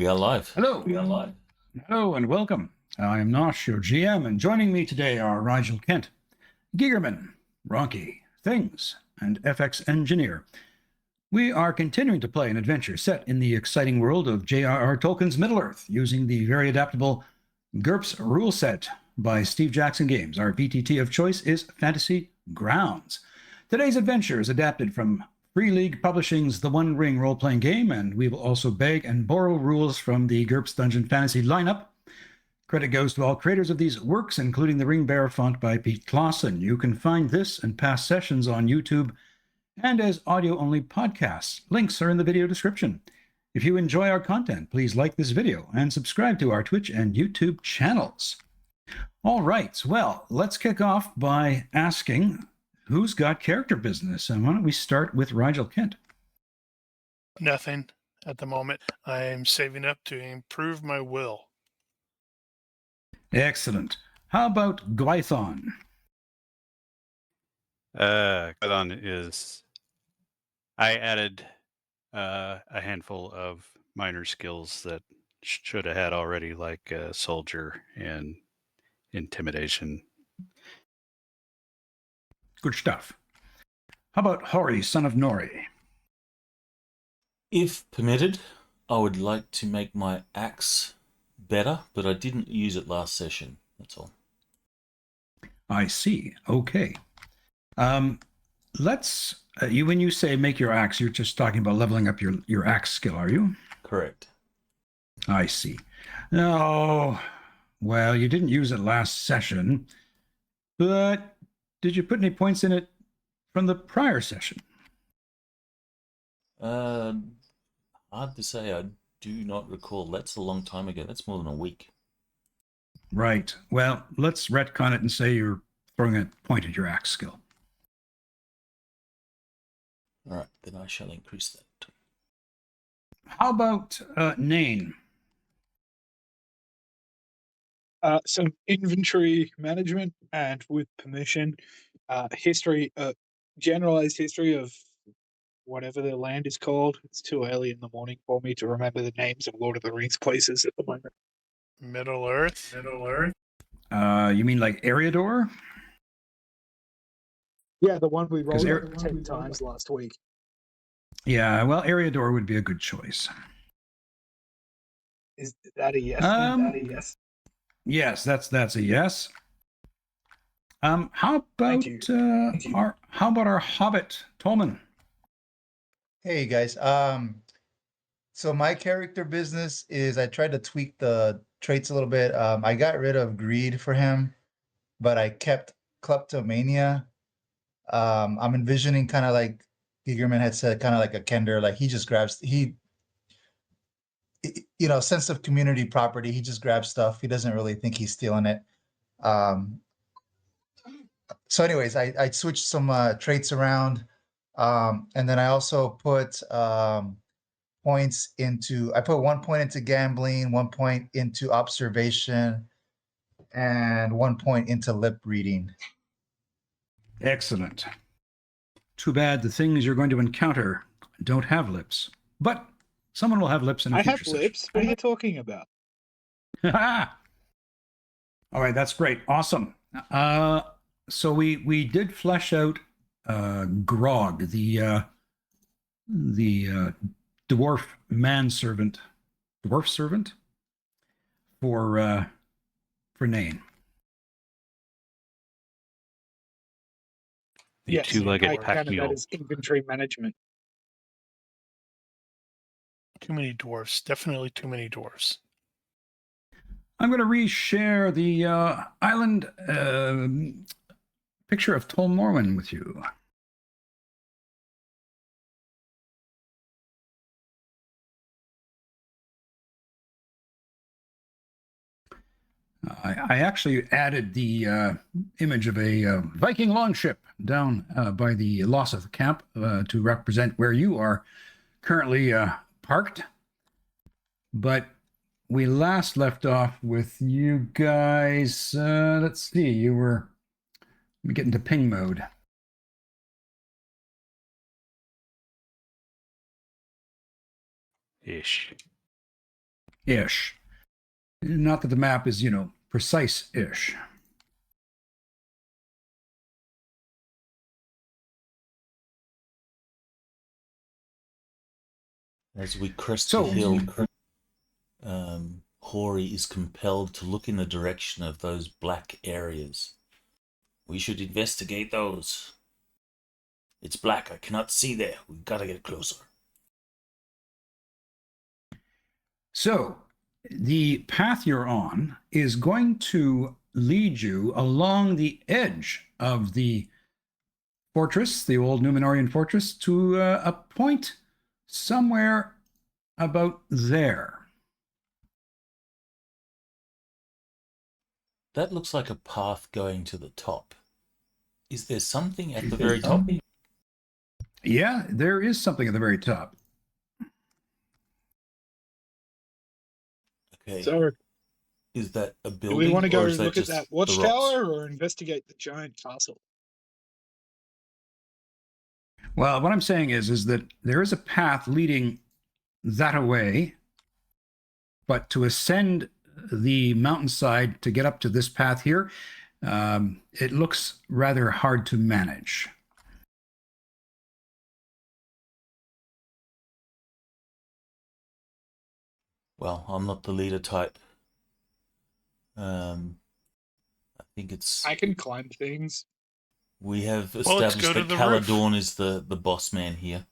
are live. Hello. We are live. Hello and welcome. I am Nosh, your GM, and joining me today are Rigel Kent, Gigerman, Ronky, Things, and FX Engineer. We are continuing to play an adventure set in the exciting world of J.R.R. Tolkien's Middle-earth using the very adaptable GURPS rule set by Steve Jackson Games. Our VTT of choice is Fantasy Grounds. Today's adventure is adapted from Free League Publishing's The One Ring role-playing game, and we will also beg and borrow rules from the GURPS Dungeon Fantasy lineup. Credit goes to all creators of these works, including the Ring Bearer font by Pete Clausen. You can find this and past sessions on YouTube and as audio-only podcasts. Links are in the video description. If you enjoy our content, please like this video and subscribe to our Twitch and YouTube channels. All right, well, let's kick off by asking who's got character business, and why don't we start with Rigel Kent? Nothing at the moment. I'm saving up to improve my will. Excellent. How about Gwython? Gwython is... I added a handful of minor skills that should have had already, like soldier and intimidation. Good stuff. How about Hori, son of Nori? If permitted, I would like to make my axe better, but I didn't use it last session. That's all. I see. Okay. Let's... when you say make your axe, you're just talking about leveling up your axe skill, are you? Correct. I see. No. Well, you didn't use it last session, but did you put any points in it from the prior session? Hard to say. I do not recall. That's a long time ago. That's more than a week. Right. Well, let's retcon it and say you're throwing a point at your axe skill. All right, then I shall increase that. How about Nain? Some inventory management, and with permission, history, generalized history of whatever the land is called. It's too early in the morning for me to remember the names of Lord of the Rings places at the moment. Middle Earth? You mean like Eriador? Yeah, the one we rolled 10 times last week. Yeah, well, Eriador would be a good choice. Is that a yes? Is that a yes? Yes, that's a yes. How about our Hobbit, Tolman? Hey guys. So my character business is I tried to tweak the traits a little bit. I got rid of greed for him, but I kept kleptomania. I'm envisioning kind of like Gigerman had said, kind of like a Kender, like he just grabs, sense of community property. He just grabs stuff. He doesn't really think he's stealing it. So anyways, I switched some traits around. And then I also put points into, I put 1 point into gambling, 1 point into observation, and 1 point into lip reading. Excellent. Too bad the things you're going to encounter don't have lips, but someone will have lips in a future session. I have lips. What are you talking about? All right, that's great. Awesome. So we did flesh out Grog, the dwarf servant for Nain. The two-legged pack that mule. is inventory management. Too many dwarfs. Definitely too many dwarfs. I'm going to reshare the island picture of Tol Morwen with you. I actually added the image of a Viking longship down by the Loseth camp to represent where you are currently parked. But we last left off with you guys. Let's see, you were... Let me get into ping mode. Ish. ish. Not that the map is, precise-ish. As we crest So- the hill, Hori is compelled to look in the direction of those black areas. We should investigate those. It's black. I cannot see there. We've got to get closer. So, the path you're on is going to lead you along the edge of the fortress, the old Númenorian fortress, to a point somewhere about there. That looks like a path going to the top. Is there something at the very top? Yeah, there is something at the very top. Okay. So, Is that a do building? we want to go or is that look at just that the watchtower rocks? or investigate the giant castle? Well, what I'm saying is that there is a path leading that away, but to ascend the mountainside to get up to this path here, it looks rather hard to manage. Well, I'm not the leader type. I think it's... I can climb things. We have let's established go to that the roof. Caladorn is the boss man here.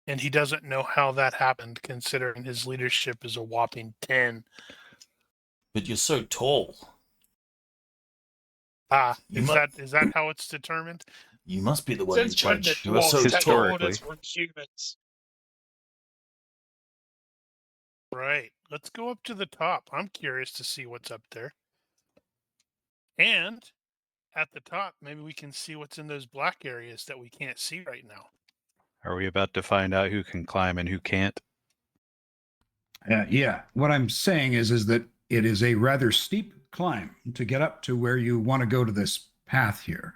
And he doesn't know how that happened, considering his leadership is a whopping 10. But you're so tall. You Is mu- that how it's determined? You must be the one in Since when the charge. You are so dwarves take tall. orders from humans? Right. Let's go up to the top. I'm curious to see what's up there. And at the top, maybe we can see what's in those black areas that we can't see right now. Are we about to find out who can climb and who can't? Yeah, what I'm saying is that it is a rather steep climb to get up to where you want to go to this path here.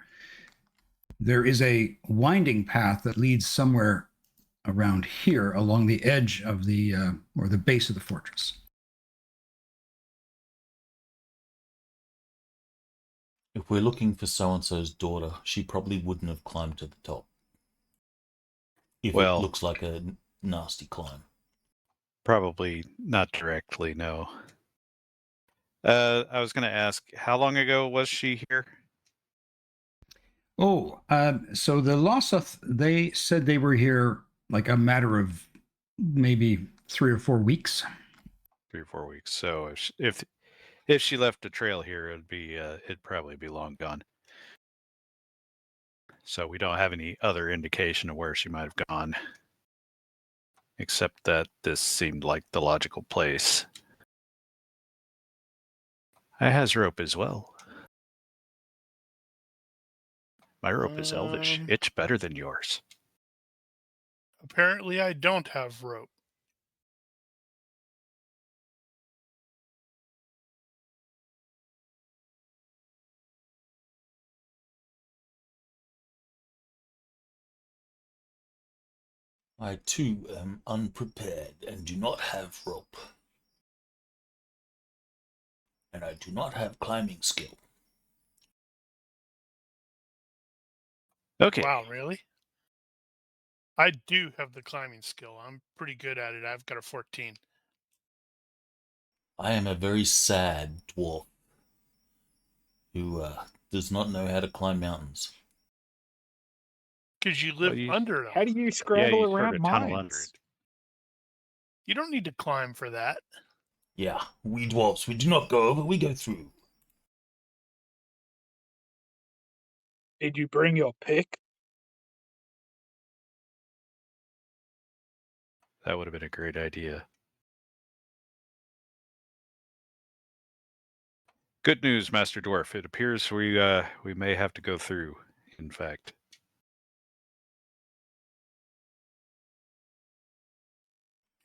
There is a winding path that leads somewhere around here along the edge of the or the base of the fortress. If we're looking for so-and-so's daughter, she probably wouldn't have climbed to the top. If Well- it looks like a nasty climb. Probably not directly, no. I was going to ask, how long ago was she here? Oh, so the Lossoth, they said they were here like a matter of maybe 3 or 4 weeks. 3 or 4 weeks. So if she left a trail here, it'd probably be long gone. So we don't have any other indication of where she might have gone, except that this seemed like the logical place. I has rope as well. My rope is elvish. It's better than yours. Apparently, I don't have rope. I too am unprepared and do not have rope. And I do not have climbing skill. Okay. Wow, really? I do have the climbing skill. I'm pretty good at it. I've got a 14. I am a very sad dwarf who does not know how to climb mountains. Because you live under them. How do you scramble you sort around of tunnel under mines? it. You don't need to climb for that. Yeah, we dwarfs, we do not go over, we go through. Did you bring your pick? That would have been a great idea. Good news, Master Dwarf. It appears we may have to go through, in fact.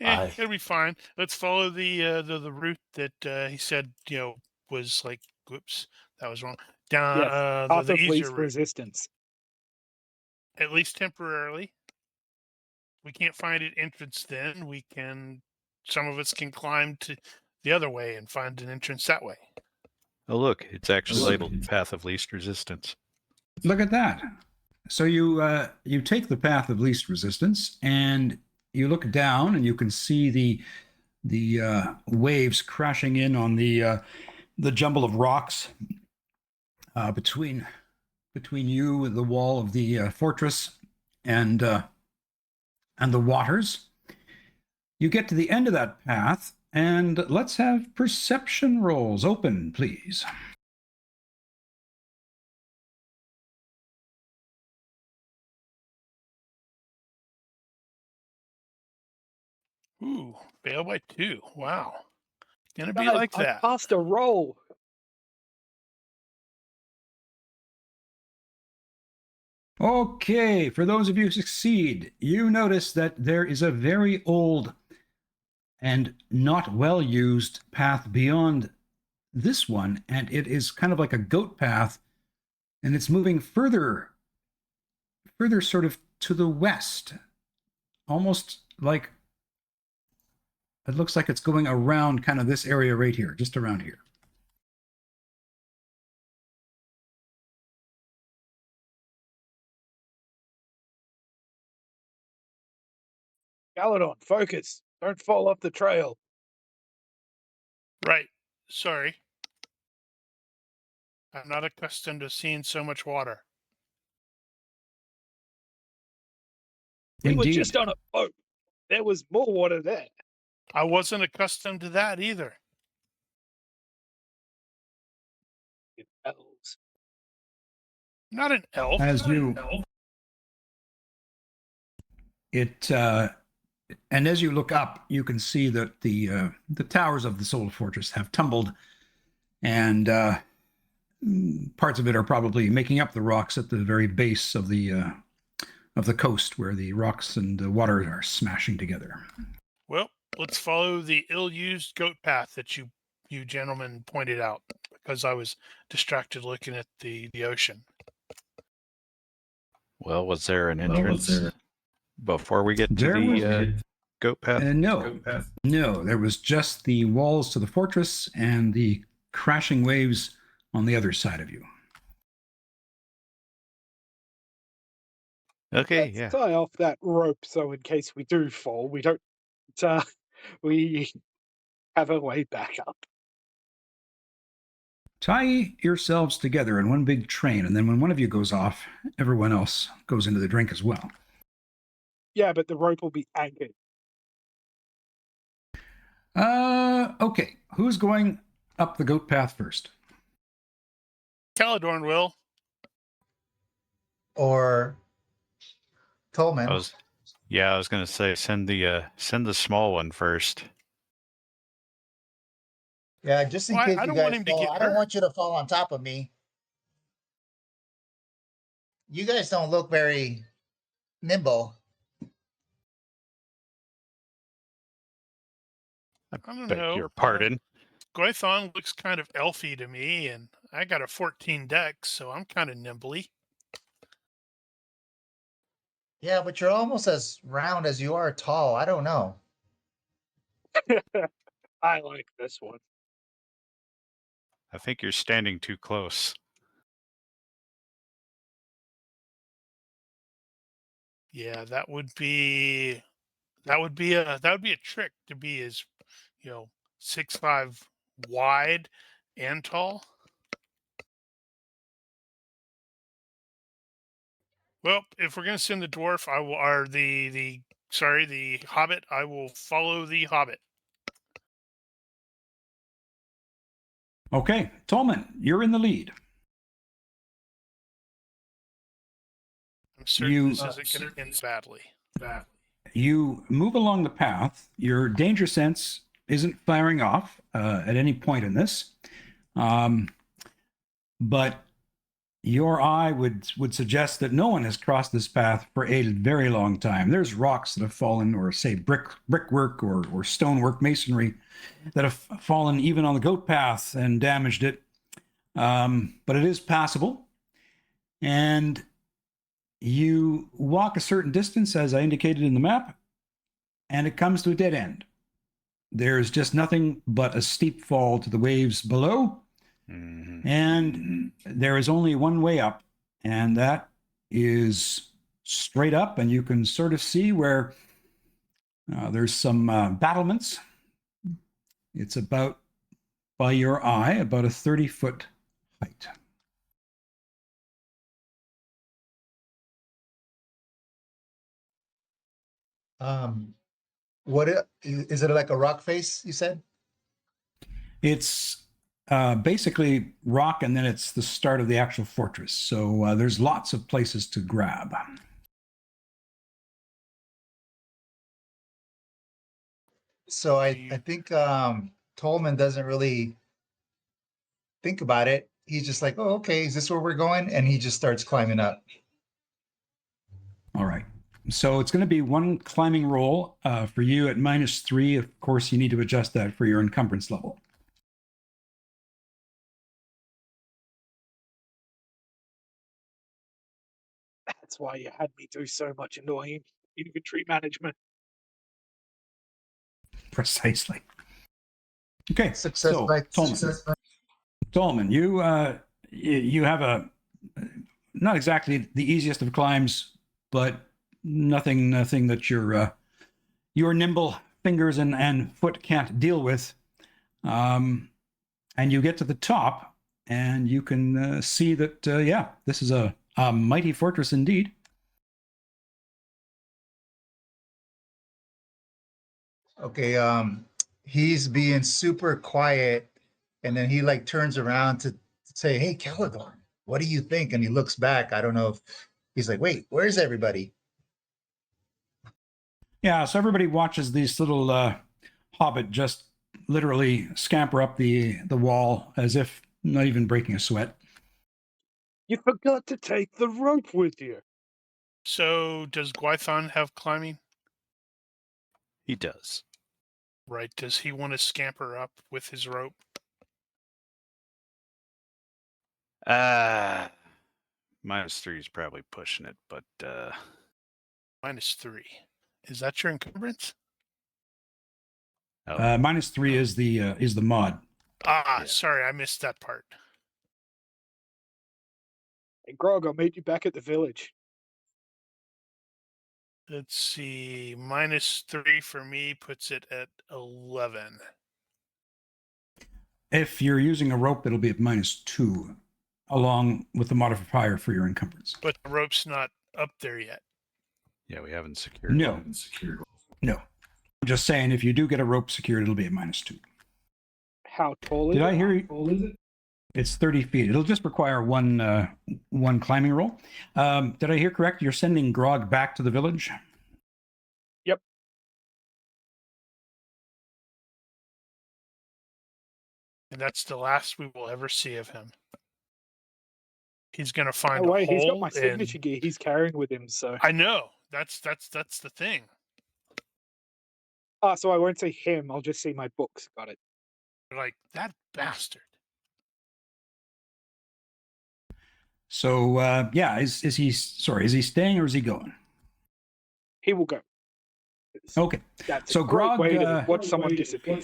It'll be fine. Let's follow the route that he said, was like, whoops, that was wrong. Down Yes, path the of easier least route, resistance. at least temporarily. We can't find an entrance. Then we can some of us can climb to the other way and find an entrance that way. Oh, look, it's actually labeled Path of Least Resistance. Look at that. So you take the path of least resistance, and you look down, and you can see the waves crashing in on the jumble of rocks between you and the wall of the fortress and the waters. You get to the end of that path, and let's have perception rolls open, please. Ooh, fail by 2. Wow. Gonna be Guys, like I that. passed a roll. Okay, for those of you who succeed, you notice that there is a very old and not well used path beyond this one, and it is kind of like a goat path, and it's moving further sort of to the west, almost like it looks like it's going around kind of this area right here, just around here. Galadon, focus. Don't fall off the trail. Right. Sorry. I'm not accustomed to seeing so much water. We were Indeed. just on a boat. There was more water there. I wasn't accustomed to that either. Elves. I'm not an elf. As you and as you look up, you can see that the towers of the Soul Fortress have tumbled, and parts of it are probably making up the rocks at the very base of the coast, where the rocks and the water are smashing together. Well, let's follow the ill-used goat path that you gentlemen pointed out, because I was distracted looking at the ocean. Well, was there an entrance before we get to the goat path? No, there was just the walls to the fortress and the crashing waves on the other side of you. Okay, Let's tie off that rope so in case we do fall, we don't. We have a way back up. Tie yourselves together in one big train, and then when one of you goes off, everyone else goes into the drink as well. Yeah, but the rope will be anchored. Okay. Who's going up the goat path first? Caladorn will. Or Tolman. I was gonna say send the small one first. Yeah, just in Well, case I you don't guys want him to fall. get I don't hurt. want you to fall on top of me. You guys don't look very nimble. I don't Beg know. your pardon. Goithon looks kind of elfy to me, and I got a 14 dex, so I'm kind of nimbly. Yeah, but you're almost as round as you are tall. I don't know. I like this one. I think you're standing too close. Yeah, that would be a trick to be as 6'5" wide and tall. Well, if we're gonna send the dwarf, I will, or the hobbit, I will follow the hobbit. Okay, Tolman, you're in the lead. I'm certain You- this isn't gonna end badly. You move along the path. Your danger sense isn't firing off at any point in this, but your eye would suggest that no one has crossed this path for a very long time. There's rocks that have fallen, or say brickwork or stonework, masonry, that have fallen even on the goat path and damaged it. But it is passable, and you walk a certain distance, as I indicated in the map, and it comes to a dead end. there's just nothing but a steep fall to the waves below. Mhm. And there is only one way up, and that is straight up. And you can sort of see where there's some battlements. It's about, by your eye, about a 30-foot height. Is it like a rock face, you said? It's basically rock, and then it's the start of the actual fortress. So there's lots of places to grab. So I think Tolman doesn't really think about it. He's just like, oh, okay, is this where we're going? And he just starts climbing up. All right. So it's going to be one climbing roll for you at -3. Of course, you need to adjust that for your encumbrance level. That's why you had me do so much annoying inventory management. Precisely. Okay. Success So, by Tolman. success by. Tolman, you have a not exactly the easiest of climbs, but nothing that your nimble fingers and foot can't deal with. And you get to the top, and you can see that this is a mighty fortress indeed. Okay, he's being super quiet, and then he like turns around to say, "Hey, Caledon, what do you think?" And he looks back. I don't know if he's like, "Wait, where's everybody?" Yeah, so everybody watches these little hobbit just literally scamper up the wall as if not even breaking a sweat. You forgot to take the rope with you. So does Gwython have climbing? He does. Right. Does he want to scamper up with his rope? -3 is probably pushing it, but -3. Is that your encumbrance? oh, -3 is the mod. Ah, Yeah. sorry, I missed that part. Hey, Grog, I'll meet you back at the village. Let's see. -3 for me puts it at 11. If you're using a rope, it'll be at -2, along with the modifier for your encumbrance. But the rope's not up there yet. yeah, we haven't secured. No. No. I'm just saying, if you do get a rope secured, it'll be at -2. How tall is Did it? I hear you? It's 30 feet. It'll just require one climbing roll. Did I hear correct? You're sending Grog back to the village? Yep. And that's the last we will ever see of him. He's gonna find No a way, hole. he's got my and- signature gear he's carrying with him, so. I know. That's the thing. So I won't see him, I'll just see my books. Got it. Like, that bastard. So, is he staying or is he going? He will go. Okay. That's So a great Grog, way to watch someone disappear.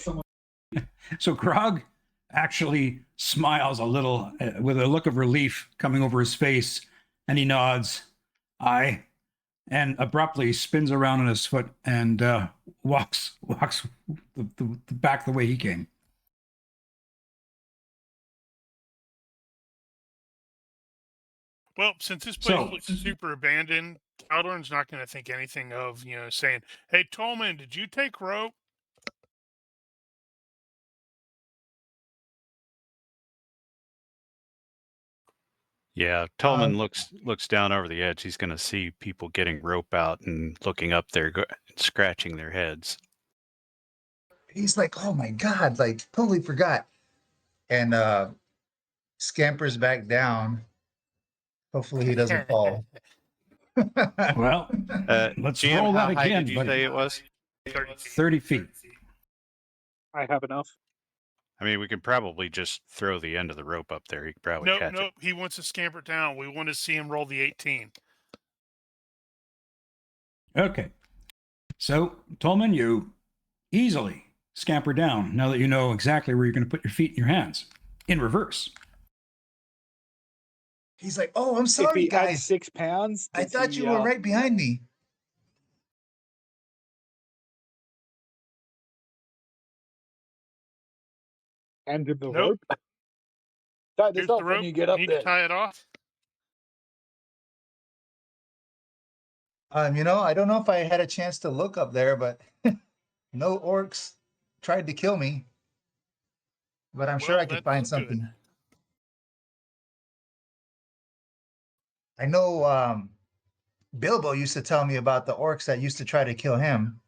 So Grog actually smiles a little with a look of relief coming over his face, and he nods, aye, and abruptly spins around on his foot and walks the back the way he came. Well, since this place looks super abandoned, Caldorn's not going to think anything of, saying, "Hey, Tolman, did you take rope?" Yeah, Tolman looks down over the edge. He's going to see people getting rope out and looking up there, scratching their heads. He's like, "Oh my god, like totally forgot," and scampers back down. Hopefully, he doesn't fall. Well, let's GM, roll that how high again, did you buddy. say it was? 30 feet. I have enough. I mean, we could probably just throw the end of the rope up there. He could probably catch Nope. He wants to scamper down. We want to see him roll the 18. Okay. So, Tolman, you easily scamper down now that you know exactly where you're going to put your feet and your hands in reverse. He's like, "Oh, I'm If sorry, he adds guys. 6 pounds, I does thought he, you were right behind me." hand him the Nope. rope? Tie this Here's off the when rope. you get up Need there. to tie it off. I don't know if I had a chance to look up there, but no orcs tried to kill me. But I'm sure Well, I could that's find good. something. I know Bilbo used to tell me about the orcs that used to try to kill him.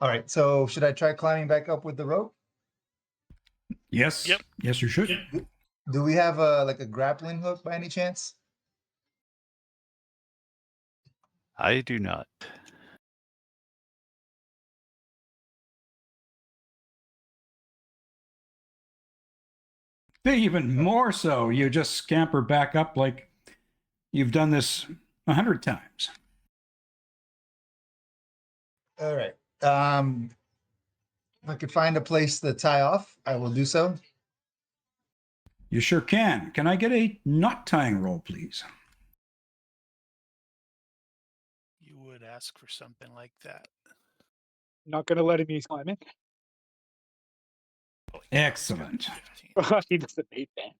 All right, so should I try climbing back up with the rope? Yes. Yep. Yes, you should. Do we have a grappling hook by any chance? I do not. Even more so, you just scamper back up like you've done this 100 times. All right. If I could find a place to tie off, I will do so. You sure can. Can I get a knot tying roll, please? You would ask for something like that. Not going to let him use climbing. Excellent. 15. He doesn't need that.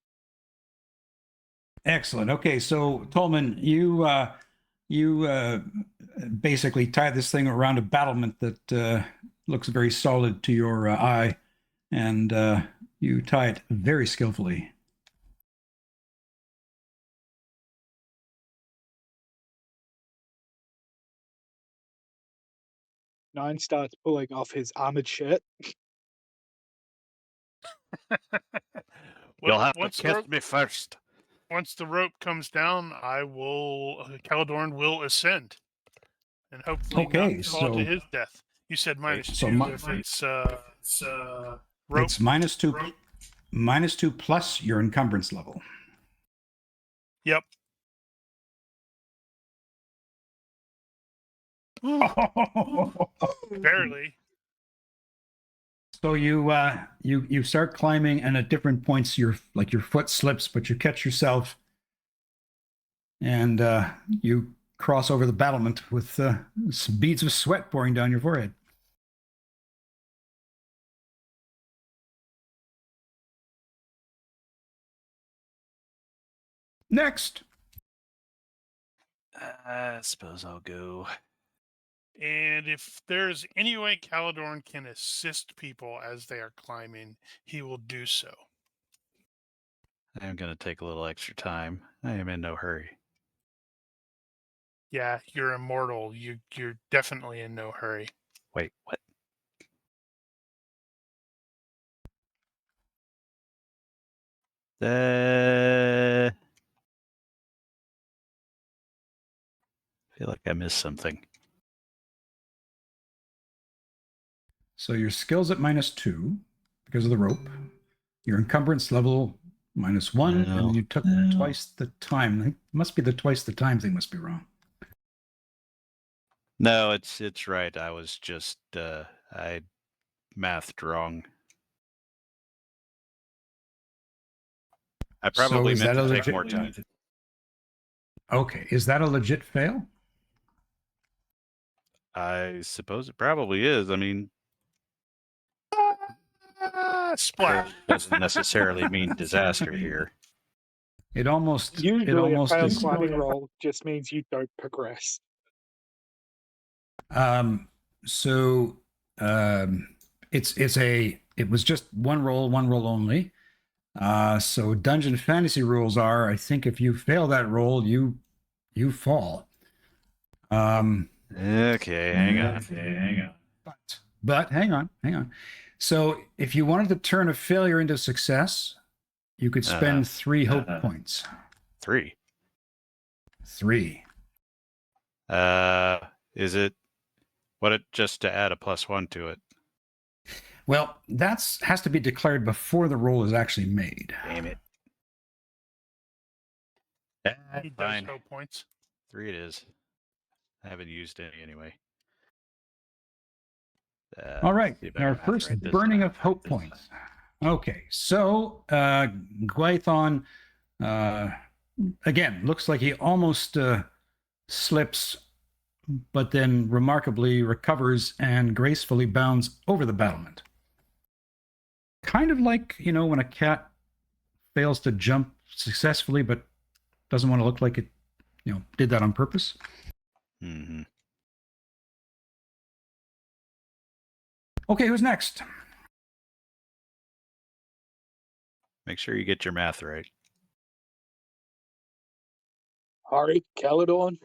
Excellent. Okay, so Tolman, you basically tie this thing around a battlement that looks very solid to your eye, and you tie it very skillfully. Nine starts pulling off his armored shirt. You'll have to once the kiss rope, me first. once the rope comes down, I will. Caladorn will ascend, and hopefully Okay, not fall so to his death. You said minus so 2 my- if it's rope. it's -2 plus your encumbrance level. Yep. Barely. So you start climbing, and at different points your foot slips, but you catch yourself, and you cross over the battlement with some beads of sweat pouring down your forehead. Next. I suppose I'll go. And if there's any way Caladorn can assist people as they are climbing, he will do so. I'm going to take a little extra time. I am in no hurry. Yeah, you're immortal. You're definitely in no hurry. Wait, what? I feel like I missed something. So your skill's at -2 because of the rope. Your encumbrance level -1, and you took twice the time. It must be the twice the time thing must be wrong. No, it's right. I was just I mathed wrong. I probably is meant that to a take legit- more time. Okay, is that a legit fail? I suppose it probably is. I mean, Splash. doesn't necessarily mean disaster here. It almost Usually a failed is. climbing roll just means you don't progress. So it was just one roll only. So Dungeon Fantasy rules are, I think if you fail that roll, you fall. Okay, hang on. But hang on. So if you wanted to turn a failure into success, you could spend 3 hope points. 3. 3. Is it just to add a +1 to it? Well, has to be declared before the roll is actually made. Damn it. He does Fine. hope points. 3 it is. I haven't used any anyway. All right, see if I our can math first right this burning time. of hope points. Okay, so Gwython, again, looks like he almost slips, but then remarkably recovers and gracefully bounds over the battlement. Kind of like, when a cat fails to jump successfully, but doesn't want to look like it, did that on purpose. Mm-hmm. Okay, who's next? Make sure you get your math right. Hari, Caledon.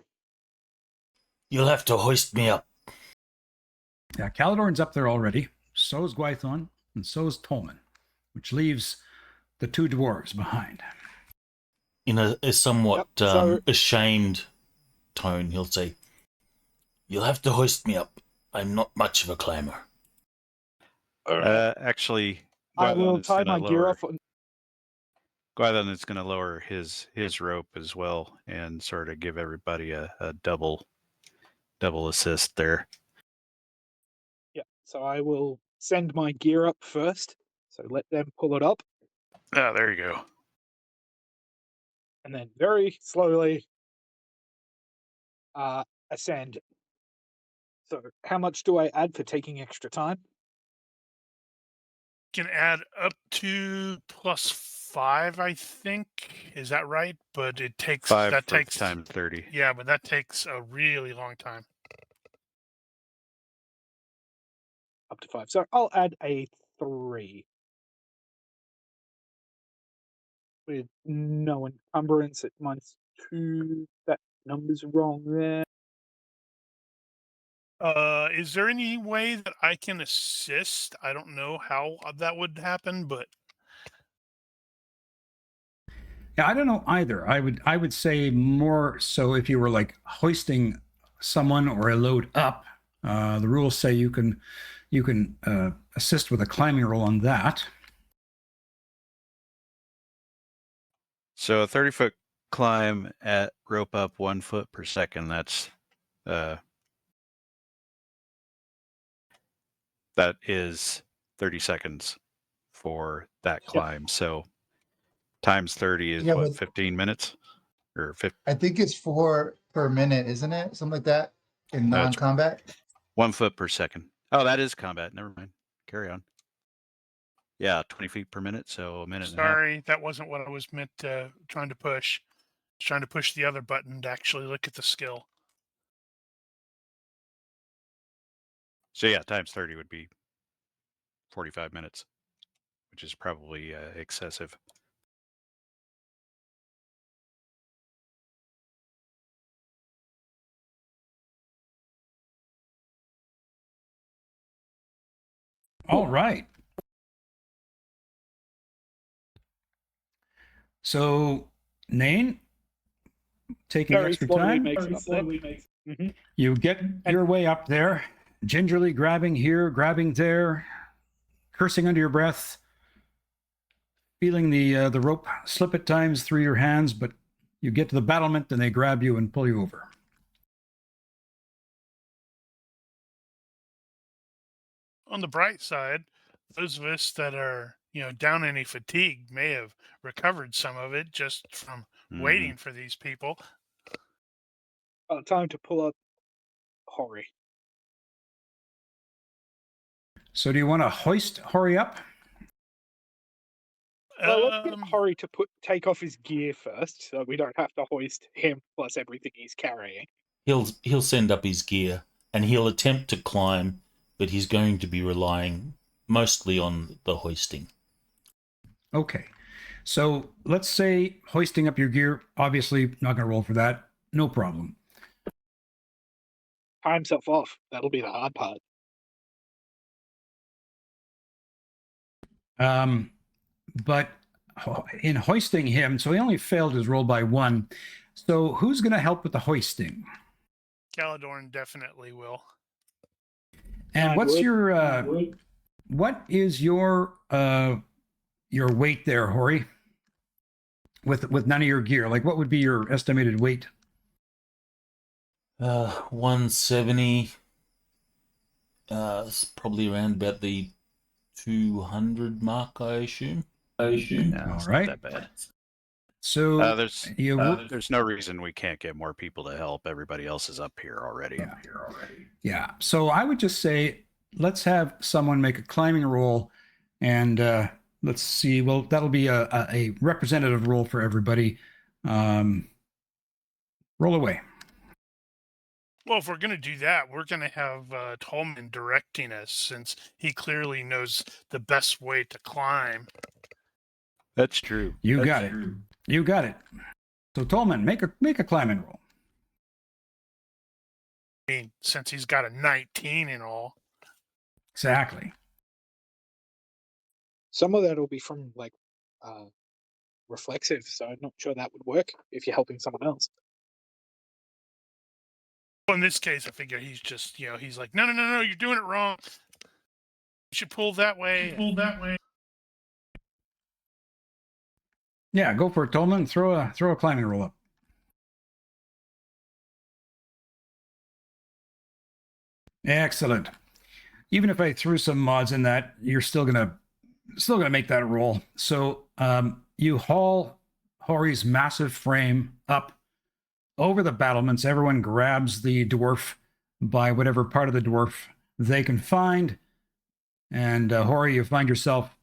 You'll have to hoist me up. Yeah, Caledorn's up there already. So is Gwython, and so is Tolman, which leaves the 2 dwarves behind. In a somewhat Yep, so- ashamed tone, he'll say, "You'll have to hoist me up. I'm not much of a climber." Actually, I will Gwython is tie gonna my gear lower- off. Gwython is going to lower his rope as well and sort of give everybody a double assist there. Yeah, so I will send my gear up first. So let them pull it up, Ah, there you go. and then very slowly ascend. So how much do I add for taking extra time? Can add up to +5, I think. Is that right? But it takes 5 that for takes times 30. Yeah, but that takes a really long time. Up to 5. So I'll add a 3. With no encumbrance at -2. That number's wrong there. Is there any way that I can assist? I don't know how that would happen, but Yeah, I don't know either. I would say more so if you were like hoisting someone or a load up. The rules say you can assist with a climbing roll on that. So a 30-foot climb at rope up 1 foot per second. That is 30 seconds for that climb. So times 30 is Yeah, what, but- 15 minutes or 50? I think it's 4 per minute, isn't it? Something like that in No, it's- non-combat. 1 foot per second. Oh, that is combat. Never mind. Carry on. Yeah, 20 feet per minute. So a minute and a half. sorry, that wasn't what I was trying to push. I was trying to push the other button to actually look at the skill. So yeah, times 30 would be 45 minutes, which is probably excessive. All right. So, Nain, taking Very extra slowly time. makes it up there. Mhm. You get your way up there, gingerly grabbing here, grabbing there, cursing under your breath, feeling the rope slip at times through your hands, but you get to the battlement and they grab you and pull you over. On the bright side, those of us that are, down any fatigue may have recovered some of it just from waiting for these people. Time to pull up Hori. So do you want to hoist Hori up? Let's get Hori to take off his gear first, so we don't have to hoist him plus everything he's carrying. He'll send up his gear and he'll attempt to climb, but he's going to be relying mostly on the hoisting. Okay. So let's say hoisting up your gear, obviously not going to roll for that. No problem. Tie himself off. That'll be the hard part. But in hoisting him, so he only failed his roll by 1. So who's going to help with the hoisting? Caledorn definitely will. And what's your what is your weight there, Hori? With none of your gear, like what would be your estimated weight? 170. It's probably around about the 200 mark, I assume. No, All it's right. not that bad. So There's no reason we can't get more people to help. Everybody else is up here already. yeah. So I would just say let's have someone make a climbing roll, and let's see. Well, that'll be a representative roll for everybody. Roll away. Well, if we're going to do that, we're going to have Tolman directing us, since he clearly knows the best way to climb. That's true. You got it. You got it. So Tolman, make a climbing roll. I mean, since he's got a 19 and all. Exactly. Some of that will be from like reflexive, so I'm not sure that would work if you're helping someone else. Well, in this case, I figure he's just, he's like, no, you're doing it wrong. You should pull that way. Yeah, go for it, Tolman. Throw a climbing roll up. Excellent. Even if I threw some mods in that, you're still gonna make that roll. So you haul Hori's massive frame up over the battlements. Everyone grabs the dwarf by whatever part of the dwarf they can find, and Hori, you find yourself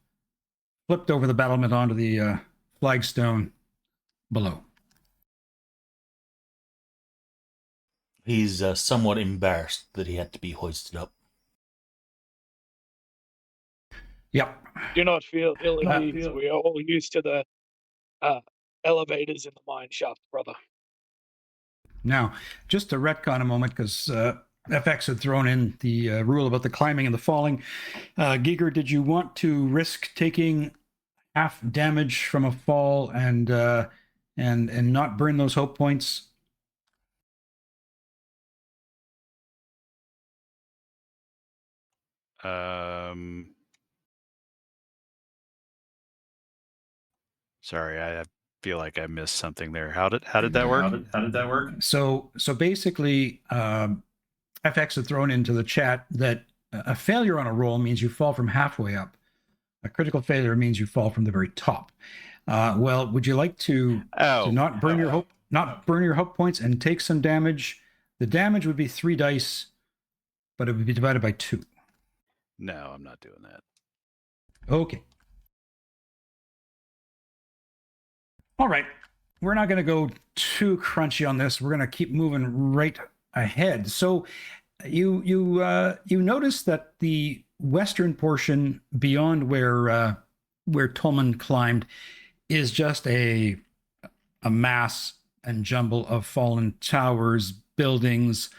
flipped over the battlement onto the flagstone below. He's somewhat embarrassed that he had to be hoisted up. Yep. Do not feel ill at ease. We are all used to the elevators in the mine shaft, brother. Now, just to retcon a moment, because FX had thrown in the rule about the climbing and the falling. Giger, did you want to risk taking half damage from a fall and not burn those hope points? Sorry, I feel like I missed something there. How did that work? How did that work? So basically, FX had thrown into the chat that a failure on a roll means you fall from halfway up. A critical failure means you fall from the very top. Well, would you like to not burn your hope points and take some damage? The damage would be 3 dice, but it would be divided by 2. No, I'm not doing that. Okay. All right. We're not going to go too crunchy on this. We're going to keep moving right ahead. So you notice that the western portion beyond where Tolman climbed is just a mass and jumble of fallen towers, buildings.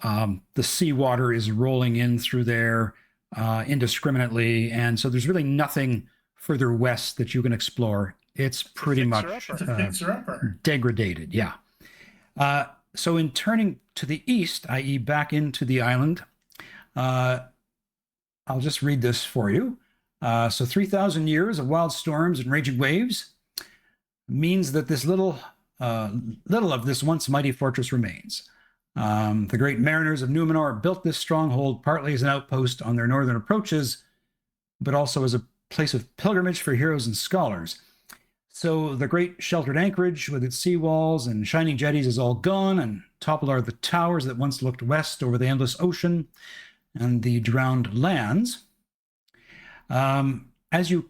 The seawater is rolling in through there indiscriminately, and so there's really nothing further west that you can explore. It's pretty much degraded, yeah. So in turning to the east, i.e. back into the island, I'll just read this for you. So 3,000 years of wild storms and raging waves means that this little of this once mighty fortress remains. The great mariners of Númenor built this stronghold partly as an outpost on their northern approaches, but also as a place of pilgrimage for heroes and scholars. So the great sheltered anchorage with its seawalls and shining jetties is all gone, and toppled are the towers that once looked west over the endless ocean and the drowned lands. As you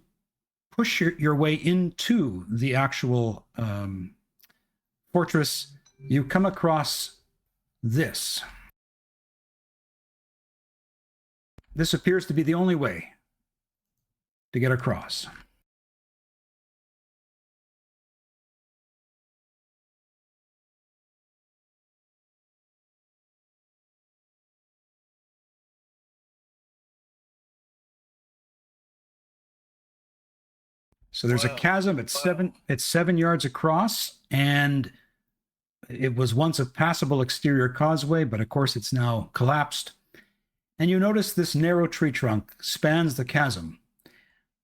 push your way into the actual fortress, you come across this. This appears to be the only way to get across. So there's a chasm. It's 7 yards across, and it was once a passable exterior causeway, but of course it's now collapsed. And you notice this narrow tree trunk spans the chasm,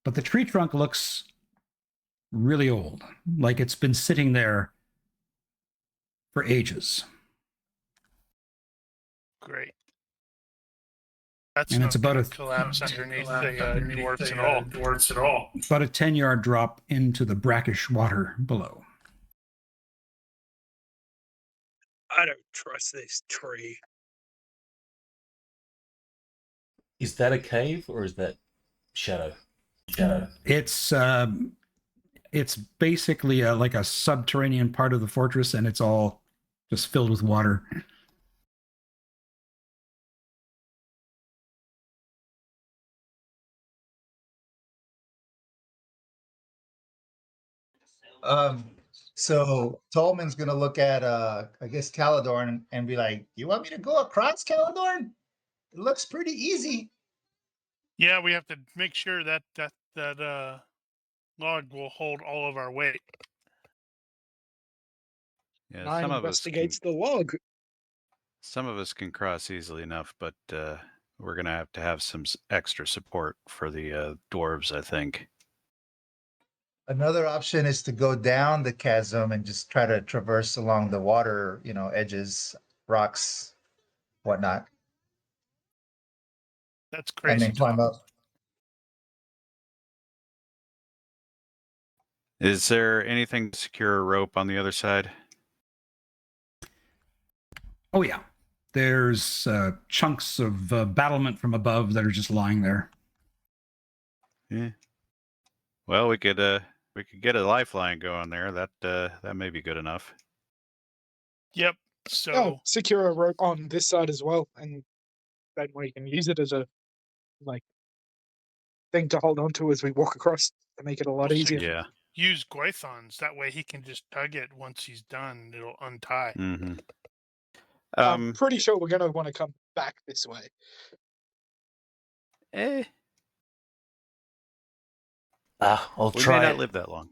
but the tree trunk looks really old, like it's been sitting there for ages. Great. That's And not it's about gonna a collapse underneath the dwarfs at all. About a 10-yard drop into the brackish water below. I don't trust this tree. Is that a cave or is that shadow? It's basically like a subterranean part of the fortress, and it's all just filled with water. So Tolman's gonna look at I guess Caladorn and be like, "You want me to go across, Caladorn? It looks pretty easy." Yeah, we have to make sure that log will hold all of our weight. Yeah, Nine investigates the log. some of us can cross easily enough, but we're gonna have some extra support for the dwarves, I think. Another option is to go down the chasm and just try to traverse along the water, edges, rocks, whatnot, That's and crazy then climb talk. up. Is there anything to secure a rope on the other side? Oh, yeah. There's chunks of battlement from above that are just lying there. Yeah. Well, we could get a lifeline going there. That may be good enough. Yep. So secure a rope on this side as well, and then we can use it as a thing to hold on to as we walk across to make it a lot easier. Yeah. Use Goithons. That way he can just tug it once he's done. It'll untie. Mm-hmm. I'm pretty sure we're going to want to come back this way. I'll We try may it. not live that long.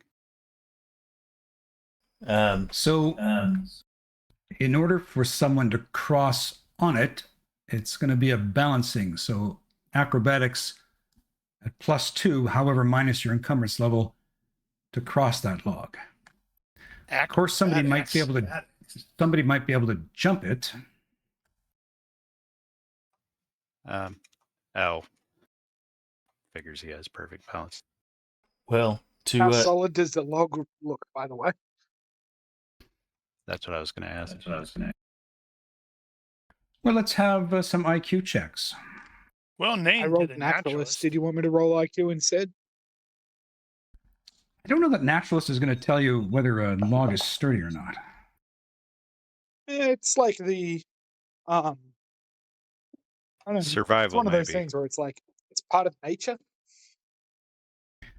In order for someone to cross on it, it's going to be a balancing. So acrobatics at +2, however, minus your encumbrance level to cross that log. Of course, somebody might be able to jump it. Figures he has perfect balance. Well, how solid does the log look, by the way? That's what I was going to ask. Well, let's have some IQ checks. Well, Nain I rolled did a naturalist. Did you want me to roll IQ instead? I don't know that naturalist is going to tell you whether a log is sturdy or not. It's like the I don't know. Survival, it's one of those things where it's like it's part of nature.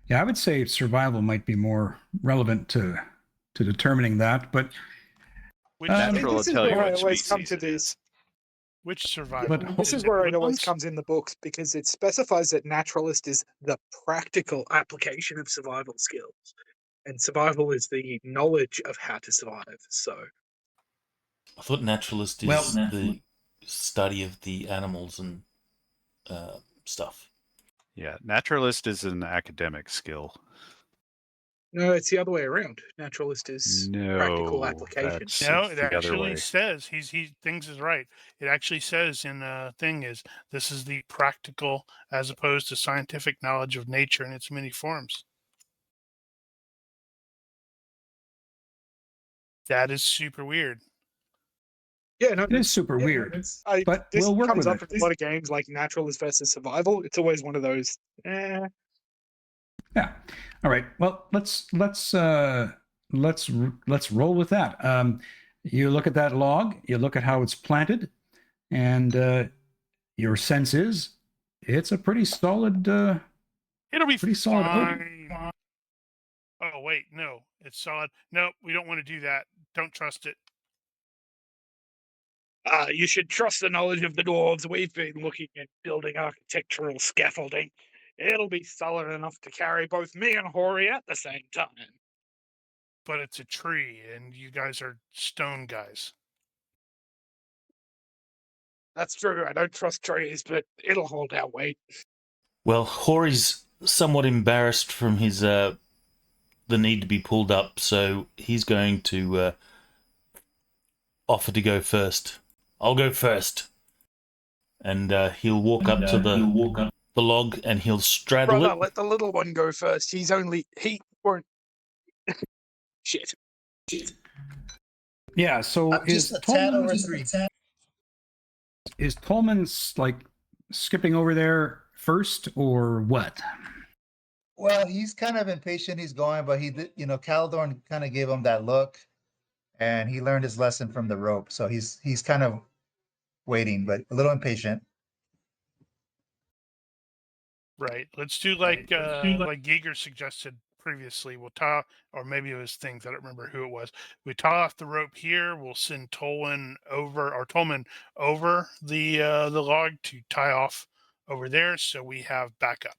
Yeah, I would say survival might be more relevant to determining that, but which natural will tell you what always come species to it this. is. Which survival? But This is where it always comes in the books, because it specifies that naturalist is the practical application of survival skills, and survival is the knowledge of how to survive. So I thought naturalist is the study of the animals and stuff. Yeah, naturalist is an academic skill. no, it's the other way around. Naturalist is practical application. No, it actually says he thinks is right. It actually says in the thing is this is the practical as opposed to scientific knowledge of nature in its many forms. That is super weird. Yeah, no, it is super weird. But this we'll work comes with up it. in a lot of games like naturalist versus survival. It's always one of those. Yeah. All right. Well, let's roll with that. You look at that log. You look at how it's planted, and your sense is it's a pretty solid. It'll be pretty solid fine. Oh wait, no, it's solid. No, we don't want to do that. Don't trust it. You should trust the knowledge of the dwarves. We've been looking at building architectural scaffolding. It'll be solid enough to carry both me and Hori at the same time. But it's a tree, and you guys are stone guys. That's true. I don't trust trees, but it'll hold our weight. Well, Hori's somewhat embarrassed from his the need to be pulled up, so he's going to offer to go first. I'll go first. and he'll walk up to the log and he'll straddle Brother, it. let the little one go first. He won't. Shit. Yeah, so I'm just a tad over 3. Is Tolman's like skipping over there first or what? Well, he's kind of impatient. He's going, but he did, Caldorn kind of gave him that look, and he learned his lesson from the rope. So he's kind of waiting, but a little impatient. Right. Let's do like Giger suggested previously. We'll tie, or maybe it was things. I don't remember who it was. We tie off the rope here. We'll send Tolman over the log to tie off over there, so we have backup.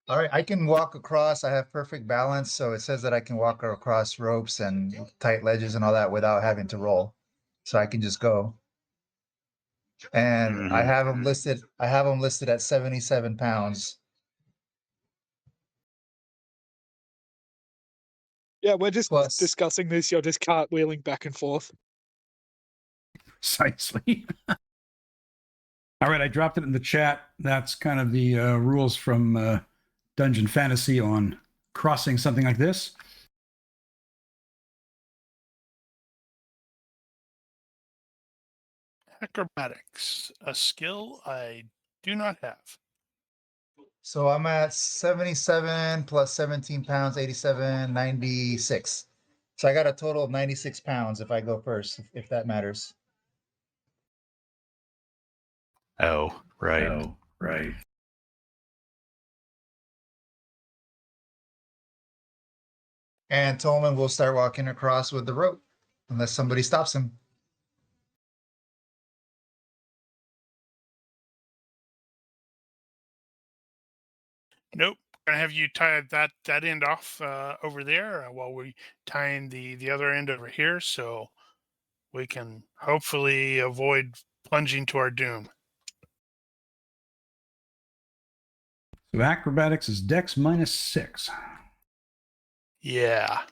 All right, I can walk across. I have perfect balance, so it says that I can walk across ropes and tight ledges and all that without having to roll. So I can just go. And I have him listed. I have him listed at 77 pounds. Yeah, we're just Plus- discussing this. You're just cartwheeling back and forth. Precisely. All right, I dropped it in the chat. That's kind of the rules from Dungeon Fantasy on crossing something like this. Acrobatics, a skill I do not have. So I'm at 77 plus 17 pounds, 87, 96. So I got a total of 96 pounds if I go first, if that matters. Oh, right. Oh, right. And Tolman will start walking across with the rope unless somebody stops him. Nope. Gonna have you tie that end off over there while we tying the other end over here, so we can hopefully avoid plunging to our doom. So acrobatics is Dex -6. Yeah.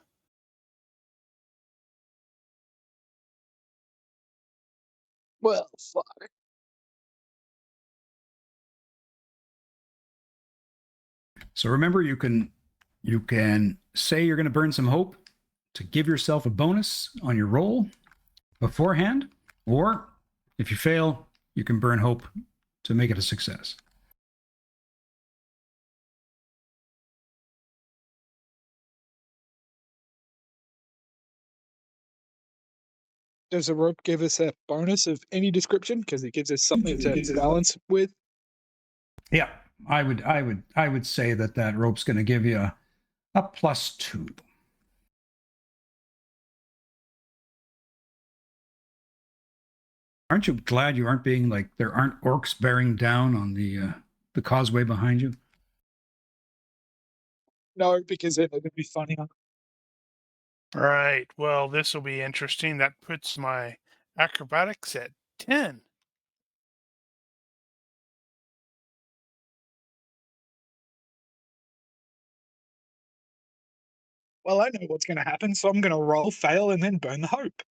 Well, fuck. So remember, you can say you're going to burn some hope to give yourself a bonus on your roll beforehand, or if you fail, you can burn hope to make it a success. Does a rope give us a bonus of any description? Because it gives us something to balance with. Yeah, I would say that rope's going to give you a +2. Aren't you glad you aren't being like, there aren't orcs bearing down on the causeway behind you? No, because it would be funnier. Right. Well, this will be interesting. That puts my acrobatics at 10. Well, I know what's going to happen, so I'm going to roll, fail, and then burn the hope.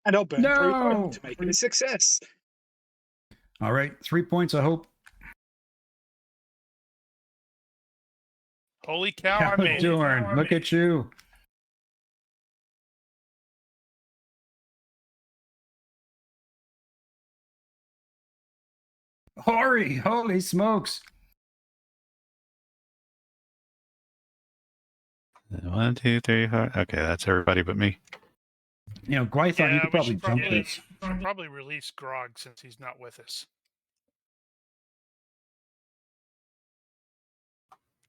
And I'll burn 3 hope to make it a success. All right, 3 points of hope. Holy cow, I made it. Doing? Look at you. Holy smokes. 1, 2, 3, 4. Okay, that's everybody but me. You know, Gwython, you could probably jump this. Should probably release Grog since he's not with us.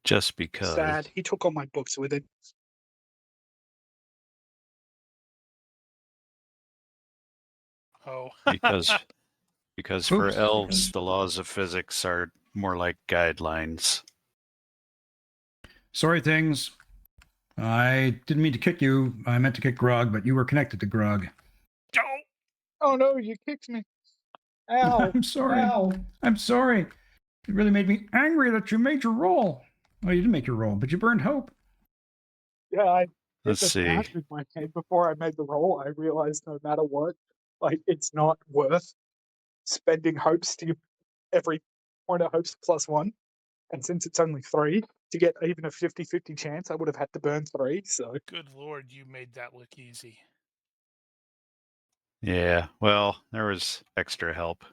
Just because. Sad. He took all my books with him. Oh. Because for Oops. elves, the laws of physics are more like guidelines. Sorry, things. I didn't mean to kick you. I meant to kick Grog, but you were connected to Grog. Don't. Oh no, you kicked me. Ow! I'm sorry. Ow! I'm sorry. It really made me angry that you made your roll. Well, you didn't make your roll, but you burned hope. Yeah, I did Let's the see. math in my head before I made the roll. I realized no matter what, like it's not worth spending hopes to every point of hopes +1. And since it's only 3, to get even a 50-50 chance, I would have had to burn 3. So Good Lord, you made that look easy. Yeah, well, there was extra help.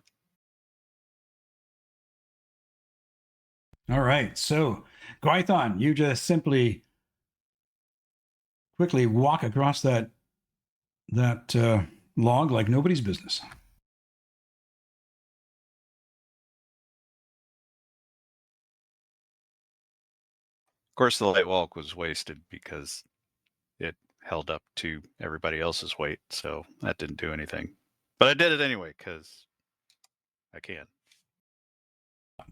All right. So, Gwython, you just simply quickly walk across that log like nobody's business. Of course, the light walk was wasted because it held up to everybody else's weight, so that didn't do anything. But I did it anyway because I can.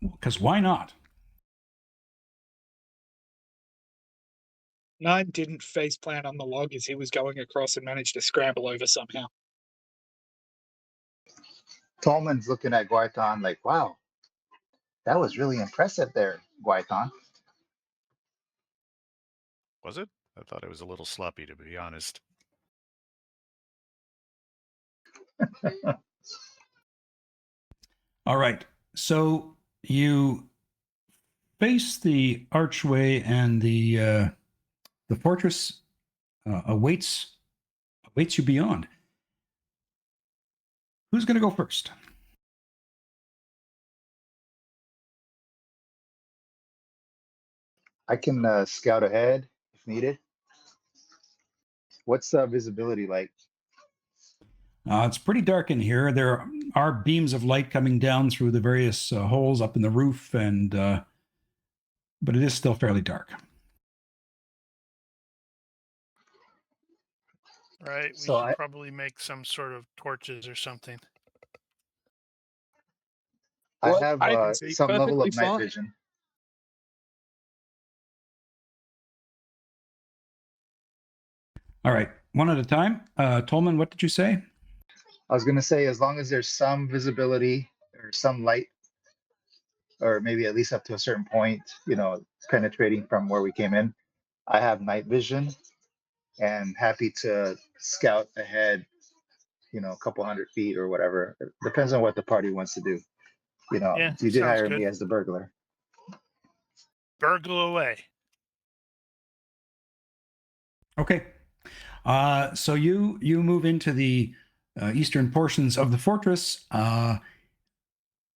Because why not? 9 didn't faceplant on the log as he was going across and managed to scramble over somehow. Tolman's looking at Gwython like, wow, that was really impressive there, Gwython. Was it? I thought it was a little sloppy, to be honest. All right. So you face the archway, and the fortress awaits you beyond. Who's going to go first? I can scout ahead if needed. What's visibility like? It's pretty dark in here. There are beams of light coming down through the various holes up in the roof, and but it is still fairly dark. Right? We So should I- probably make some sort of torches or something. I Well, have I can see some level perfectly of night fine. vision. All right, one at a time. Tolman, what did you say? I was going to say, as long as there's some visibility or some light, or maybe at least up to a certain point, penetrating from where we came in, I have night vision and happy to scout ahead, a couple 100 feet or whatever. It depends on what the party wants to do. Yeah, You did sounds hire good. me as the burglar. Burgle away. Okay. So you move into the eastern portions of the fortress,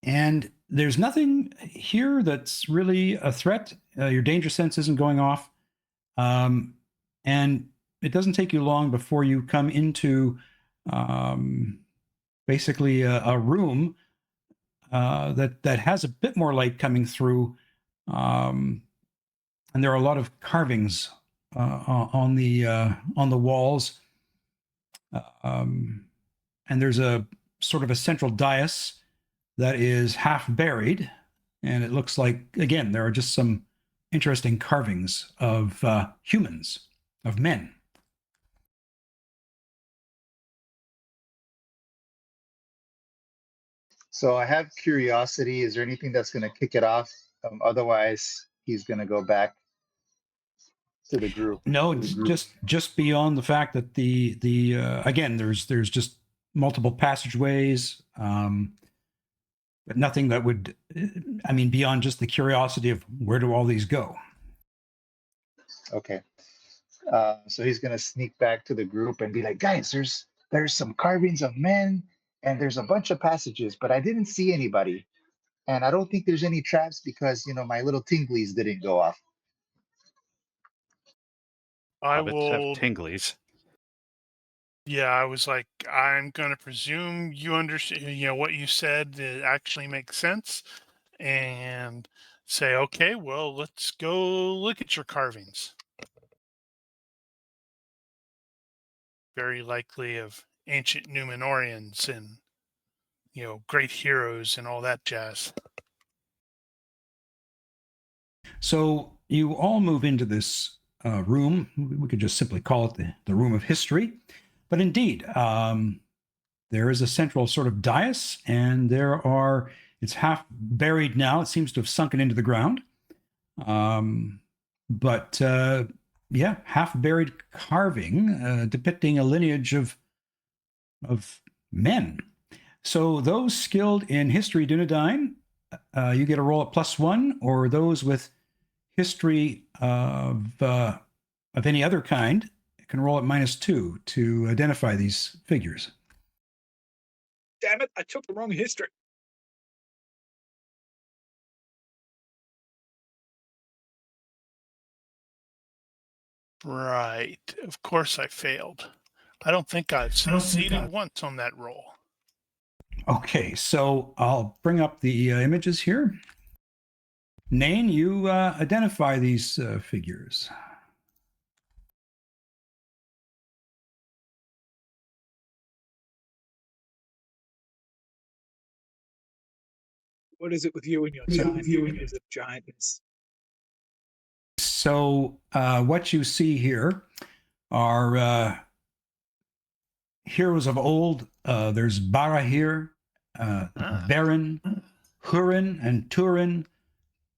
and there's nothing here that's really a threat. Your danger sense isn't going off, and it doesn't take you long before you come into basically a room that has a bit more light coming through, and there are a lot of carvings on the walls, and there's a sort of a central dais that is half buried, and it looks like, again, there are just some interesting carvings of humans, of men. So I have curiosity. Is there anything that's going to kick it off? Otherwise, he's going to go back to the group. No, it's just beyond the fact that the again, there's just multiple passageways, but nothing that would, I mean, beyond just the curiosity of where do all these go. Okay. So he's going to sneak back to the group and be like, guys, there's some carvings of men and there's a bunch of passages, but I didn't see anybody. And I don't think there's any traps because, my little tinglies didn't go off. I Hobbits will. have tinglies. Yeah, I was like, I'm going to presume you understand, what you said actually makes sense, and say, okay, well, let's go look at your carvings. Very likely of ancient Númenorians and, great heroes and all that jazz. So you all move into this room. We could just simply call it the room of history. But indeed, there is a central sort of dais, and it's half buried now. It seems to have sunken into the ground. But half buried carving depicting a lineage of men. So those skilled in history Dunedain, you get a roll at +1, or those with history of any other kind can roll at -2 to identify these figures. Damn it, I took the wrong history. Right. Of course I failed. I don't think I've succeeded once on that roll. Okay, so I'll bring up the images here. Nain, you identify these figures. What is it with you and your giant images of giantness? So what you see here are heroes of old. There's Barahir, Baron, Hurin and Turin,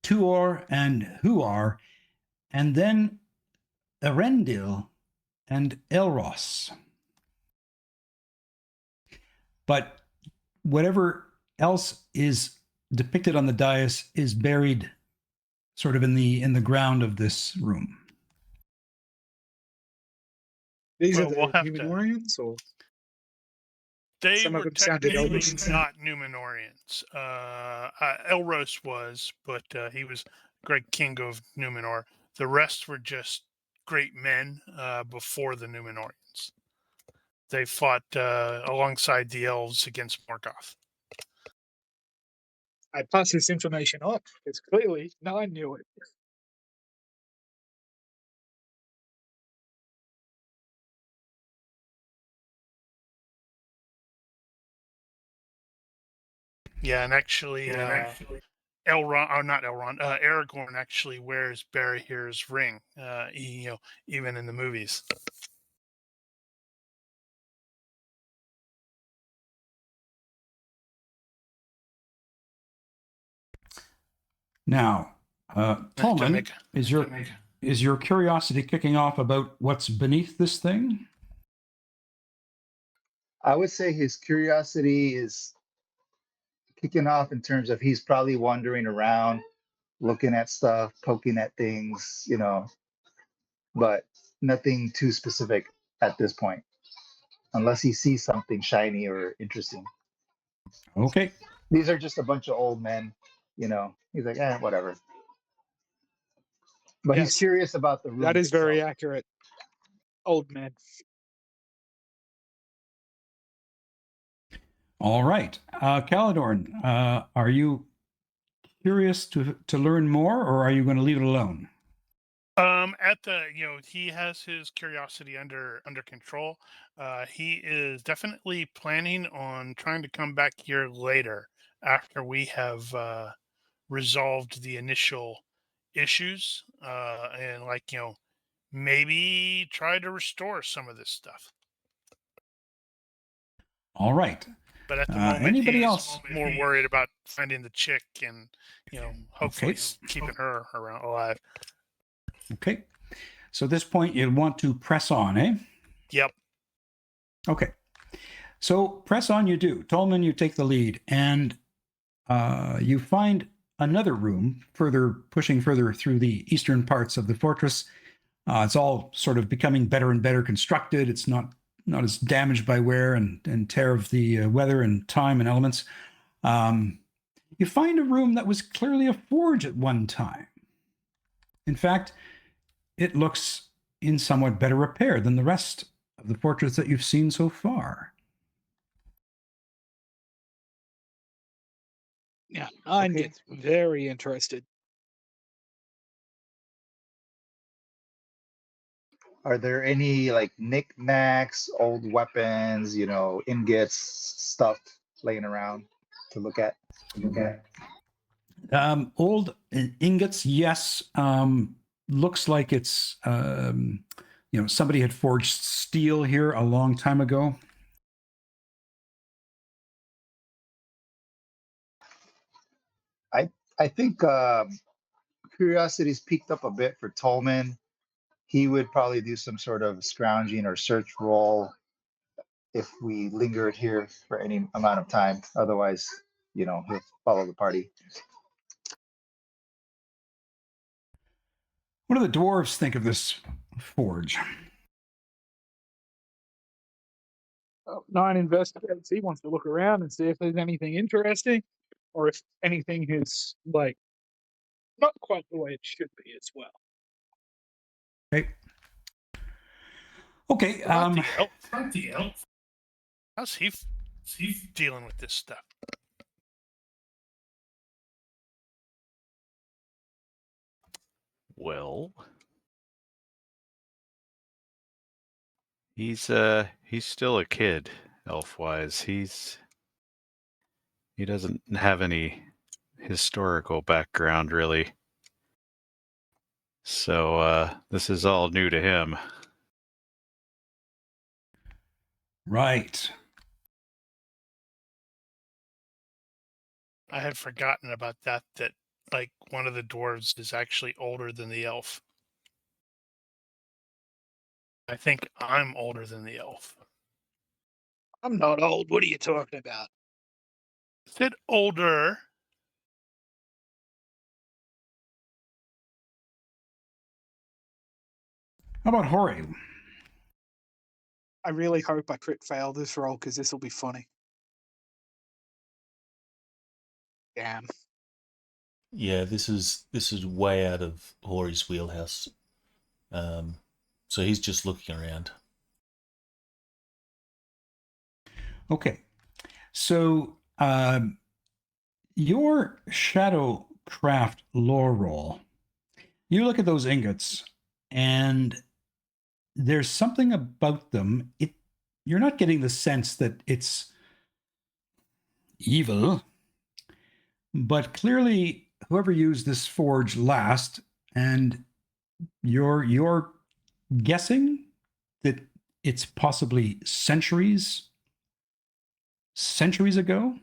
Tuor and Huar, and then Erendil and Elros. But whatever else is depicted on the dais is buried sort of in the ground of this room. These Well, are the we'll have to- Númenorians, or They Some of were them sounded technically Elvish. not Númenorians. Elros was, but he was great king of Númenor. The rest were just great men before the Númenorians. They fought alongside the elves against Morgoth. I pass this information on because clearly no one knew it. Yeah, and actually, Elrond, or not Elrond, Aragorn actually wears Barahir's ring. Even in the movies. Now, Tolman, make- is your curiosity kicking off about what's beneath this thing? I would say his curiosity is kicking off in terms of he's probably wandering around, looking at stuff, poking at things, but nothing too specific at this point, unless he sees something shiny or interesting. Okay. These are just a bunch of old men, He's like, whatever. But he's Yes. curious about the room. That is very itself. accurate. Old man. All right. Caladorn, are you curious to learn more, or are you going to leave it alone? He has his curiosity under control. He is definitely planning on trying to come back here later after we have resolved the initial issues, and maybe try to restore some of this stuff. All right. But at the moment, anybody he's else? more worried about finding the chick and hopefully Okay. keeping her around alive. Okay. So at this point, you'll want to press on, eh? Yep. Okay. So press on you do. Tolman, you take the lead, and you find another room pushing further through the eastern parts of the fortress. It's all sort of becoming better and better constructed. It's not as damaged by wear and tear of the weather and time and elements. You find a room that was clearly a forge at one time. In fact, it looks in somewhat better repair than the rest of the fortress that you've seen so far. Yeah, I Okay. get very interested. Are there any like knickknacks, old weapons, ingots, stuff laying around to look at? Old ingots, yes. Looks like it's somebody had forged steel here a long time ago. I think curiosity's peaked up a bit for Tolman. He would probably do some sort of scrounging or search roll if we lingered here for any amount of time. Otherwise, he'll follow the party. What do the dwarves think of this forge? Nine investigates. He wants to look around and see if there's anything interesting, or if anything is like not quite the way it should be as well. Okay. Okay. Not the elf. How's he dealing with this stuff? Well, he's still a kid, elf-wise. He doesn't have any historical background really. So this is all new to him. Right. I had forgotten about that like one of the dwarves is actually older than the elf. I think I'm older than the elf. I'm not old. What are you talking about? I said older. How about Hori? I really hope I crit fail this roll because this will be funny. Damn. Yeah, this is way out of Hori's wheelhouse. So he's just looking around. Okay. So your Shadowcraft lore roll, you look at those ingots, and there's something about them. You're not getting the sense that it's evil, but clearly whoever used this forge last, and you're guessing that it's possibly centuries ago.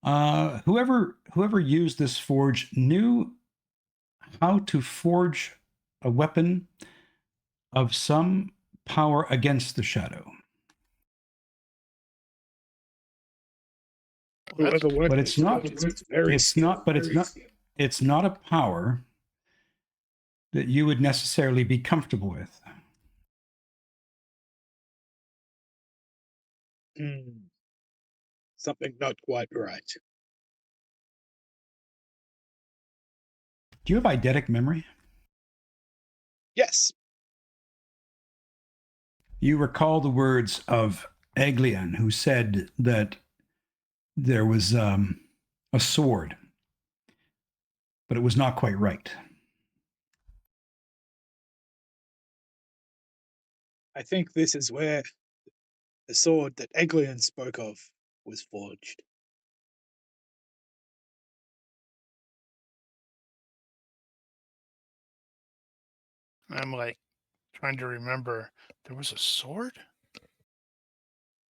Whoever used this forge knew how to forge a weapon of some power against the shadow. Whoever worked But it's not. It's not a power that you would necessarily be comfortable with. Something not quite right. Do you have eidetic memory? Yes. You recall the words of Eglian, who said that there was a sword, but it was not quite right. I think this is where the sword that Eglian spoke of was forged. I'm like trying to remember. There was a sword?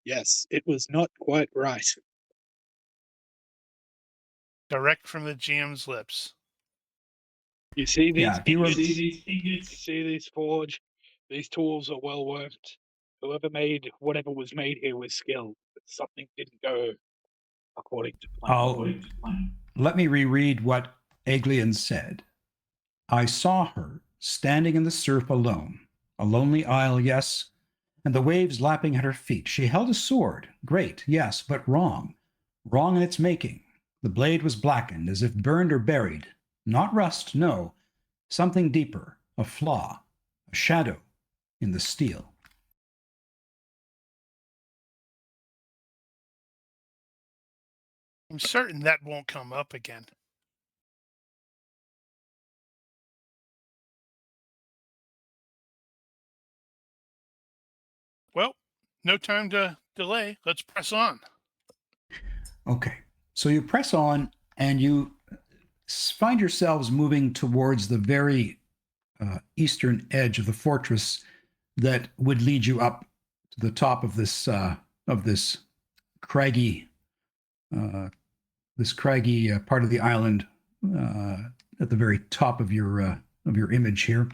Yes, it was not quite right. Direct from the GM's lips. You see these Yeah, if you were- you see these forge, these tools are well worked. Whoever made whatever was made here was skilled, but something didn't go according to plan. Let me reread what Eglian said. I saw her standing in the surf alone, a lonely isle, yes, and the waves lapping at her feet. She held a sword, great, yes, but wrong in its making. The blade was blackened, as if burned or buried. Not rust, no, something deeper, a flaw, a shadow in the steel. I'm certain that won't come up again. Well, no time to delay. Let's press on. Okay, so you press on and you find yourselves moving towards the very eastern edge of the fortress that would lead you up to the top of this craggy this craggy part of the island at the very top of your image here.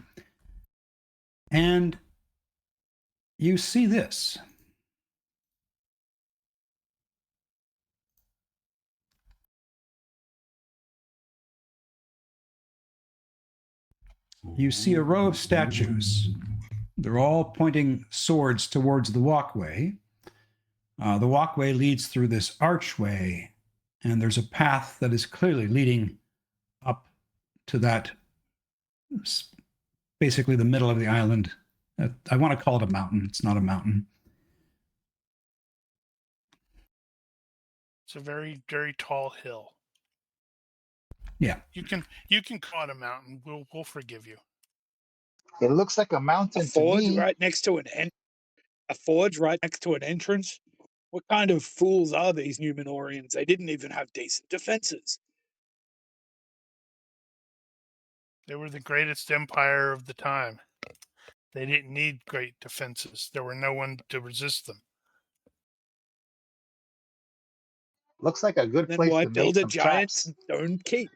And you see this. You see a row of statues. They're all pointing swords towards the walkway. The walkway leads through this archway, and there's a path that is clearly leading up to that, basically the middle of the island. I want to call it a mountain. It's not a mountain. It's a very, very tall hill. Yeah. You can call it a mountain. We'll forgive you. It looks like a A mountain to forge me. right next to a forge right next to an entrance. What kind of fools are these Númenorians? They didn't even have decent defenses. They were the greatest empire of the time. They didn't need great defenses. There were no one to resist them. Looks like a good Then place why to make build a some giant traps. stone keep?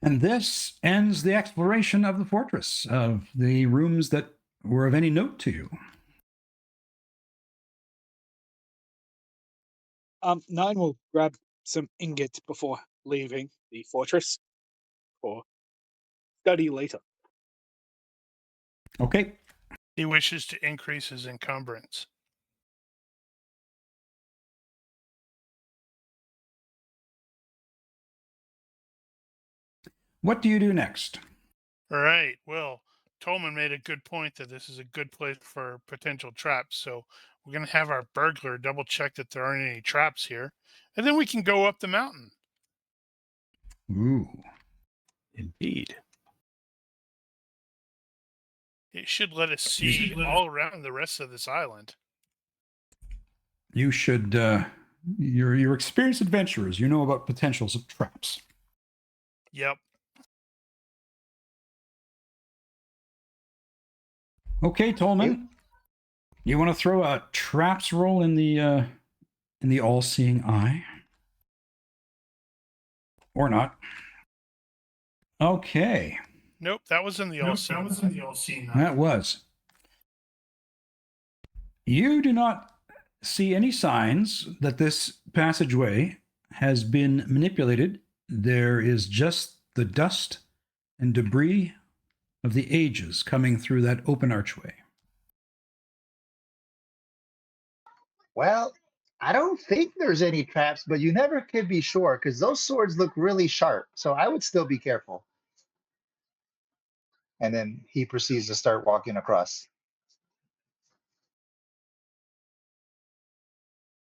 And this ends the exploration of the fortress, of the rooms that were of any note to you. Nine will grab some ingots before leaving the fortress for study later. Okay. He wishes to increase his encumbrance. What do you do next? All right. Well, Tolman made a good point that this is a good place for potential traps. So we're going to have our burglar double check that there aren't any traps here. And then we can go up the mountain. Ooh. Indeed. It should let us see all around the rest of this island. You should, you're experienced adventurers. You know about potentials of traps. Yep. Okay, Tolman. You want to throw a traps roll in the all-seeing eye? Or not? Okay. Nope, that was in the all-seeing. That was. You do not see any signs that this passageway has been manipulated. There is just the dust and debris of the ages coming through that open archway. Well, I don't think there's any traps, but you never can be sure because those swords look really sharp. So I would still be careful. And then he proceeds to start walking across.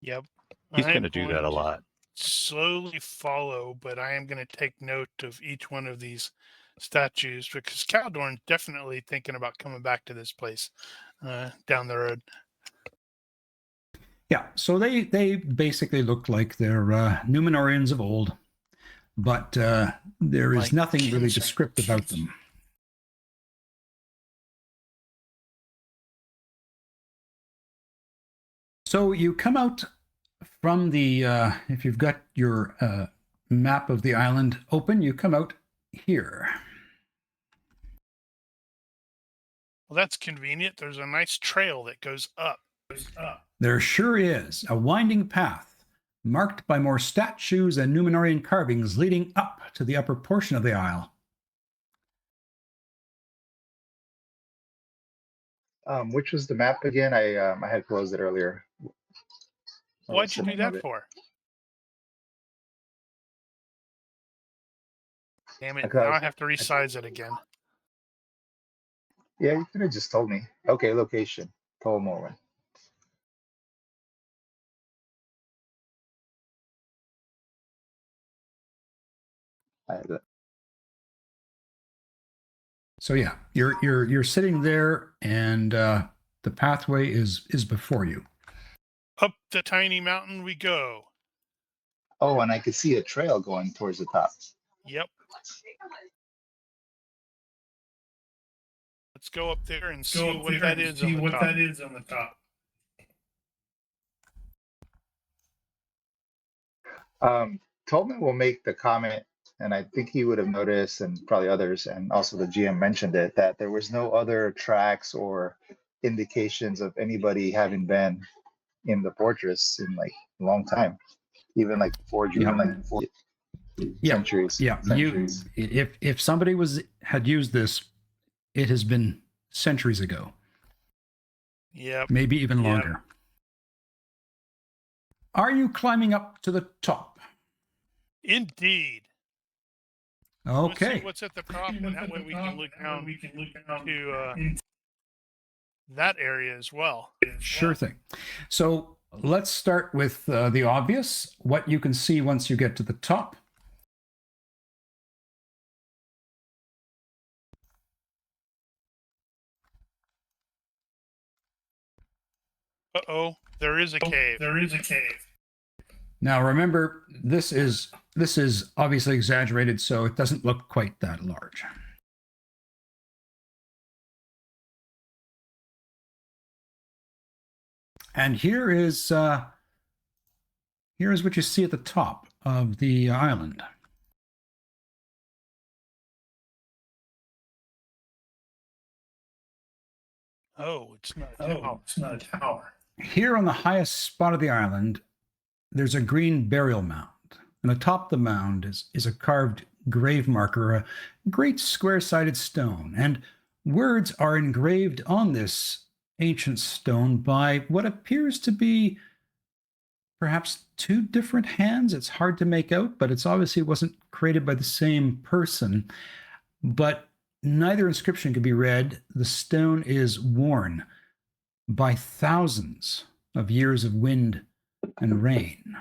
Yep. He's I am going to do that a lot. slowly follow, but I am going to take note of each one of these statues because Caldorn's definitely thinking about coming back to this place down the road. Yeah, so they basically look like they're Númenorians of old, but there is Like nothing really kings. descriptive about them. So you come out from the, if you've got your map of the island open, you come out here. Well, that's convenient. There's a nice trail that goes up. There sure is a winding path marked by more statues and Númenorian carvings leading up to the upper portion of the isle. Which was the map again? I had closed it earlier. What'd you do that for? Damn it, Okay. now I have to resize it again. Yeah, you could have just told me. Okay, location. Tolmoran. So yeah, you're sitting there, and the pathway is before you. Up the tiny mountain we go. Oh, and I could see a trail going towards the top. Yep. Let's go up there and see what that is on the top. Tolman will make the comment, and I think he would have noticed, and probably others, and also the GM mentioned it, that there was no other tracks or indications of anybody having been in the fortress in like a long time, even like before centuries. Yeah, if somebody had used this, it has been centuries ago. Yeah, maybe even longer. Are you climbing up to the top? Indeed. Okay. Let's see what's at the top, and that way we can look down to that area as well. Sure thing. So let's start with the obvious, what you can see once you get to the top. Uh-oh, there is a cave. Now remember, this is obviously exaggerated, so it doesn't look quite that large. And here is what you see at the top of the island. Oh, it's not a tower. Here on the highest spot of the island, there's a green burial mound. And atop the mound is a carved grave marker, a great square-sided stone. And words are engraved on this ancient stone by what appears to be perhaps two different hands. It's hard to make out, but it's obviously wasn't created by the same person. But neither inscription can be read. The stone is worn by thousands of years of wind and rain.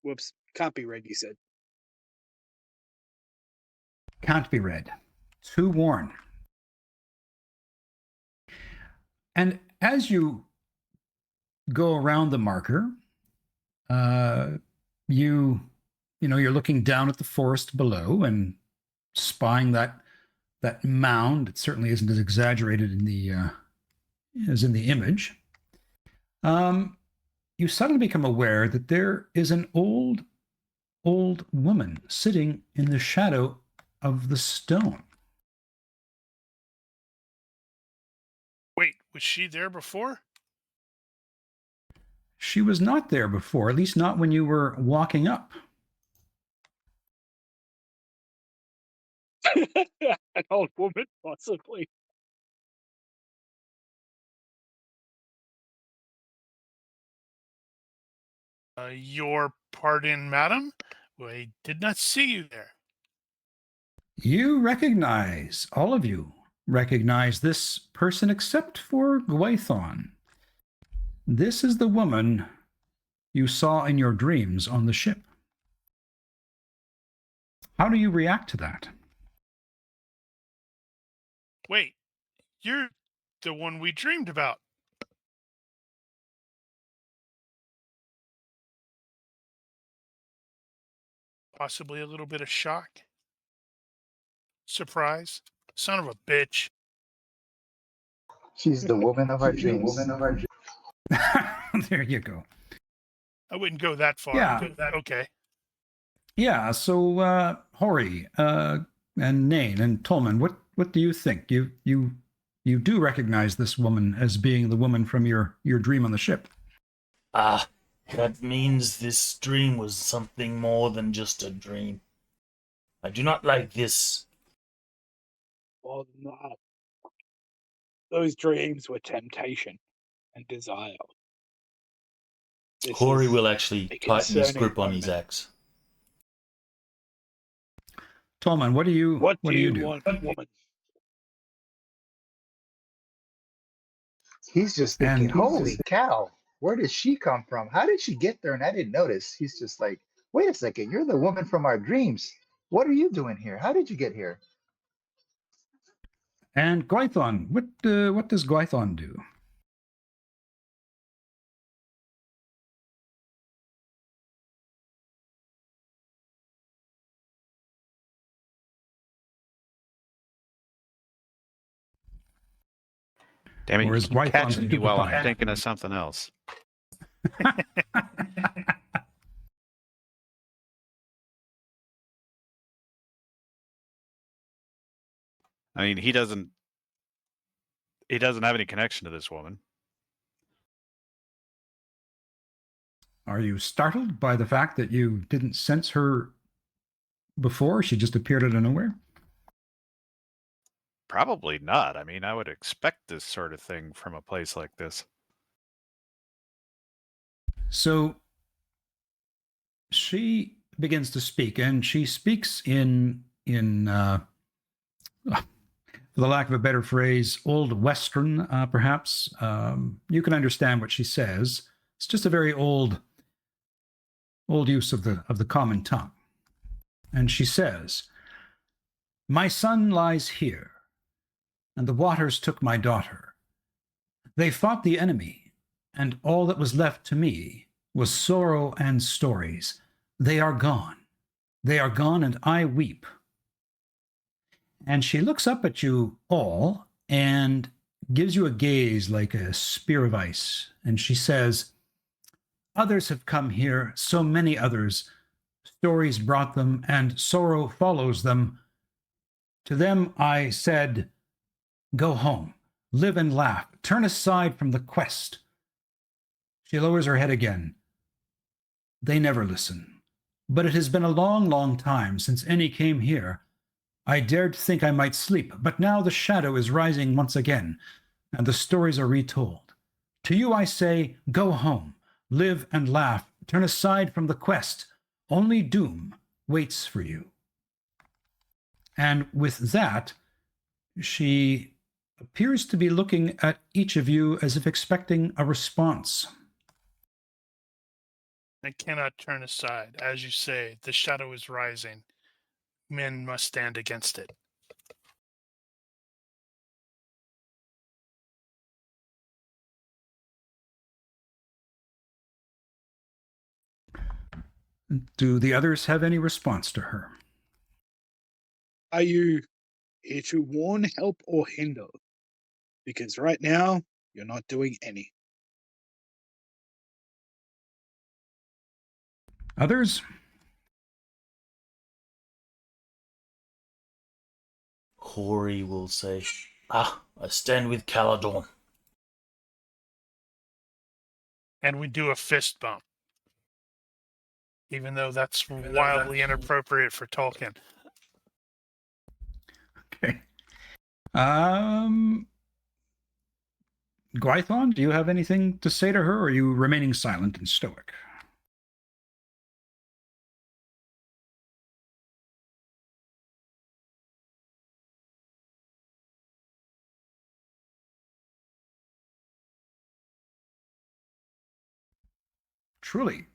Whoops. Can't be read, you said. Can't be read. Too worn. And as you go around the marker, you're looking down at the forest below and spying that mound. It certainly isn't as exaggerated as in the image. You suddenly become aware that there is an old woman sitting in the shadow of the stone. Wait, was she there before? She was not there before, at least not when you were walking up. An old woman, possibly. Your pardon, madam? I did not see you there. You recognize, all of you recognize this person except for Gwython. This is the woman you saw in your dreams on the ship. How do you react to that? Wait, you're the one we dreamed about. Possibly a little bit of shock. Surprise. Son of a bitch. She's the woman of our dreams. There you go. I wouldn't go that far. Yeah. Okay. Yeah, so Hori and Nain and Tolman, what do you think? You do recognize this woman as being the woman from your dream on the ship. That means this dream was something more than just a dream. I do not like this. Well, not. Those dreams were temptation and desire. Hori will actually tighten his grip on his moment. axe. Tolman, what do you What do do you you do? want, woman? He's just thinking, And holy cow, where did she come from? How did she get there? And I didn't notice. He's just like, wait a second, you're the woman from our dreams. What are you doing here? How did you get here? And Gwython, what does Gwython do? Damn it, Or you is keep catching Gwython me while I'm stupefied? thinking of something else. I mean, he doesn't have any connection to this woman. Are you startled by the fact that you didn't sense her before? She just appeared out of nowhere? Probably not. I mean, I would expect this sort of thing from a place like this. So she begins to speak, and she speaks in for the lack of a better phrase, Old Western, perhaps. You can understand what she says. It's just a very old use of the common tongue. And she says, "My son lies here, and the waters took my daughter. They fought the enemy, and all that was left to me was sorrow and stories. They are gone. They are gone, and I weep." And she looks up at you all and gives you a gaze like a spear of ice. And she says, "Others have come here, so many others. Stories brought them, and sorrow follows them. To them I said, go home, live and laugh, turn aside from the quest." She lowers her head again. "They never listen. But it has been a long, long time since any came here. I dared think I might sleep, but now the shadow is rising once again, and the stories are retold. To you I say, go home, live and laugh, turn aside from the quest. Only doom waits for you." And with that, she appears to be looking at each of you as if expecting a response. I cannot turn aside. As you say, the shadow is rising. Men must stand against it. Do the others have any response to her? Are you here to warn, help, or hinder? Because right now, you're not doing any. Others? Hori will say, I stand with Caladorn. And we do a fist bump. Even though that's wildly inappropriate for Tolkien. Okay. Gwython, do you have anything to say to her, or are you remaining silent and stoic? Truly,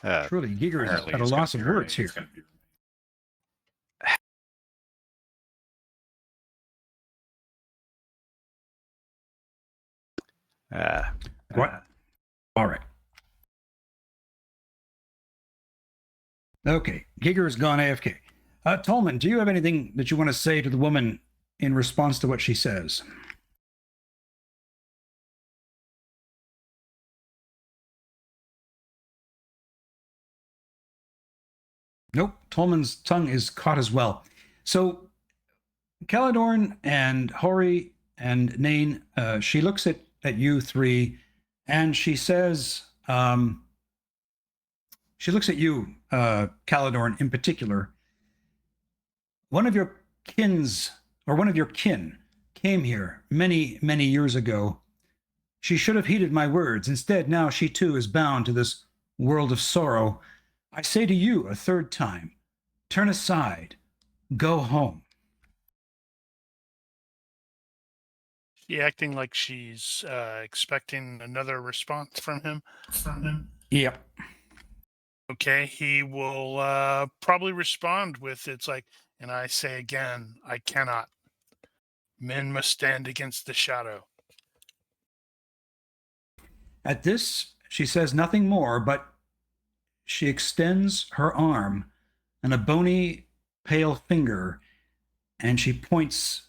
Giger is apparently at a he's loss of gonna be words here. What? All right. Okay, Giger has gone AFK. Tolman, do you have anything that you want to say to the woman in response to what she says? Nope, Tolman's tongue is caught as well. So Caladorn and Hori and Nain, she looks at you three, and she says, she looks at you, Caladorn in particular. One of your kin came here many, many years ago. She should have heeded my words. Instead, now she too is bound to this world of sorrow. I say to you a third time, turn aside, go home. She acting like she's expecting another response from him. Yep. Okay, he will probably respond with, it's like, and I say again, I cannot. Men must stand against the shadow. At this, she says nothing more, but she extends her arm and a bony, pale finger, and she points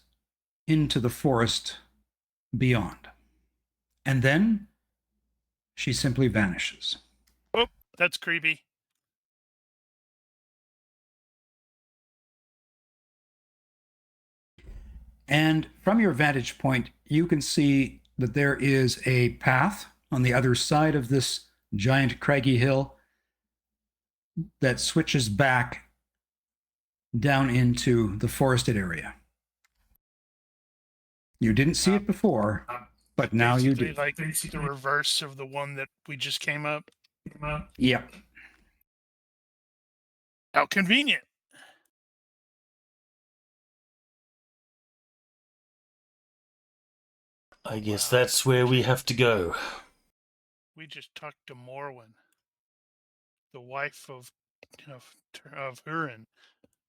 into the forest beyond. And then she simply vanishes. Oh, that's creepy. And from your vantage point, you can see that there is a path on the other side of this giant craggy hill that switches back down into the forested area. You didn't see it before, but now you do. Like the reverse of the one that we just came up. Yep. How convenient. I guess that's where we have to go. We just talked to Morwen, the wife of Turin,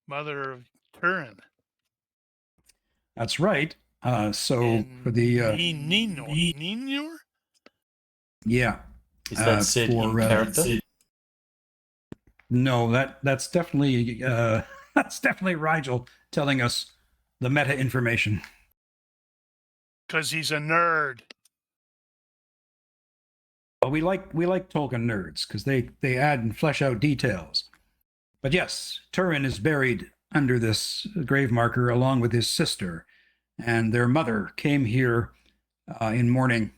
mother of Turin. That's right. So And for the Ninor? yeah, Is that said in character? No, that's definitely that's definitely Rigel telling us the meta information. Because he's a nerd. Well, we like Tolkien nerds because they add and flesh out details. But yes, Turin is buried under this grave marker along with his sister, and their mother came here in mourning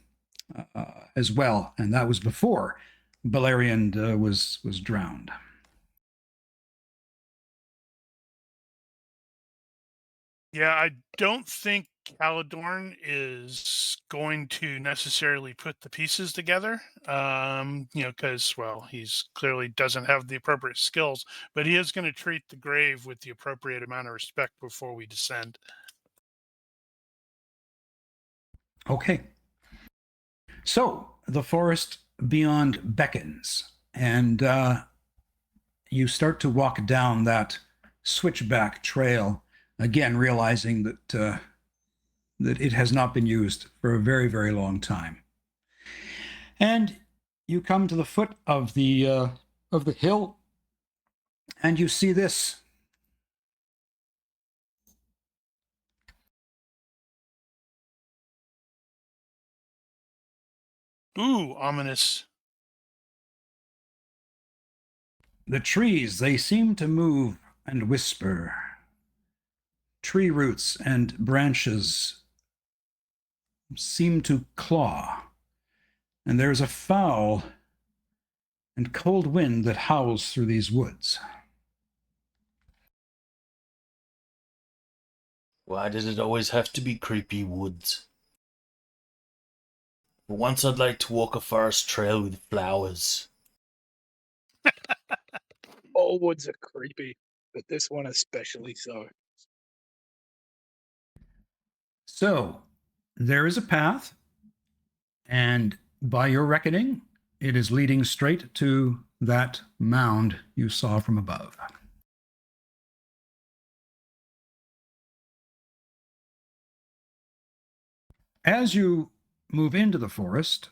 as well, and that was before Balerion was drowned. Yeah, I don't think Caladorn is going to necessarily put the pieces together. Because he's clearly doesn't have the appropriate skills, but he is going to treat the grave with the appropriate amount of respect before we descend. Okay. So the forest beyond beckons, and you start to walk down that switchback trail, again realizing that it has not been used for a very, very long time. And you come to the foot of the hill, and you see this. Ooh, ominous. The trees, they seem to move and whisper. Tree roots and branches seem to claw. And there's a foul and cold wind that howls through these woods. Why does it always have to be creepy woods? For once I'd like to walk a forest trail with flowers. All woods are creepy, but this one especially so. So, there is a path, and by your reckoning, it is leading straight to that mound you saw from above. As you move into the forest,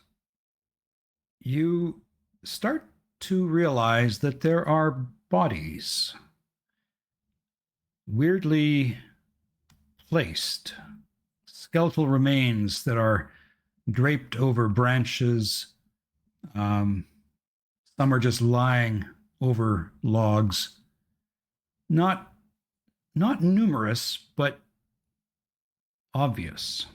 you start to realize that there are bodies weirdly placed, skeletal remains that are draped over branches. Some are just lying over logs. Not numerous, but obvious.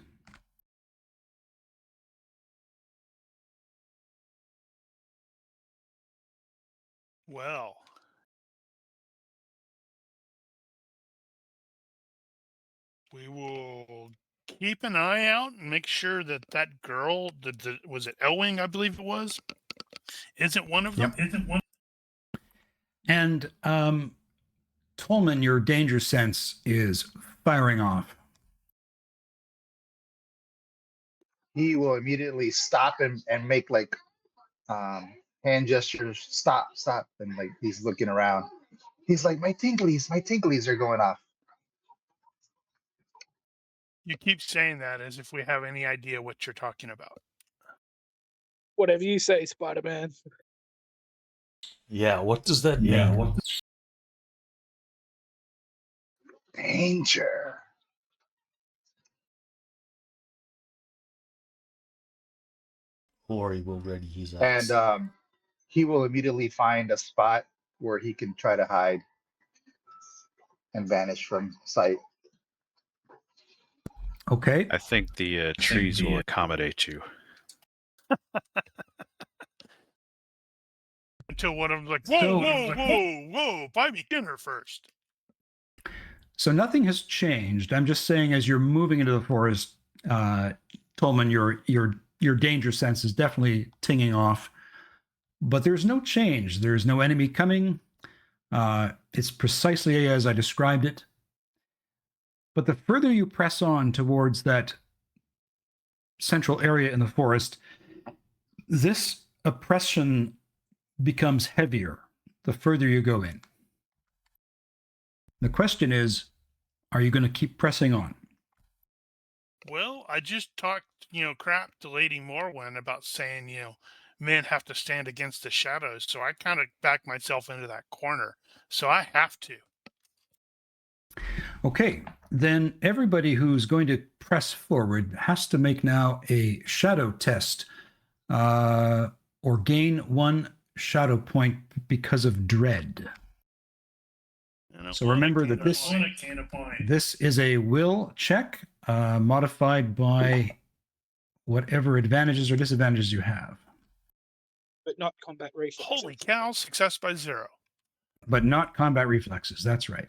Well, we will keep an eye out and make sure that girl, was it Elwing, I believe it was, isn't one of them. Yep. And Tolman, your danger sense is firing off. He will immediately stop and make like hand gestures, stop, and like he's looking around. He's like, my tinklies are going off. You keep saying that as if we have any idea what you're talking about. Whatever you say, Spider-Man. Yeah, what does that mean? Danger. Hori will ready his and axe. he will immediately find a spot where he can try to hide and vanish from sight. Okay. I think the trees will accommodate you. Until one of them's like, whoa, So- whoa, whoa, whoa, buy me dinner first. So nothing has changed. I'm just saying, as you're moving into the forest, Tolman, your danger sense is definitely tinging off. But there's no change. There's no enemy coming. It's precisely as I described it. But the further you press on towards that central area in the forest, this oppression becomes heavier the further you go in. The question is, are you going to keep pressing on? Well, I just talked, crap to Lady Morwen about saying, men have to stand against the shadows. So I kind of backed myself into that corner. So I have to. Okay, then everybody who's going to press forward has to make now a shadow test or gain 1 shadow point because of dread. So remember that this is a will check modified by whatever advantages or disadvantages you have. But not combat reflexes. Holy cow, success by 0. But not combat reflexes, that's right.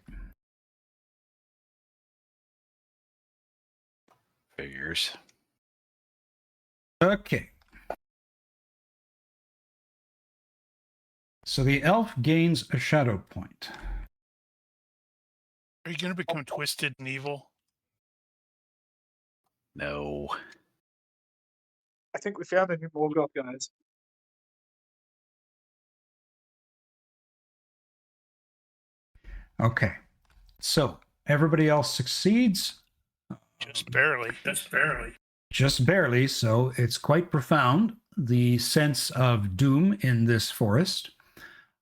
Figures. Okay. So the elf gains a shadow point. Are you going to become twisted and evil? No. I think we found a new Morgoth, guys. Okay. So everybody else succeeds. Just barely. Just barely. Just barely. So it's quite profound, the sense of doom in this forest.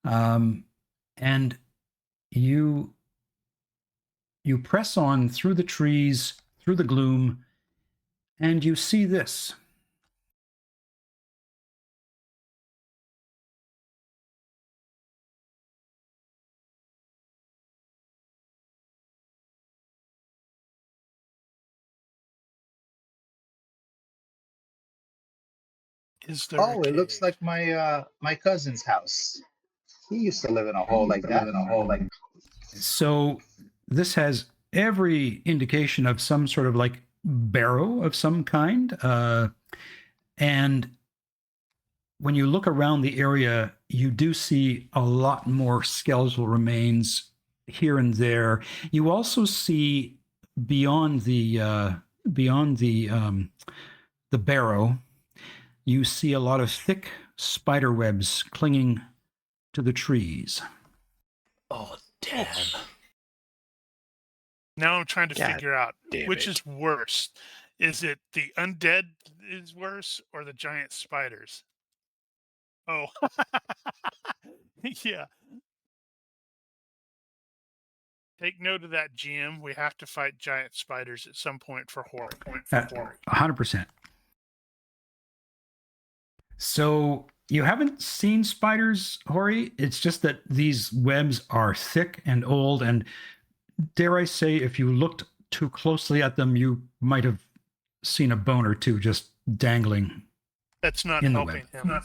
And you press on through the trees, through the gloom, and you see this. Is there Oh, a it looks cave? like my cousin's house. He used to live in a hole like that. So this has every indication of some sort of like barrow of some kind. And when you look around the area, you do see a lot more skeletal remains here and there. You also see beyond the barrow, you see a lot of thick spider webs clinging to the trees. Oh, damn. Now I'm trying to God figure out damn which it. is worse. Is it the undead is worse or the giant spiders? Oh, yeah. Take note of that, GM. We have to fight giant spiders at some point for horror. 100%. So you haven't seen spiders, Hori. It's just that these webs are thick and old, and dare I say, if you looked too closely at them, you might have seen a bone or two just dangling. That's not In the helping web. him.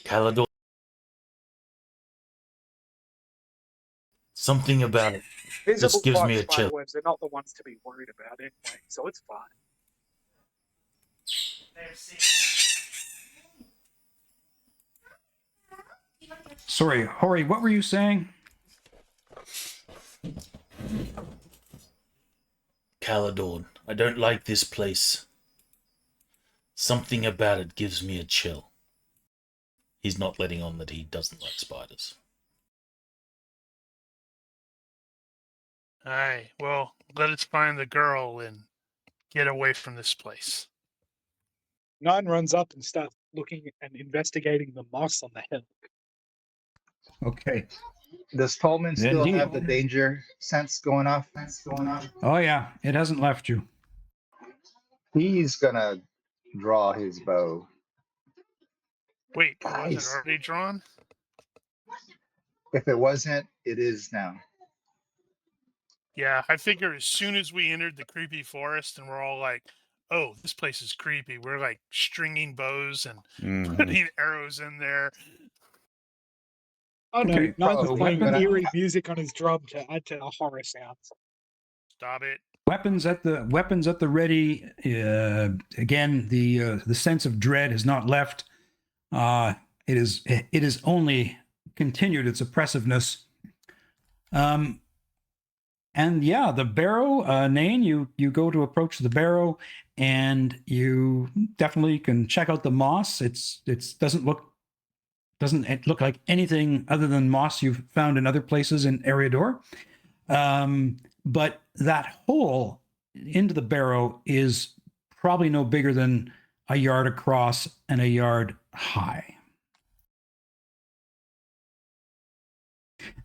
Calador. Something about it. Visible gives part me a spider chill. webs, they're not the ones to be worried about anyway, so it's fine. Sorry, Hori, what were you saying? Calador, I don't like this place. Something about it gives me a chill. He's not letting on that he doesn't like spiders. Aye, well, let us find the girl and get away from this place. 9 runs up and starts looking and investigating the moss on the hill. Okay. Does Tolman still Indeed. have the danger sense going off? Oh, yeah, it hasn't left you. He's gonna draw his bow. Wait, was it Nice. already drawn? If it wasn't, it is now. Yeah, I figure as soon as we entered the creepy forest and we're all like, oh, this place is creepy. We're like stringing bows and Mhm. putting arrows in there. Oh no, Okay, Nigel's so playing weapon- eerie music on his drum to add to the horror sounds. Stop it. weapons at the ready. Again, the sense of dread has not left. It is only continued its oppressiveness. And yeah, the barrow, Nain, you go to approach the barrow, and you definitely can check out the moss. It doesn't look like anything other than moss you've found in other places in Eriador. But that hole into the barrow is probably no bigger than a yard across and a yard high.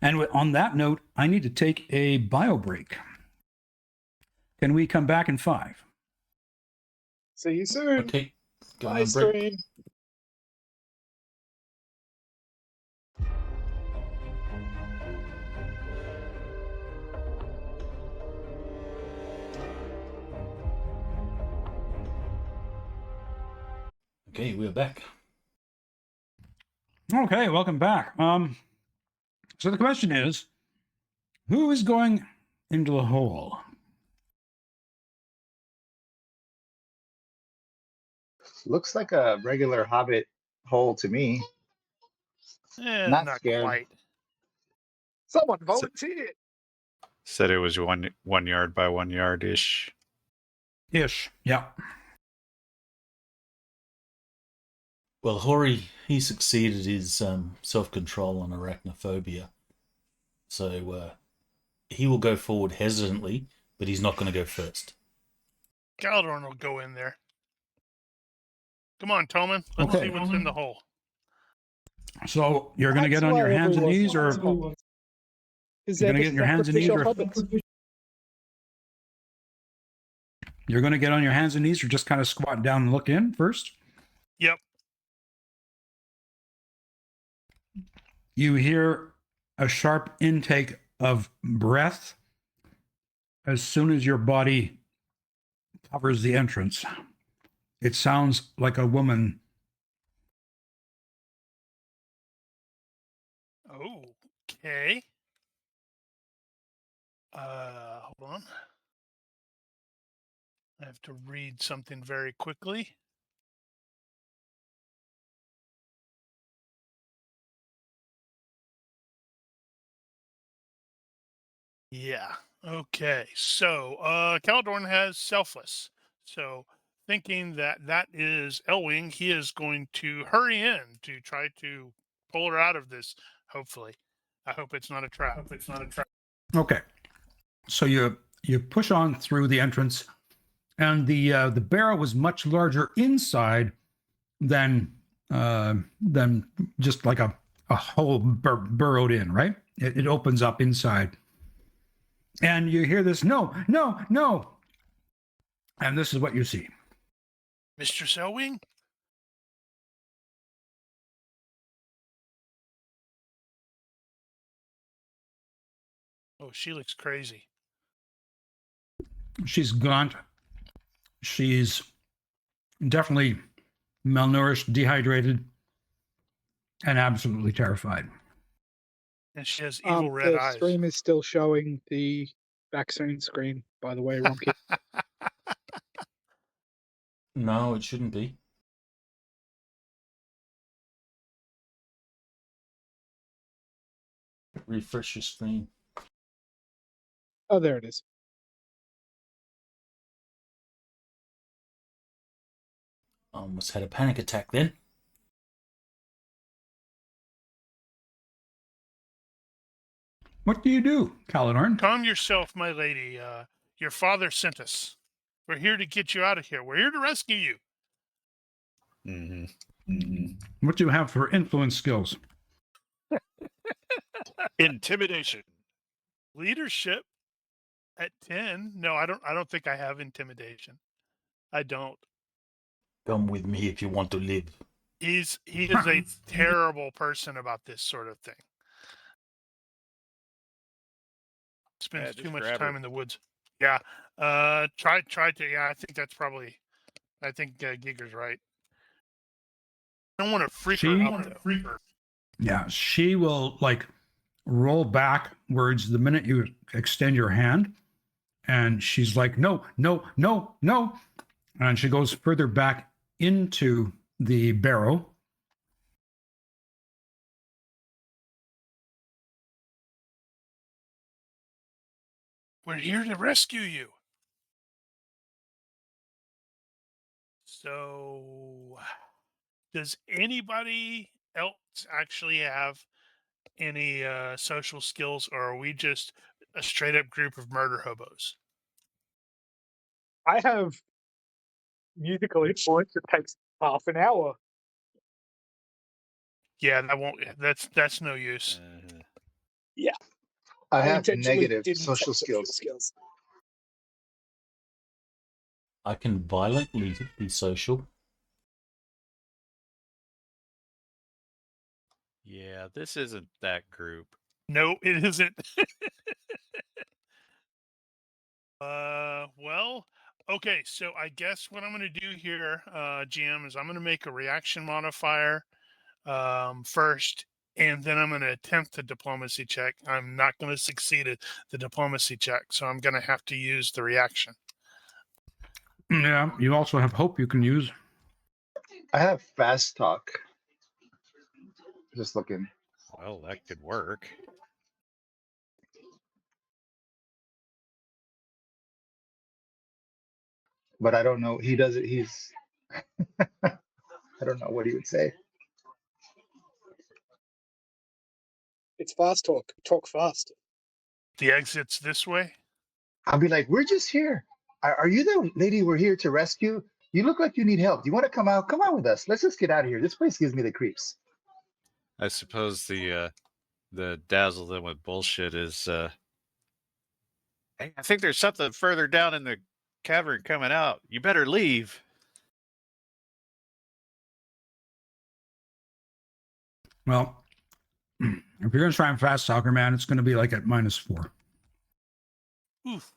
And on that note, I need to take a bio break. Can we come back in 5? See you soon. Okay, go Bye, on break. stream. Okay, we're back. Okay, welcome back. So the question is, who is going into the hole? Looks like a regular hobbit hole to me. Not Not scared. quite. Someone So- volunteered. Said it was one yard by 1 yard ish. Ish. Yeah. Well, Hori, he succeeded his self-control on arachnophobia. So he will go forward hesitantly, but he's not going to go first. Galdorn will go in there. Come on, Toman. Let's Okay. see what's in the hole. So you're going to get on your hands and knees, or You're you're going to get on your hands and knees, or you're going to get on your hands and knees, or just kind of squat down and look in first? Yep. You hear a sharp intake of breath as soon as your body covers the entrance. It sounds like a woman. Okay. Hold on. I have to read something very quickly. Yeah. Okay. So, Caldorn has selfless. So, thinking that that is Elwing, he is going to hurry in to try to pull her out of this. Hopefully, I hope it's not a trap. Okay. So you push on through the entrance, and the barrow was much larger inside than just like a hole burrowed in, right? It opens up inside. And you hear this, no, no, no. And this is what you see. Mistress Elwing? Oh, she looks crazy. She's gaunt. She's definitely malnourished, dehydrated, and absolutely terrified. And she has evil red the eyes. stream is still showing the vaccine screen, by the way, Ronky. No, it shouldn't be. Refresh your screen. Oh, there it is. Almost had a panic attack then. What do you do, Caladorn? Calm yourself, my lady. Your father sent us. We're here to get you out of here. We're here to rescue you. What do you have for influence skills? Intimidation. Leadership at 10. No, I don't think I have intimidation. I don't. Come with me if you want to live. He is a terrible person about this sort of thing. Spends just too much grab time her. in the woods. Yeah. Try to. Yeah, I think that's probably. I think Giger's right. I don't want to freak her out though. Yeah, she will like roll backwards the minute you extend your hand. And she's like, no, no, no, no. And she goes further back into the barrow. We're here to rescue you. So, does anybody else actually have any social skills, or are we just a straight up group of murder hobos? I have musical influence. It takes half an hour. Yeah, that won't. That's no use. I have intentionally negative didn't social take skills. I can violently be social. Yeah, this isn't that group. No, it isn't. Well, okay. So I guess what I'm going to do here, GM, is I'm going to make a reaction modifier first, and then I'm going to attempt the diplomacy check. I'm not going to succeed at the diplomacy check, so I'm going to have to use the reaction. Yeah, you also have hope you can use. I have fast talk. Just looking. Well, that could work. But I don't know. He does it. He's. I don't know what he would say. It's fast talk. Talk fast. The exit's this way. I'll be like, we're just here. Are you the lady we're here to rescue? You look like you need help. Do you want to come out? Come out with us. Let's just get out of here. This place gives me the creeps. I suppose the dazzle them with bullshit is hey, I think there's something further down in the cavern coming out. You better leave. Well, if you're going to try and fast soccer, man, it's going to be like at -4. Oof.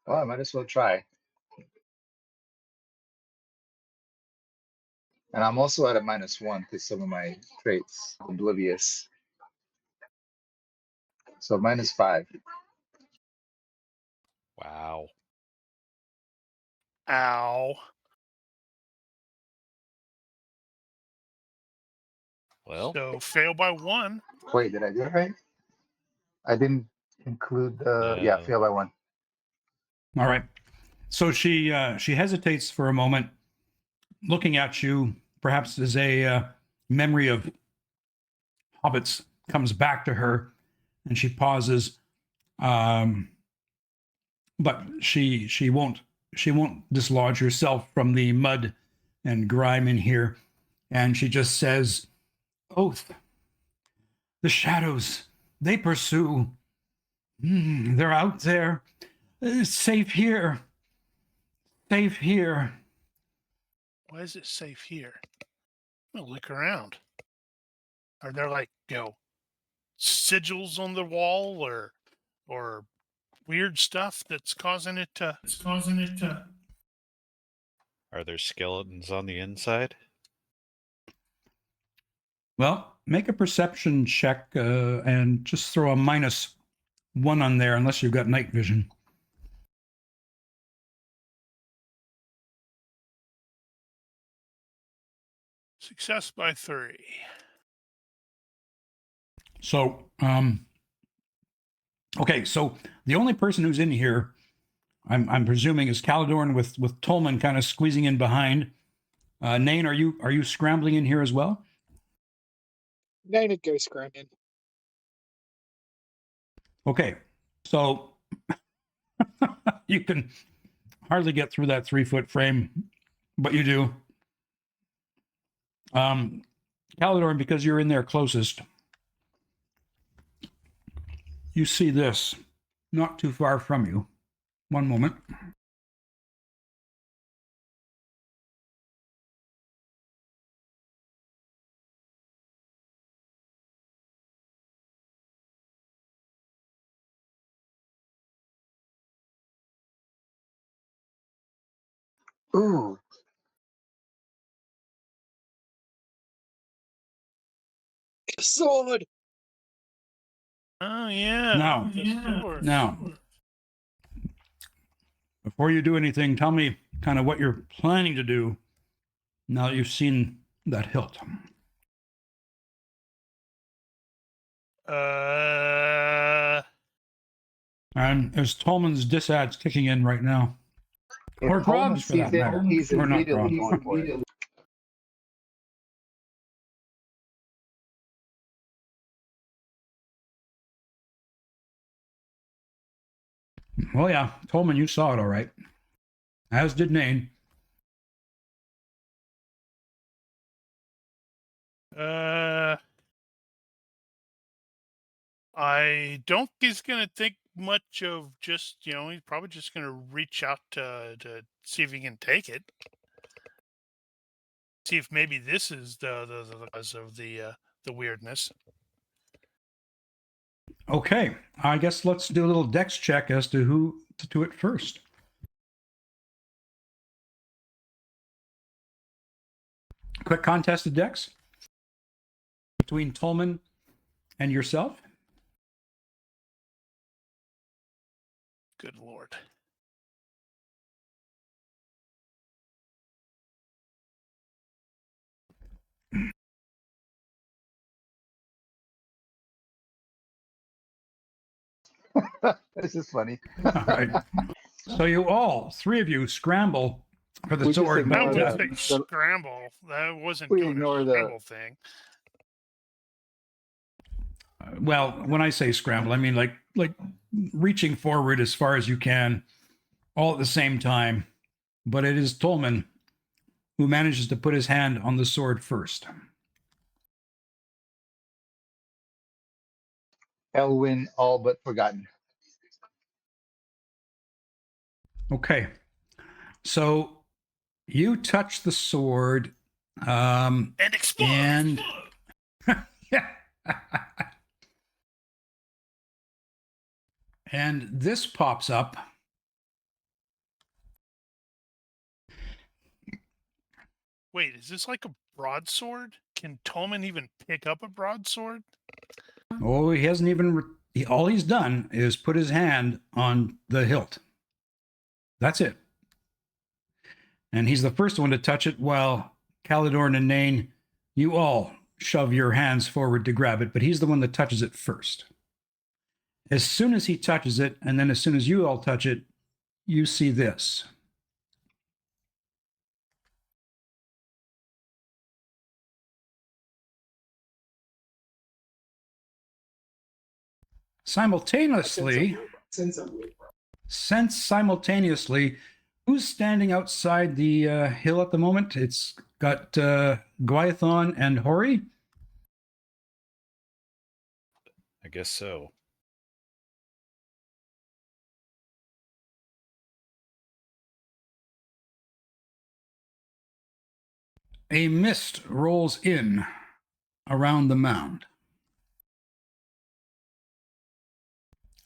Well, I might as well try. And I'm also at a -1 because some of my traits oblivious. So -5. Wow. Ow. Well, So fail by 1. Wait, did I do it right? I didn't include the No. fail by 1. All right. So she hesitates for a moment, looking at you. Perhaps as a memory of hobbits comes back to her, and she pauses. But she won't dislodge herself from the mud and grime in here, and she just says, "Oath. The shadows, they pursue. They're out there. Safe here. Safe here." Why is it safe here? I'm gonna look around. Are there like sigils on the wall or weird stuff that's causing it to? Are there skeletons on the inside? Well, make a perception check and just throw a -1 on there, unless you've got night vision. Success by 3. So, okay, so the only person who's in here, I'm presuming, is Caladorn with Tolman kind of squeezing in behind. Nain, are you scrambling in here as well? Nana go screaming. Okay, so you can hardly get through that 3-foot frame, but you do. Caladorn, because you're in there closest, you see this not too far from you. One moment. Ooh. Sword. Oh yeah. Now, now, before you do anything, tell me kind of what you're planning to do now that you've seen that hilt. And as Tolman's disad's kicking in right now, If or Coleman Grob's for sees that it, matter, he's or not immediately Grob. going for it. Oh yeah, Tolman, you saw it all right. As did Nain. I don't think he's gonna think much of just he's probably just gonna reach out to see if he can take it. See if maybe this is the cause of the weirdness. Okay, I guess let's do a little dex check as to who to do it first. Quick contest of dex between Tolman and yourself. Good lord. This is funny. All right. So you all, three of you, scramble for the We just sword. That ignore but, was the- a scramble. That wasn't we doing ignore a the- scramble thing. well, when I say scramble, I mean like reaching forward as far as you can, all at the same time. But it is Tolman who manages to put his hand on the sword first. Elwing, all but forgotten. Okay. So you touch the sword. And explode. And yeah. And this pops up. Wait, is this like a broadsword? Can Tolman even pick up a broadsword? Oh, he hasn't even. All he's done is put his hand on the hilt. That's it. And he's the first one to touch it, while Calidorn and Nain, you all shove your hands forward to grab it, but he's the one that touches it first. As soon as he touches it, and then as soon as you all touch it, you see this. Simultaneously, sense simultaneously, who's standing outside the hill at the moment? It's got Gwython and Hori. I guess so. A mist rolls in around the mound.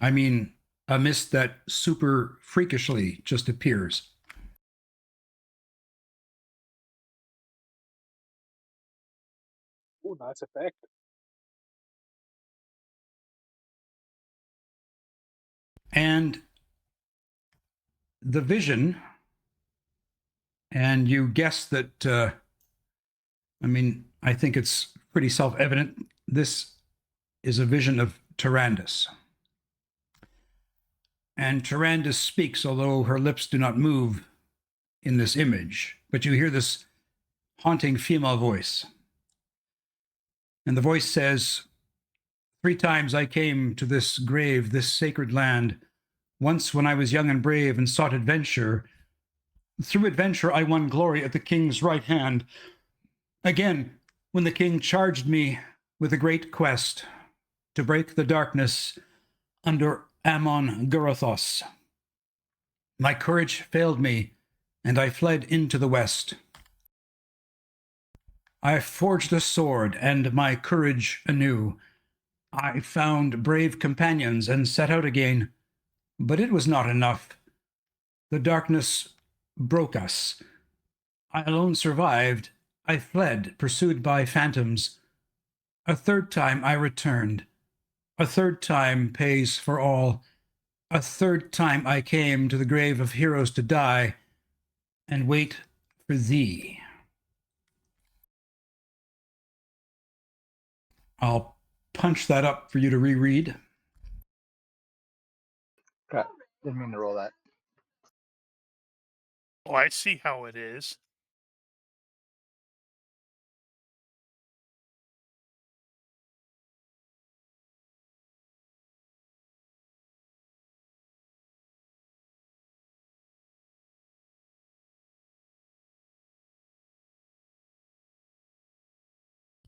I mean, a mist that super freakishly just appears. Oh, nice effect. And the vision, and you guess that, I mean, I think it's pretty self-evident. This is a vision of Tyrandus. And Tyrandus speaks, although her lips do not move in this image. But you hear this haunting female voice. And the voice says, 3 times I came to this grave, this sacred land. Once when I was young and brave and sought adventure. Through adventure I won glory at the king's right hand. Again, when the king charged me with a great quest to break the darkness under Amon Gurathos. My courage failed me, and I fled into the west. I forged a sword and my courage anew. I found brave companions and set out again, but it was not enough. The darkness broke us. I alone survived. I fled, pursued by phantoms. A third time I returned. A third time pays for all. A third time I came to the grave of heroes to die and wait for thee. I'll punch that up for you to reread. Crap. Didn't mean to roll that. Oh, I see how it is.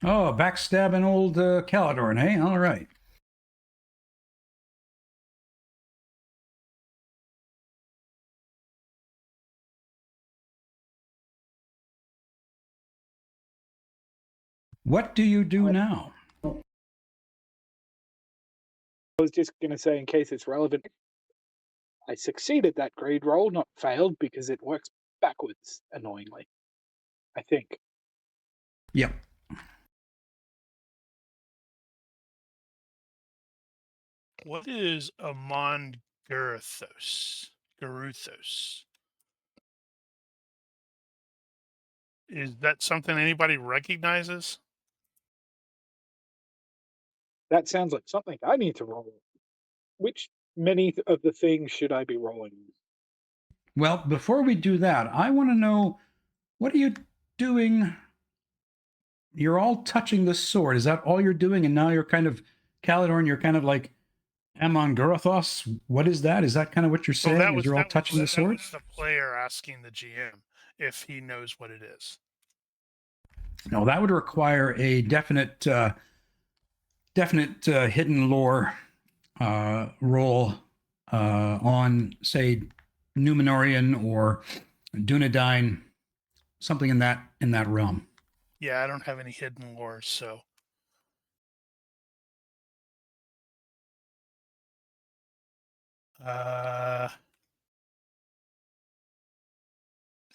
Oh, backstabbing old Caledorn, hey? All right. What do you do now? I was just going to say, in case it's relevant, I succeeded that grade roll, not failed, because it works backwards, annoyingly. I think. Yep. What is Amon Garuthos? Is that something anybody recognizes? That sounds like something I need to roll. Which many of the things should I be rolling? Well, before we do that, I want to know, what are you doing? You're all touching the sword. Is that all you're doing? And now you're kind of, Caledorn, you're kind of like Amon Garuthos. What is that? Is that kind of what you're saying? Is you're all touching the sword? That was the player asking the GM if he knows what it is. No, that would require a definite hidden lore roll on, say, Númenorian or Dunedain, something in that realm. Yeah, I don't have any hidden lore, so. Who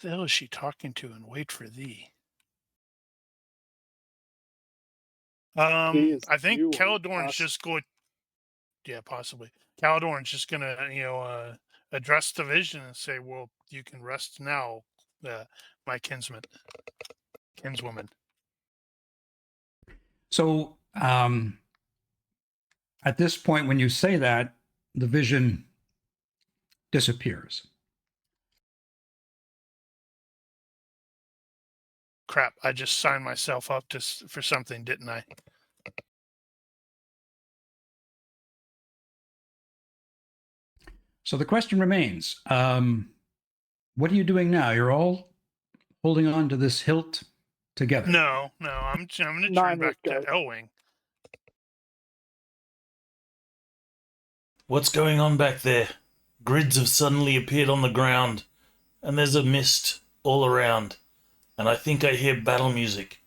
the hell is she talking to and wait for thee? I think Caledorn's just going. Yeah, possibly. Caledorn's just gonna, address the vision and say, "Well, you can rest now, my kinswoman." So at this point, when you say that, the vision disappears. Crap! I just signed myself up for something, didn't I? So the question remains, what are you doing now? You're all holding on to this hilt together. No, I'm going to turn back to Elwing. What's going on back there? Grids have suddenly appeared on the ground, and there's a mist all around, and I think I hear battle music.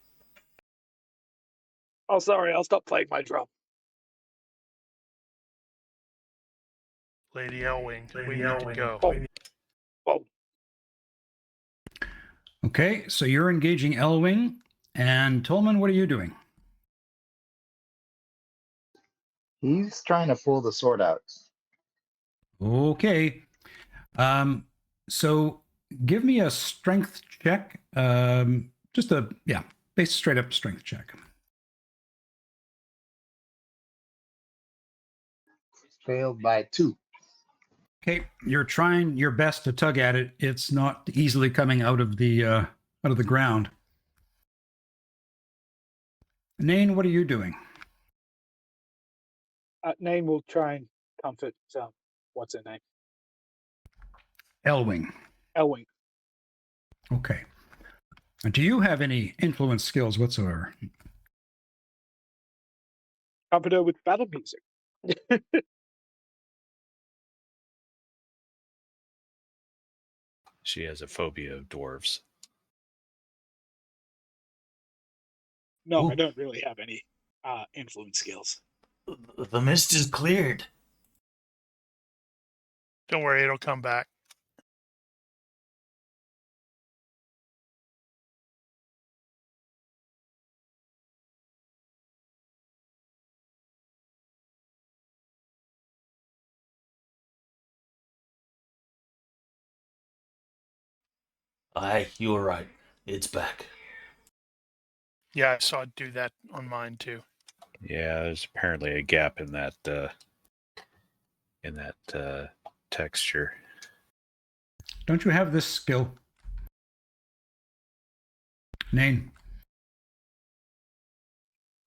Oh, sorry, I'll stop playing my drum. Lady Elwing, we need to go. Oh. Okay, so you're engaging Elwing, and Tolman, what are you doing? He's trying to pull the sword out. Okay. So give me a strength check. Just a, base straight up strength check. Failed by 2. Okay, you're trying your best to tug at it. It's not easily coming out of the ground. Nain, what are you doing? Nain will try and comfort. What's her name? Elwing. Elwing. Okay. Do you have any influence skills whatsoever? Comfort her with battle music. She has a phobia of dwarves. No, I Ooh. don't really have any influence skills. The mist is cleared. Don't worry, it'll come back. Aye, you were right. It's back. Yeah, I saw it do that on mine too. Yeah, there's apparently a gap in that texture. Don't you have this skill? Name.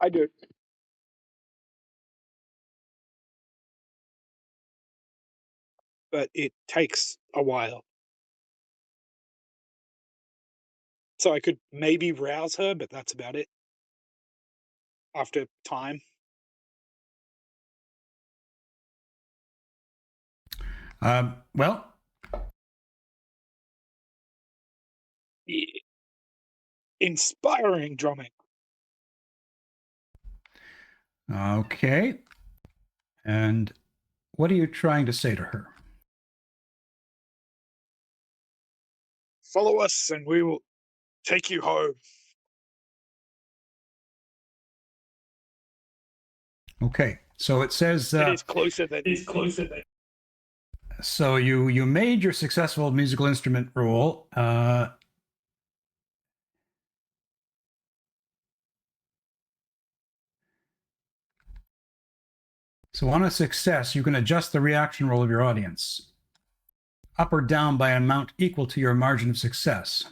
I do. But it takes a while. So I could maybe rouse her, but that's about it. After time. Well, Yeah. Inspiring drumming. okay. And what are you trying to say to her? Follow us and we will take you home. Okay, so it says. It is closer than. So you made your successful musical instrument roll. So on a success, you can adjust the reaction roll of your audience up or down by an amount equal to your margin of success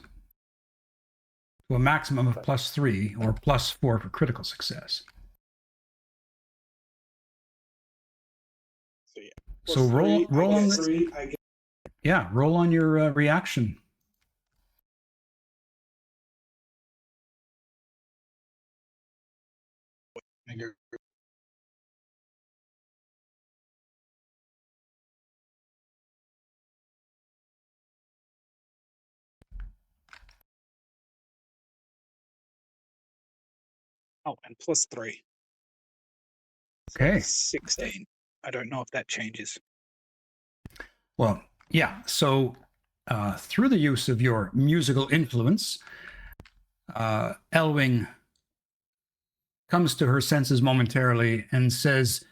to a maximum of +3 or +4 for critical success. So yeah. So roll on the, yeah, roll on your reaction. Oh, and +3. Okay. 16. I don't know if that changes. Well, yeah. So through the use of your musical influence, Elwing comes to her senses momentarily and says,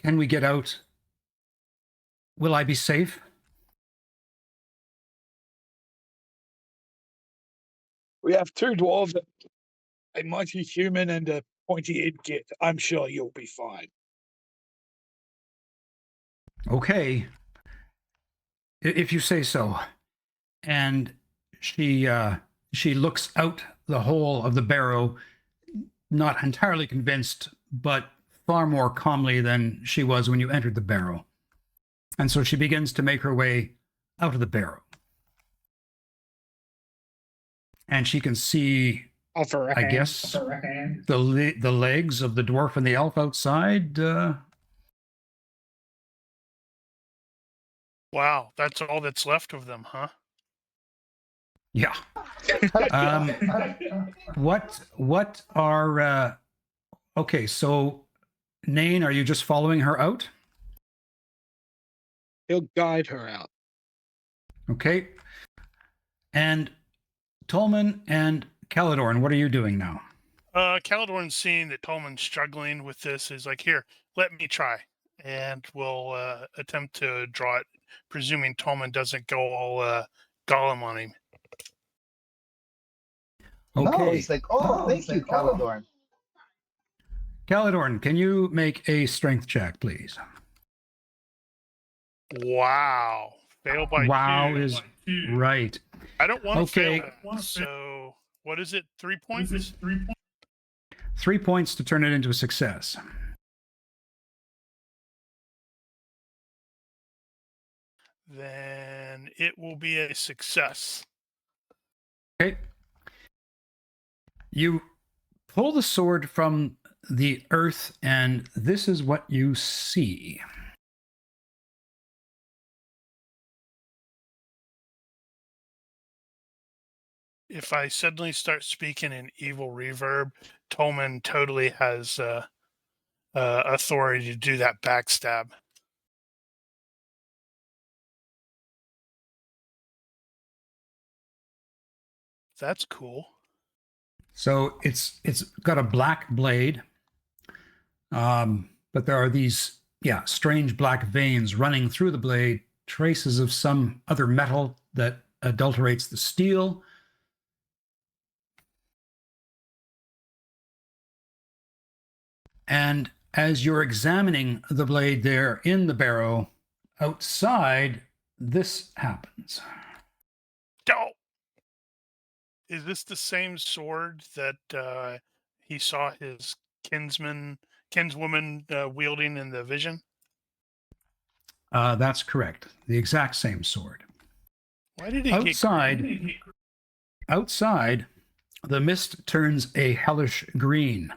"Can we get out? Will I be safe?" We have 2 dwarves, a mighty human, and a pointy-eared git. I'm sure you'll be fine. Okay, if you say so. And she looks out the hole of the barrow, not entirely convinced, but far more calmly than she was when you entered the barrow. And so she begins to make her way out of the barrow. And she can see, I guess, the legs of the dwarf and the elf outside. Wow, that's all that's left of them, huh? Yeah. What are okay, so Nain, are you just following her out? He'll guide her out. Okay. And Tolman and Caladorn, what are you doing now? Caladorn, seeing that Tolman's struggling with this, is like, here, let me try. And we'll attempt to draw it, presuming Tolman doesn't go all Gollum on him. Okay. No, he's like, oh, thank you, Caladorn. Caladorn, can you make a strength check, please? Wow. Fail by Wow 2. is right. I don't want to Okay. fail. So, what is it? 3 points? 3 points to turn it into a success. Then it will be a success. Okay. You pull the sword from the earth, and this is what you see. if I suddenly start speaking in evil reverb, Tolman totally has authority to do that backstab. That's cool. So it's got a black blade, but there are these strange black veins running through the blade, traces of some other metal that adulterates the steel. And as you're examining the blade there in the barrow, outside, this happens. Oh! Is this the same sword that he saw his kinswoman wielding in the vision? That's correct. The exact same sword. Why did he outside, the mist turns a hellish green.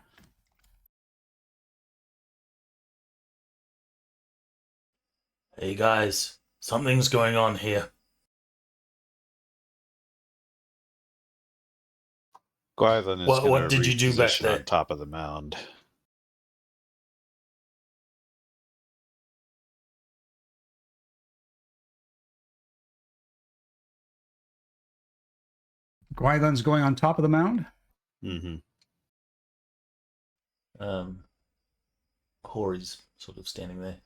Hey guys, something's going on here. Gwyvin is What did you do back reposition there? on top of the mound. Gwyvon's going on top of the mound. Mm-hmm. Hori's sort of standing there.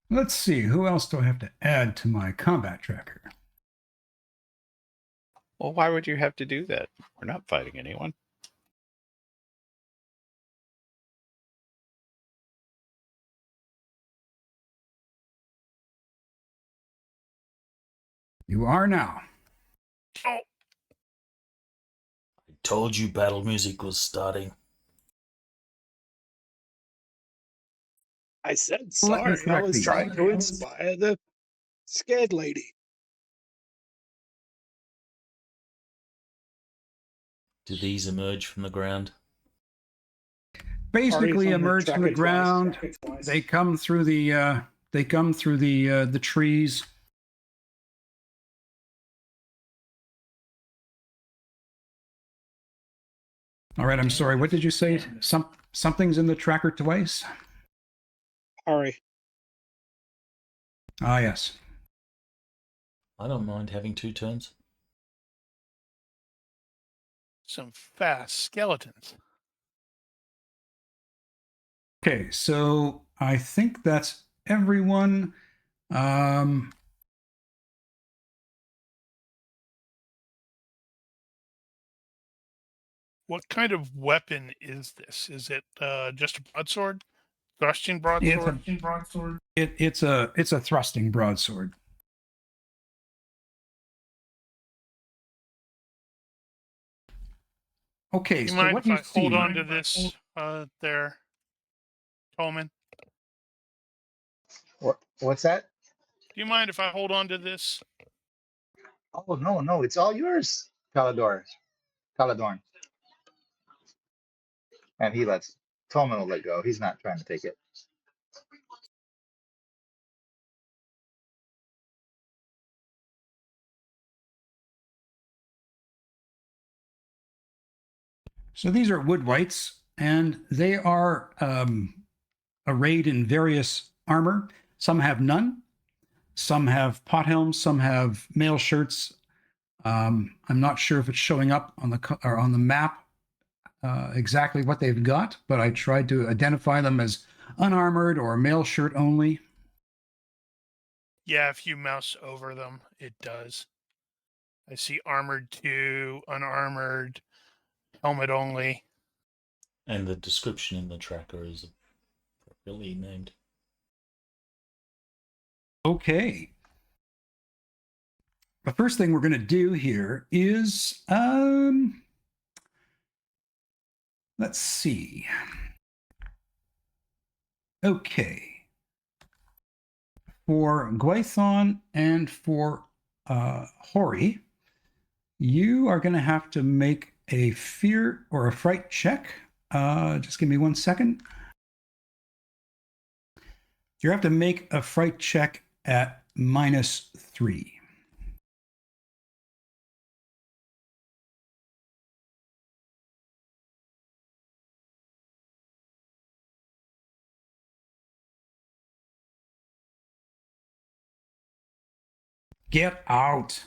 Let's see, who else do I have to add to my combat tracker? Well, why would you have to do that? We're not fighting anyone. You are now. Oh, I told you battle music was starting. I said Let me sorry. I correct was these. trying to inspire the scared lady. Do these emerge from the ground? Basically Hori's on the emerge from the tracker ground. twice. They come through the trees. All right, I'm sorry. What did you say? Something's in the tracker twice? Hori. Ah, yes. I don't mind having 2 turns. some fast skeletons. Okay, so I think that's everyone. What kind of weapon is this? Is it just a broadsword? Thrusting broadsword? It's a thrusting broadsword. Okay, You so mind what if you I hold see? on to this there, Tolman? What's that? Do you mind if I hold on to this? Oh no, it's all yours, Caladorn. And he lets Tolman will let go. He's not trying to take it. So these are wood wights, and they are arrayed in various armor. Some have none. Some have pot helms. Some have mail shirts. I'm not sure if it's showing up on the map exactly what they've got, but I tried to identify them as unarmored or mail shirt only. Yeah, if you mouse over them, it does. I see armored 2, unarmored, helmet only. And the description in the tracker is appropriately named. Okay. The first thing we're going to do here is, let's see. Okay. For Gwython and for Hori, you are going to have to make a fear or a fright check Just give me 1 second. You have to make a fright check at -3. Get out.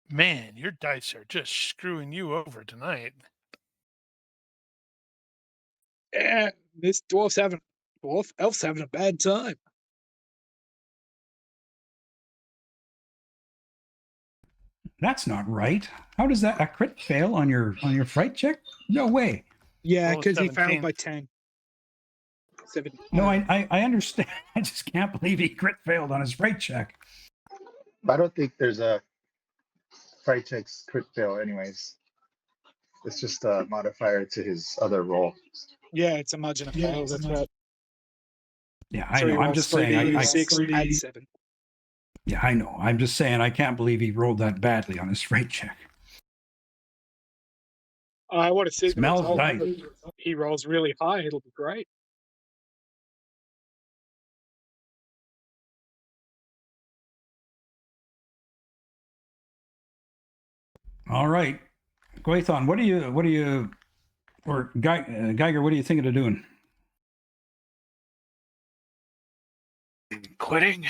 Man, your dice are just screwing you over tonight. This elf's having a bad time. That's not right. How does that a crit fail on your fright check? No way. Yeah, Roll a because he failed 17. by 10. 7. No, I understand. I just can't believe he crit failed on his fright check. I don't think there's a fright check's crit fail anyways. It's just a modifier to his other roll. Yeah, it's a margin of fail. That's right. Yeah, I So he know. I'm rolls just saying. 3d6, add 7. Yeah, I know. I'm just saying. I can't believe he rolled that badly on his fright check. I want to see the Smells result. nice. He rolls really high. It'll be great. All right, Gwathon, what do you, or Geiger, what are you thinking of doing? Quitting?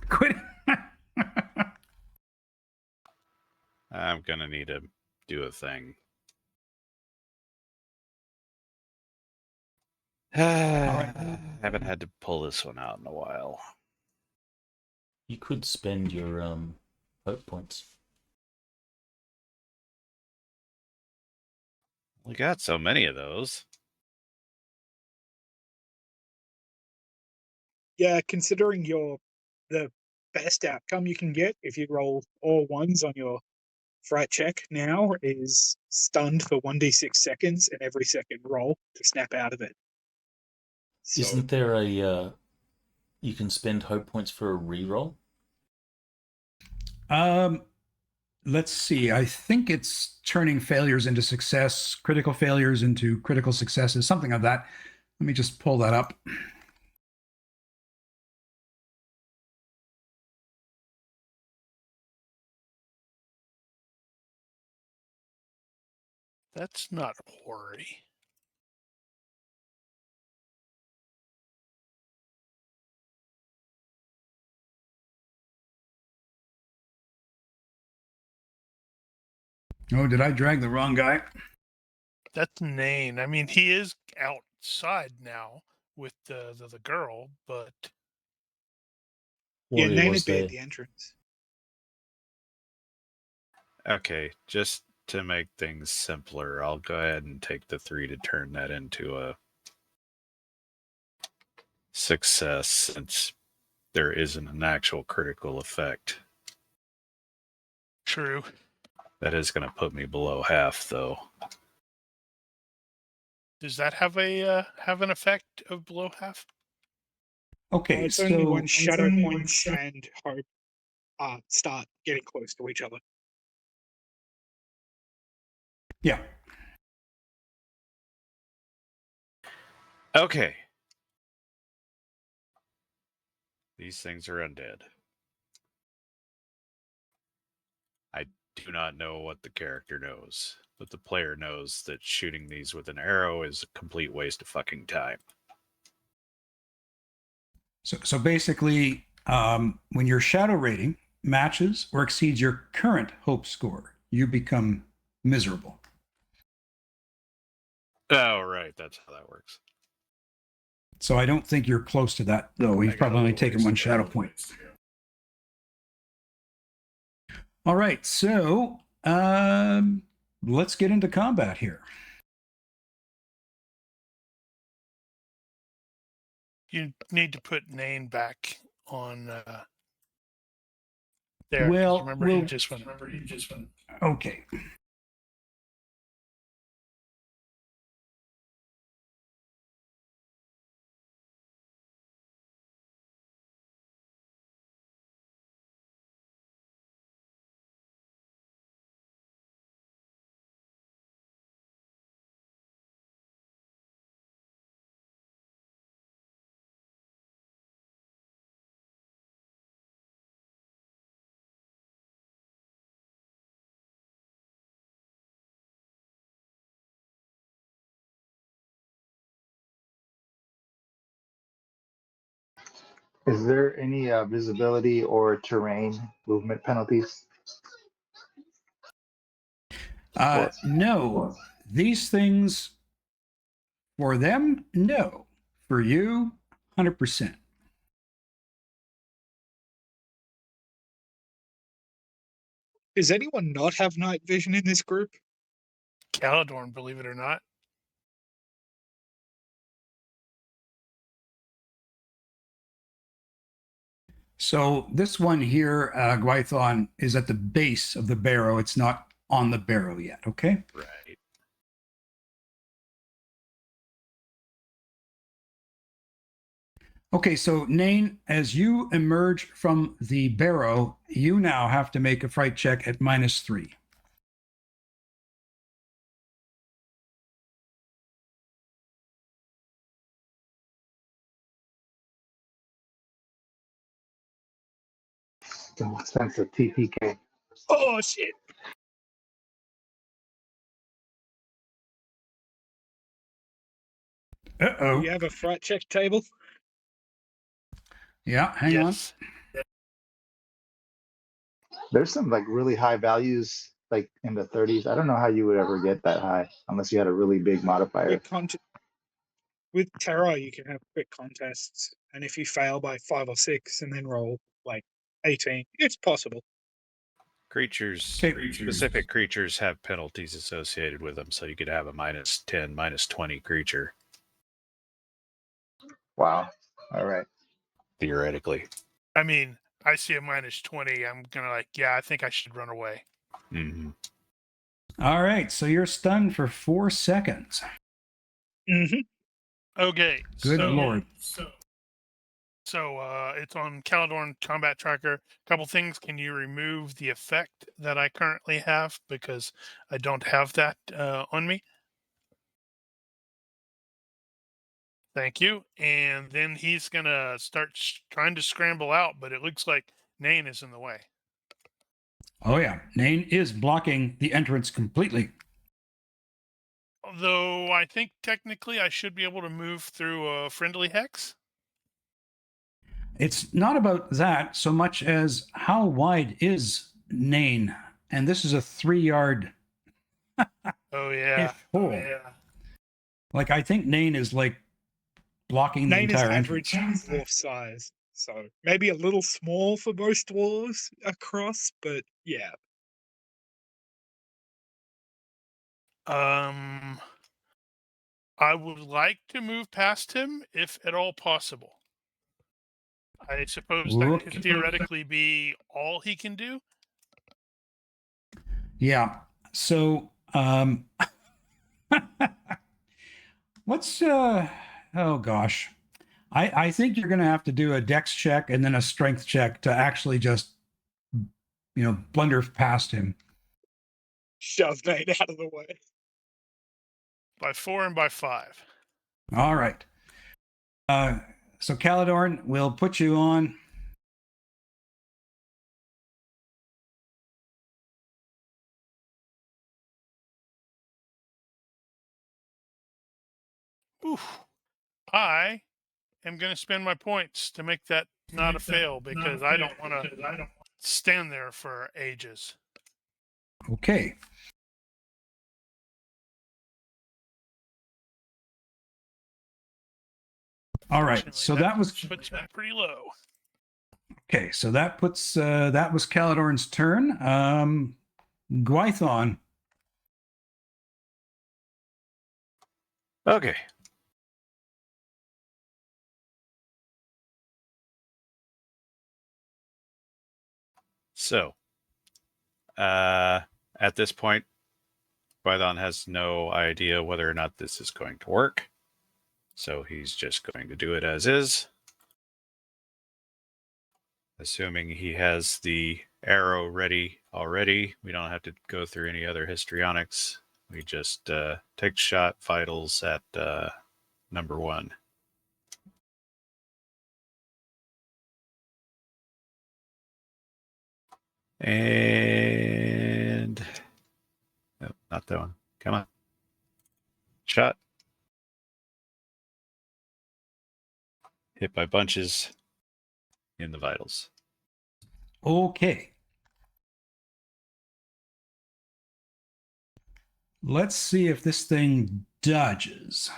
Quit. I'm gonna need to do a thing. Haven't had to pull this one out in a while. You could spend your hope points. We got so many of those. Yeah, considering the best outcome you can get if you roll all ones on your fright check now is stunned for 1d6 seconds and every second roll to snap out of it. So, Isn't there a you can spend hope points for a reroll? Let's see. I think it's turning failures into success, critical failures into critical successes, something of that. Let me just pull that up. That's not hoary. Oh, did I drag the wrong guy? That's Nain. I mean, he is outside now with the girl, but yeah, Warrior Nane was would be there. at the entrance. Okay, just to make things simpler, I'll go ahead and take the 3 to turn that into a success, since there isn't an actual critical effect. true. That is going to put me below half, though. Does that have an effect of below half? Okay, It's only so when shadow points and hope start getting close to each other. yeah. Okay. These things are undead. I do not know what the character knows, but the player knows that shooting these with an arrow is a complete waste of fucking time. So basically, when your shadow rating matches or exceeds your current hope score, you become miserable. Oh, right. That's how that works. So I don't think you're close to that, though. You've probably only taken one shadow point. All right, so let's get into combat here. You need to put Nain back on there. 'cause Well, remember he just went. Okay. Is there any visibility or terrain movement penalties? No, these things, for them, no. For you, 100%. Does anyone not have night vision in this group? Caladorn, believe it or not. So this one here, Gwython, is at the base of the barrow. It's not on the barrow yet, okay? Right. Okay, so Nain, as you emerge from the barrow, you now have to make a fright check at -3. It's an expensive TPK. Oh shit! Do Uh-oh. you have a fright check table? Yeah, hang on. Yes. There's some like really high values, like in the 30s. I don't know how you would ever get that high unless you had a really big modifier. With terror, you can have quick contests, and if you fail by 5 or 6 and then roll like 18, it's possible. Creatures, Okay. specific creatures have penalties associated with them, so you could have a -10, -20 creature, Wow. All right. theoretically. I mean, I see a -20. I'm gonna like, yeah, I think I should run away. Mm-hmm. All right, so you're stunned for 4 seconds. Mm-hmm. Okay. Good Lord. So it's on Caladorn Combat Tracker. Couple things. Can you remove the effect that I currently have because I don't have that on me? Thank you. And then he's gonna start trying to scramble out, but it looks like Nain is in the way. Oh, yeah. Nain is blocking the entrance completely. Though I think technically I should be able to move through a friendly hex. It's not about that so much as how wide is Nain? And this is a 3-yard Oh yeah. hole. Yeah. Like, I think Nain is like blocking the Nain is entire average entrance. dwarf size, so maybe a little small for most dwarves across, but yeah. I would like to move past him if at all possible. I suppose that could theoretically be all he can do. Yeah. So, let's, oh gosh. I think you're going to have to do a dex check and then a strength check to actually just, blunder past him. Shove Nain out of the way. By 4 and by 5. All right. So Caladorn, we'll put you on. Oof. I am going to spend my points to make that not a fail because I don't want to stand there for ages. Okay. All right. So that was puts me pretty low. okay. So that was Caladorn's turn. Gwython. Okay. So, at this point, Python has no idea whether or not this is going to work. So he's just going to do it as is. Assuming he has the arrow ready already, we don't have to go through any other histrionics. We just take shot vitals at number 1. And no, not that one. Come on. Shot. Hit by bunches. in the vitals. Okay. Let's see if this thing dodges.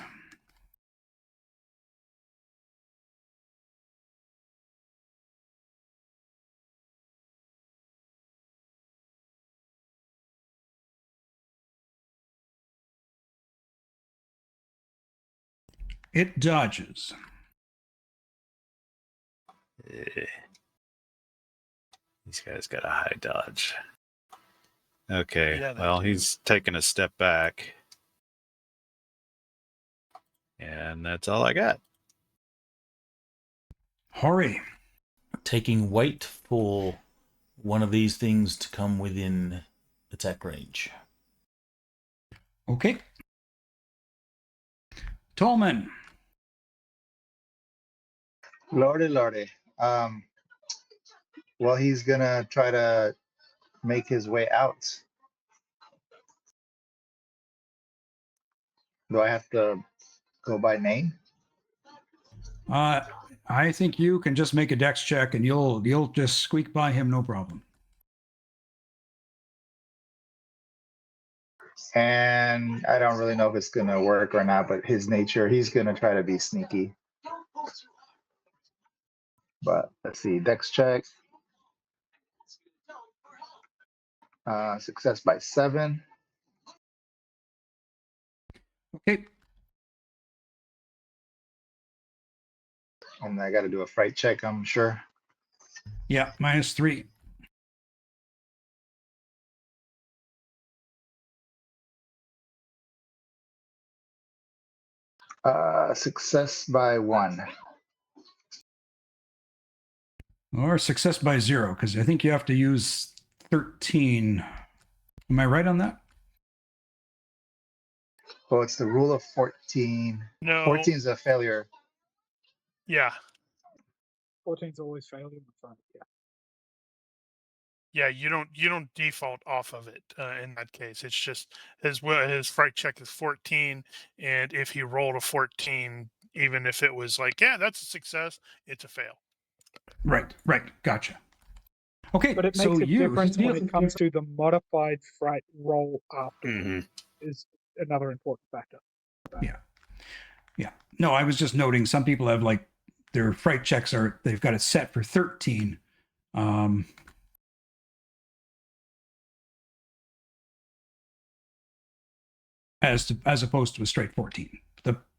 It dodges. Eh. These guys got a high dodge. Okay, Yeah, they well, do. he's taking a step back. And that's all I got. Hori. Taking wait for one of these things to come within attack range. Okay. Tolman. Lordy, lordy. Well, he's gonna try to make his way out. Do I have to go by name? I think you can just make a dex check and you'll just squeak by him, no problem. And I don't really know if it's gonna work or not, but his nature, he's gonna try to be sneaky. But let's see, dex check. Success by 7. Okay. And I got to do a fright check, I'm sure. Yeah, -3. Success by 1. Or success by 0, because I think you have to use 13. Am I right on that? Well, it's the rule of 14. No. 14 is a failure. Yeah. 14's always failure in the front. Yeah. Yeah, you don't default off of it in that case. It's just his fright check is 14, and if he rolled a 14, even if it was like, yeah, that's a success, it's a fail. Right. Gotcha. Okay, But it makes so a you difference when it comes to the modified fright roll after is another important factor. Yeah. No, I was just noting some people have like their fright checks they've got it set for 13. As opposed to a straight 14.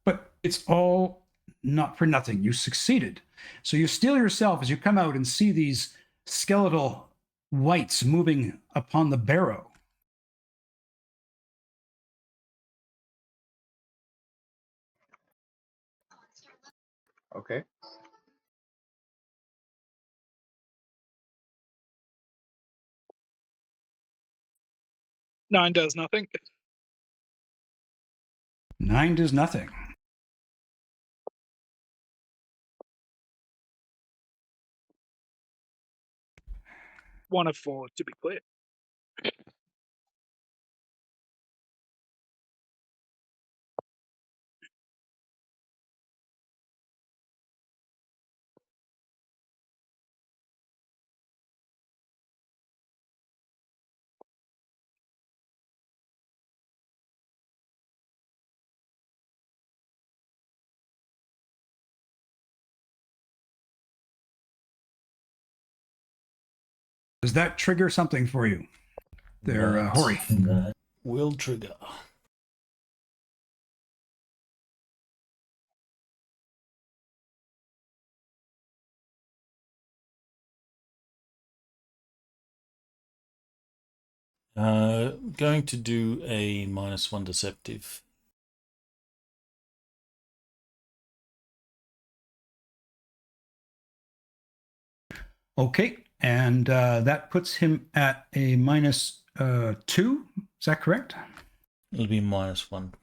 But it's all not for nothing. You succeeded. So you steel yourself as you come out and see these skeletal whites moving upon the barrow. Okay. Nine does nothing. 9 does nothing. One of 4, to be clear. Does that trigger something for you there, Hori? That will trigger. Going to do a -1 deceptive. Okay, and that puts him at a -2. Is that correct? It'll be -1.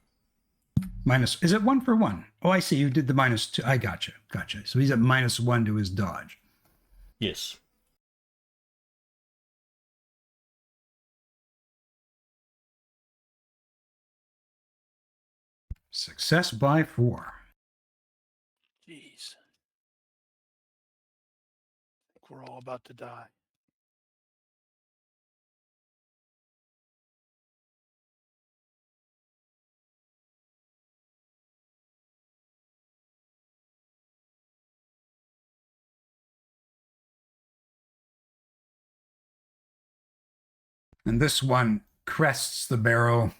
Is it 1 for 1? Oh, I see. You did the -2. I gotcha. So he's at -1 to his dodge. Yes. Success by 4. Jeez. like we're all about to die. And this one crests the barrow.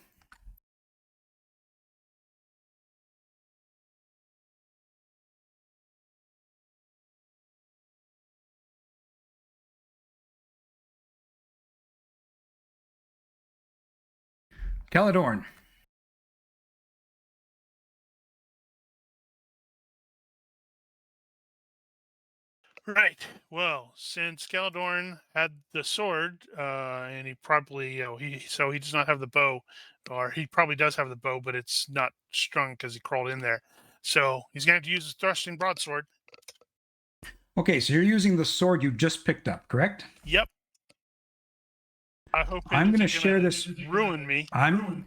Caledorn. Right. Well, since Galadorn had the sword, and he probably, he does not have the bow, or he probably does have the bow, but it's not strung because he crawled in there. So he's going to have to use his thrusting broadsword. Okay, so you're using the sword you just picked up, correct? Yep. I hope I'm going to it's share gonna this. ruin me. I'm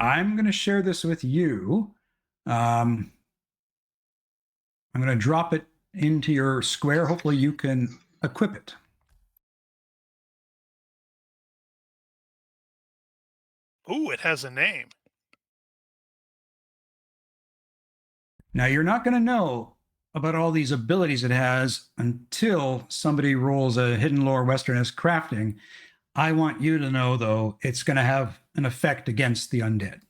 going to share this with you. I'm going to drop it into your square. Hopefully you can equip it. Ooh, it has a name. Now, you're not going to know about all these abilities it has until somebody rolls a hidden lore Westernist crafting. I want you to know, though, it's going to have an effect against the undead.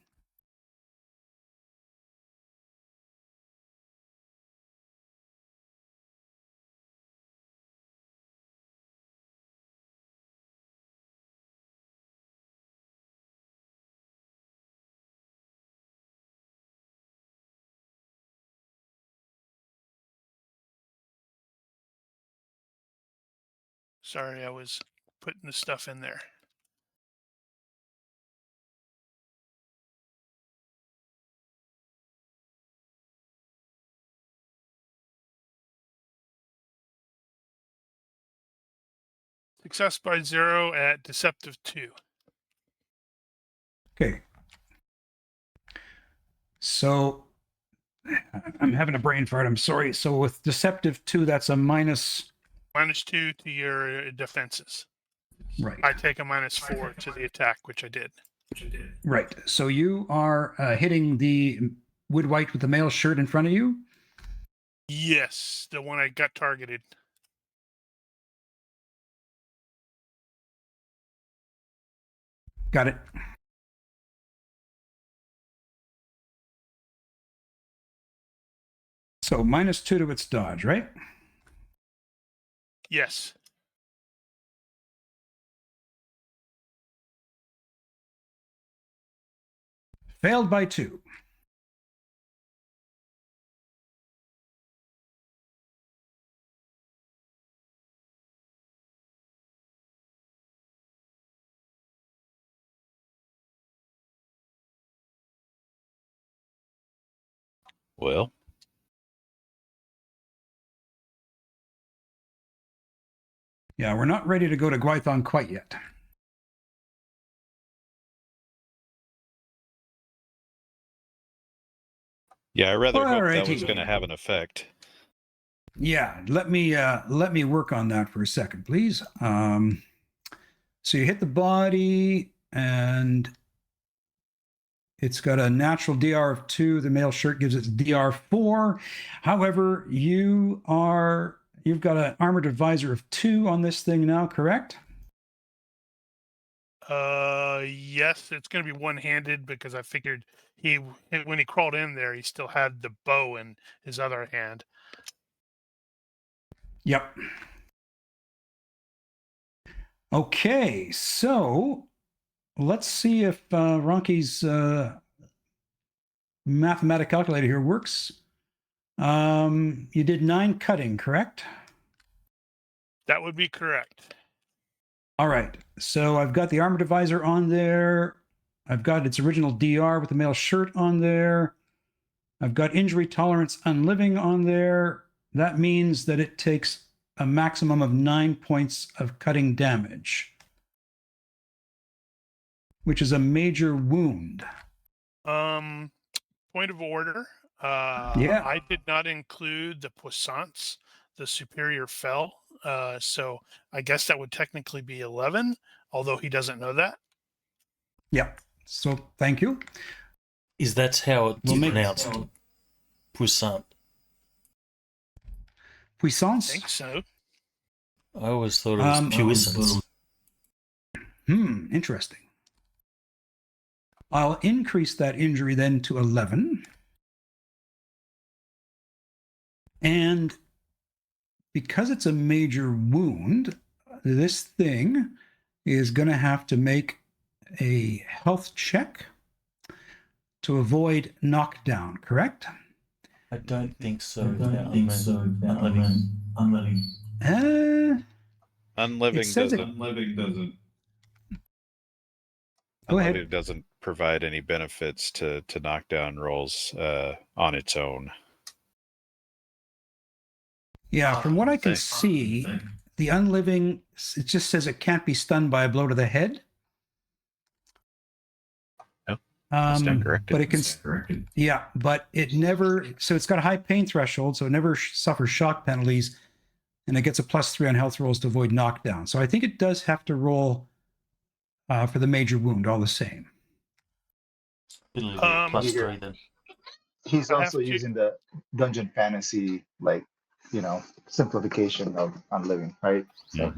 Sorry, I was putting the stuff in there. Success by 0 at Deceptive 2. Okay. So I'm having a brain fart. I'm sorry. So with Deceptive 2, that's a minus. -2 to your defenses. Right. I take a -4 to the attack, which I did. Right. So you are hitting the wood white with the male shirt in front of you? Yes, the one I got targeted. Got it. So -2 to its dodge, right? Yes. Failed by 2. Well, Yeah, we're not ready to go to Gwython quite yet. yeah, I rather hope that was Alrighty. going to have an effect. Yeah, let me work on that for a second, please. So you hit the body, and it's got a natural DR of 2. The male shirt gives it DR 4. However, you've got an armored advisor of 2 on this thing now, correct? Yes, it's going to be one-handed because I figured when he crawled in there, he still had the bow in his other hand. Yep. Okay, so let's see if Ronki's mathematic calculator here works. You did 9 cutting, correct? That would be correct. All right. So I've got the armored advisor on there. I've got its original DR with the male shirt on there. I've got injury tolerance unliving on there. That means that it takes a maximum of 9 points of cutting damage, which is a major wound. Point of order. Yeah. I did not include the puissance, the superior fell So I guess that would technically be 11, although he doesn't know that. Yeah. So thank you. Is that how it's We'll make- pronounced? Puissant. I Puissance. think so. I always thought it was puissance. Interesting. I'll increase that injury then to 11. And because it's a major wound, this thing is going to have to make a health check to avoid knockdown, correct? I don't think so. Unliving. Unliving It says it- doesn't. Go ahead. Unliving doesn't provide any benefits to knockdown rolls on its own. Yeah, from what I can Thanks. see, the unliving, it just says it can't be stunned by a blow to the head. Stand corrected. But it can, yeah, but it never, so it's got a high pain threshold, so it never suffers shock penalties, and it gets a +3 on health rolls to avoid knockdown. So I think it does have to roll for the major wound all the same. It'll be a +3 then. He's I have also to- using the dungeon fantasy, like, simplification of unliving, right? So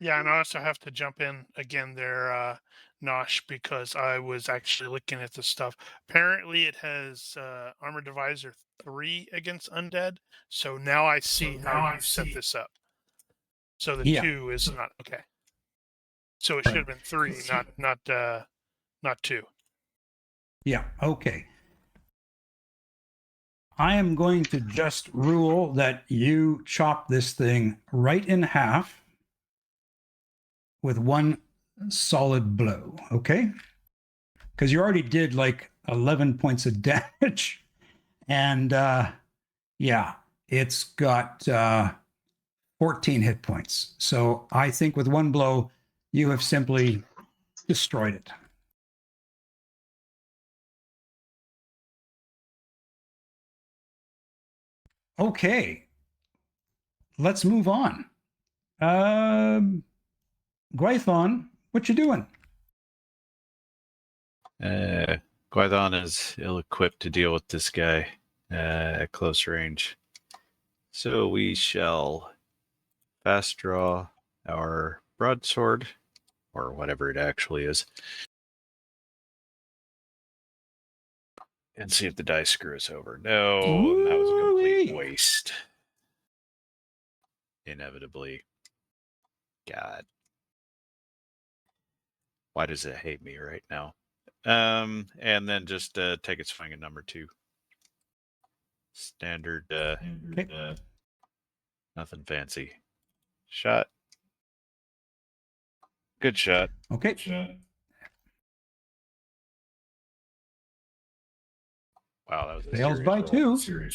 Yeah, and I also have to jump in again there, Nosh, because I was actually looking at this stuff. Apparently, it has Armor Divisor 3 against undead. So now I see how you set this up. So the 2 is not okay. So it should have been 3, not 2. Yeah, okay. I am going to just rule that you chop this thing right in half with one solid blow, okay? Because you already did like 11 points of damage. And yeah, it's got 14 hit points. So I think with one blow, you have simply destroyed it. Okay, let's move on. Gwython, what you doing? Gwython is ill-equipped to deal with this guy at close range. So we shall fast draw our broadsword, or whatever it actually is, and see if the dice screw us over. No, that was a complete Ooh-wee. waste. Inevitably. God. Why does it hate me right now? And then just take a swing at number 2. Standard, nothing fancy. Shot. Good shot. Okay. Wow, that was a Fails serious by roll. 2.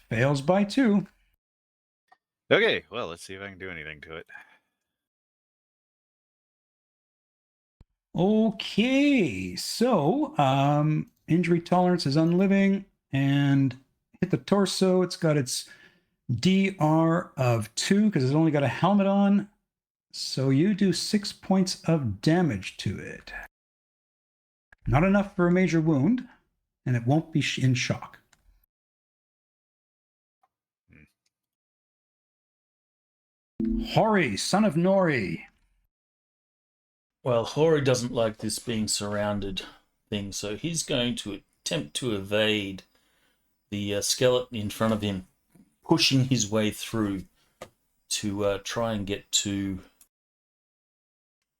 Fails by 2. Okay, well, let's see if I can do anything to it. Okay, so injury tolerance is unliving and hit the torso. It's got its DR of 2 because it's only got a helmet on. So you do 6 points of damage to it. Not enough for a major wound, and it won't be in shock. Hori, son of Nori. Well, Hori doesn't like this being surrounded thing, so he's going to attempt to evade the skeleton in front of him, pushing his way through to try and get to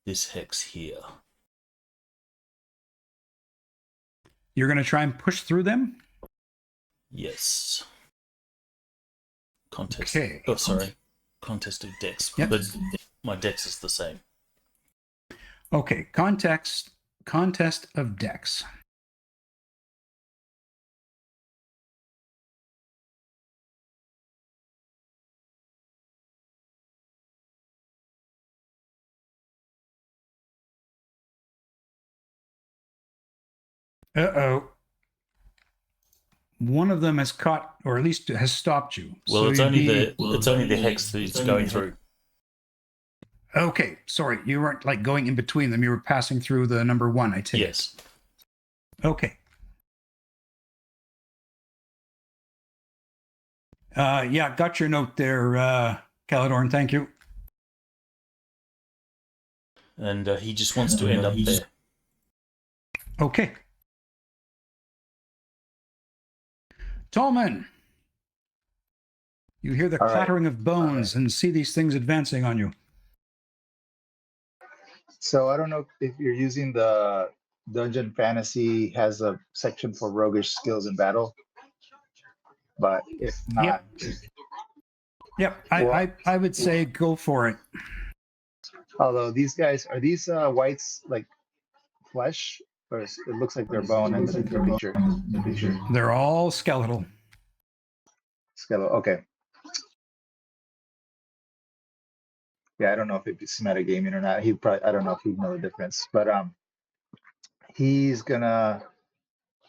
this hex here. You're going to try and push through them? Yes. Contest. Okay. Oh, sorry. Contest of dex. Yep. But my dex is the same. Okay, contest of dex. Uh-oh. one of them has caught, or at least has stopped you. Well, So it's you'd only be- the hex that it's going through. Okay, sorry, you weren't like going in between them. You were passing through the number 1, I take. Yes. Okay. Yeah, got your note there, Caladorn. Thank you. And he just wants to end up there. Okay. Tallman, you hear the All right. clattering of bones and see these things advancing on you. So I don't know if you're using the Dungeon Fantasy has a section for roguish skills in battle, but if not, Yep, Well- I would say go for it. although these guys are these whites like flesh, or it looks like they're bone in the picture. They're all skeletal. Skeletal. Okay. Yeah, I don't know if it's metagaming or not. I don't know if he'd know the difference, but he's gonna.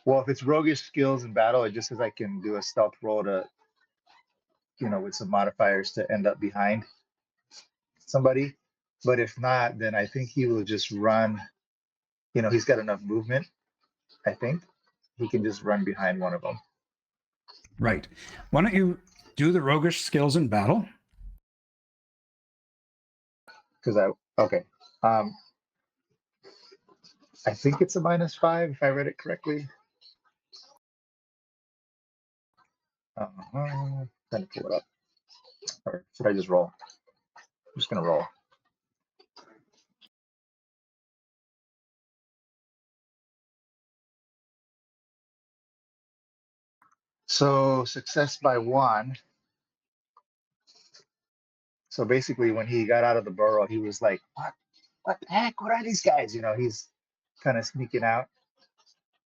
Well, if it's roguish skills in battle, it just says I can do a stealth roll to, with some modifiers to end up behind somebody. But if not, then I think he will just run. He's got enough movement. I think he can just run behind one of them. Right. Why don't you do the roguish skills in battle? Because okay. I think it's a -5 if I read it correctly. Trying to pull it up. Or should I just roll? I'm just gonna roll. So success by 1. So basically, when he got out of the burrow, he was like, "What the heck? What are these guys?" He's kind of sneaking out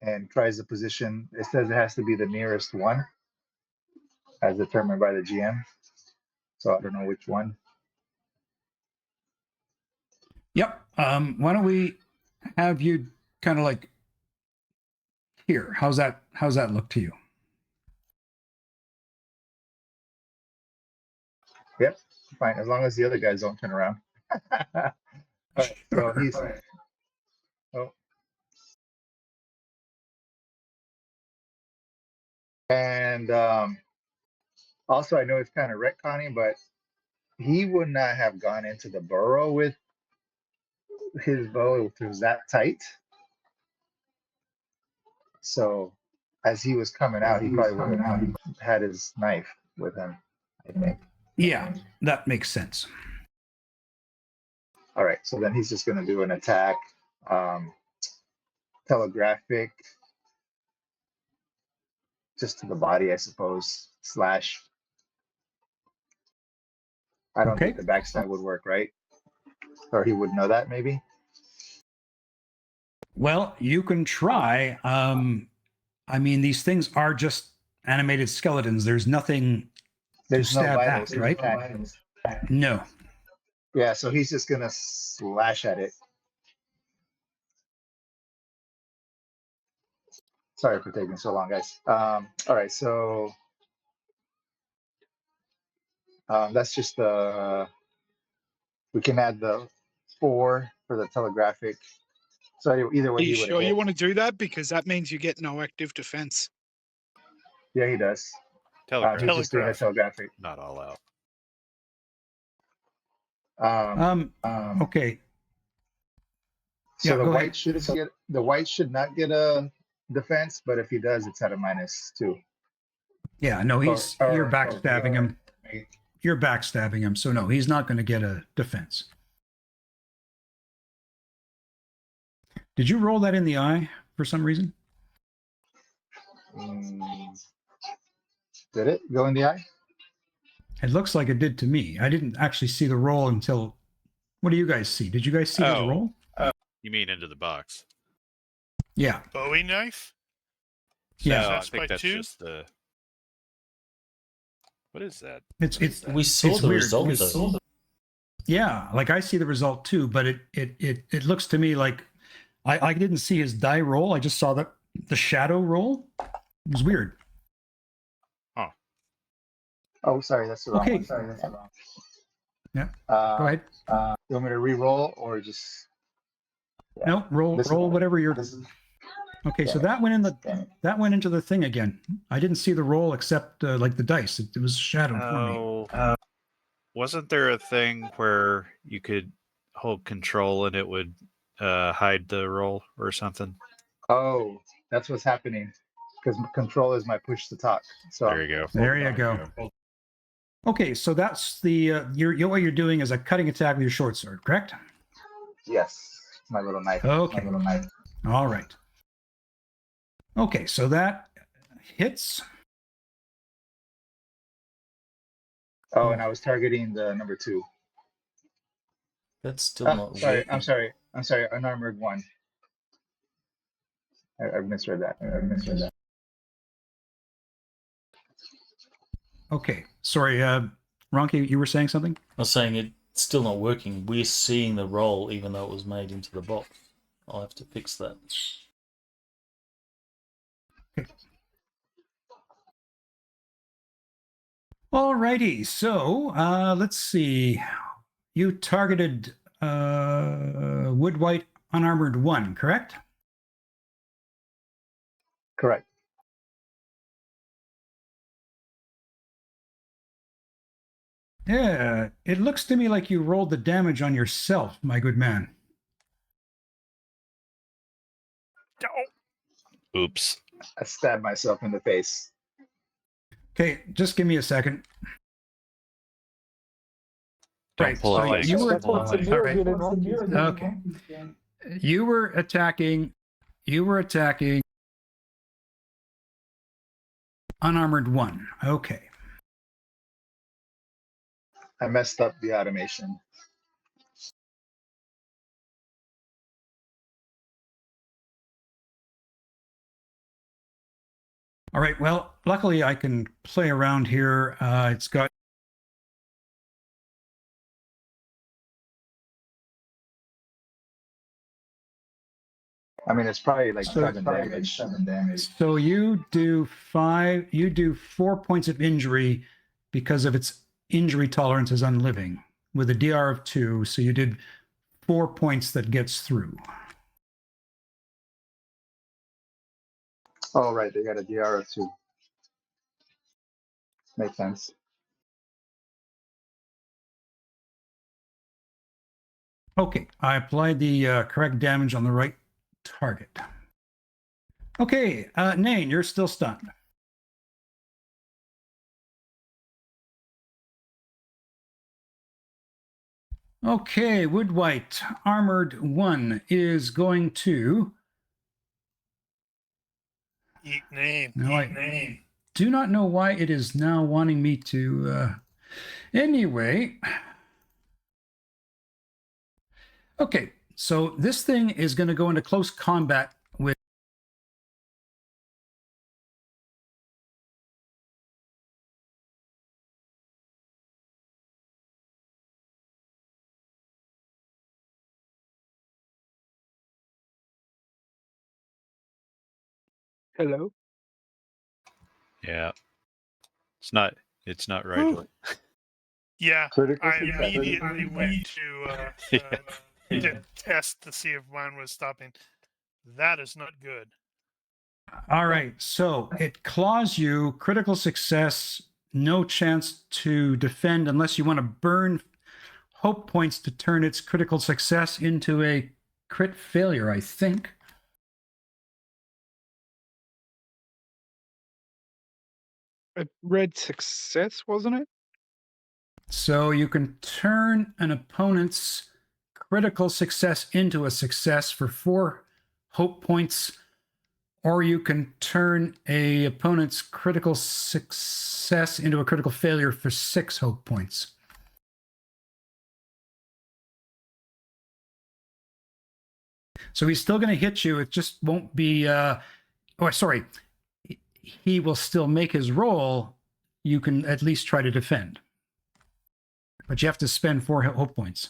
and tries the position. It says it has to be the nearest one, as determined by the GM. So I don't know which one. Yep. Why don't we have you kind of like here? How's that look to you? Yep, fine, as long as the other guys don't turn around. All right, so he's. Oh. And also, I know it's kind of retconning, but he would not have gone into the burrow with his bow if it was that tight. So as he was coming out, he probably would have had his knife with him, I think. Yeah, that makes sense. All right, so then he's just going to do an attack. Telegraphic. Just to the body, I suppose. Slash. I don't think the backstab would work, right? Or he would know that, maybe? Well, you can try. I mean, these things are just animated skeletons. There's nothing There's to no stab vitals, at, right? vitals. No. Yeah, so he's just going to slash at it. Sorry for taking so long, guys. All right, so that's just we can add the 4 for the telegraphic. So either way, Are you he would sure hit. you want to do that? Because that means you get no active defense. Yeah, he does. Telegraph, He's just doing a telegraphic. not all out. Okay. So Yeah, the go white ahead. should not get a defense, but if he does, it's at a -2. Yeah, no, you're backstabbing him. Right. You're backstabbing him. So no, he's not going to get a defense. Did you roll that in the eye for some reason? Did it go in the eye? It looks like it did to me. I didn't actually see the roll until. What do you guys see? Did you guys see the roll? You mean into the box? Yeah. Bowie knife? Yeah. No, I Success by think that's 2? just the. What is that? It's We saw It's the weird. result, We though. yeah, like I see the result too, but it looks to me like I didn't see his die roll. I just saw the shadow roll. It was weird. Oh, sorry, that's the wrong Okay. one. Sorry, that's the wrong. Yeah. Uh, Go ahead. You want me to re-roll or just? Yeah. No, roll This roll is- whatever you're. This is, Okay, so damn it. that went in the Damn it. that went into the thing again. I didn't see the roll except like the dice. It was shadowed for me. Oh, wasn't there a thing where you could hold control and it would hide the roll or something? Oh, that's what's happening. Because control is my push to talk. So There you go. There you go. Okay, so that's the what you're doing is a cutting attack with your short sword, correct? yes, my little knife. Okay. My little knife. All right. Okay, so that hits. Oh, and I was targeting the number 2. That's still not Sorry, working. I'm sorry. Unarmored 1. I misread that. Okay, sorry, Ronki, you were saying something? I was saying it's still not working. We're seeing the roll even though it was made into the box. I'll have to fix that. Okay. Alrighty, so let's see. You targeted Wood White Unarmored 1, correct? Correct. Yeah, it looks to me like you rolled the damage on yourself, my good man. Oh, Oops. I stabbed myself in the face. Okay, just give me a second. Don't Right, pull so it. you were That's what's a all mirror right. did in Rocky's game. Okay. You were attacking Unarmored 1. Okay. I messed up the automation. All right. Well, luckily I can play around here. It's got I mean, it's probably like So- 7 damage. 7 damage. so you do 4 points of injury because of its injury tolerance as unliving with a DR of 2. So you did 4 points that gets through. Oh, right. They got a DR of 2. Makes sense. Okay, I applied the correct damage on the right target. Okay, Nain, you're still stunned. Okay, Wood White Armored 1 is going to. eat name. No, Eat name. do not know why it is now wanting me to. Anyway. Okay, so this thing is going to go into close combat with. Hello. Yeah. It's not Rigel. Yeah, Critical I success. immediately went to test to see if mine was stopping. That is not good. All right, so it claws you, critical success, no chance to defend unless you want to burn hope points to turn its critical success into a crit failure, I think. A red success, wasn't it? So you can turn an opponent's critical success into a success for 4 hope points, or you can turn a opponent's critical success into a critical failure for 6 hope points. So he's still going to hit you. It just won't be. Sorry. He will still make his roll. You can at least try to defend. But you have to spend 4 hope points.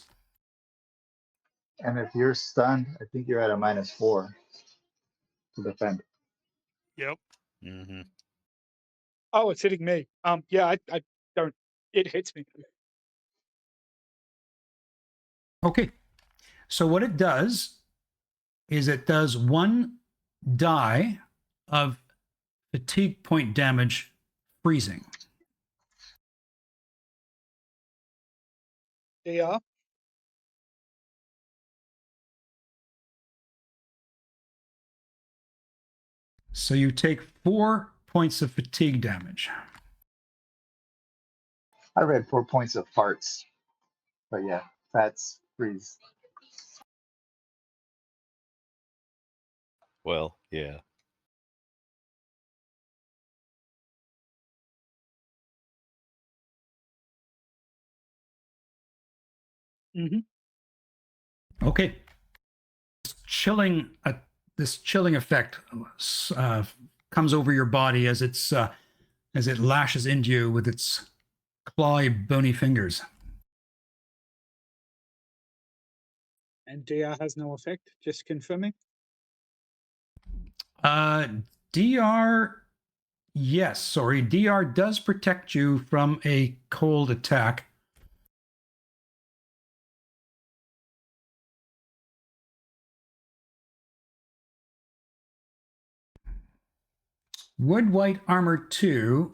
And if you're stunned, I think you're at a -4 to defend. Yep. Mm-hmm. Oh, it's hitting me. Yeah, I Don't. It hits me. Okay. So what it does is it does 1 die of fatigue point damage freezing. DR. So you take 4 points of fatigue damage. I read 4 points of farts, but yeah, fats freeze. Well, yeah. Okay. This chilling effect comes over your body as it lashes into you with its clawy, bony fingers. And DR has no effect. Just confirming. DR, yes, sorry. DR does protect you from a cold attack. Wood White Armor 2.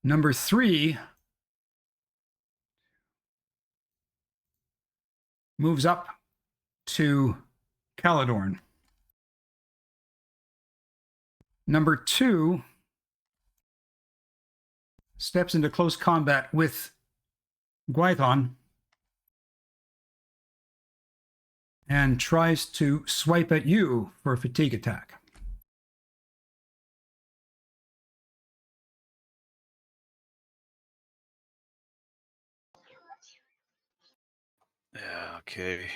Number 3 moves up to Caledorn. Number 2 steps into close combat with Gwython and tries to swipe at you for a fatigue attack. Yeah, okay.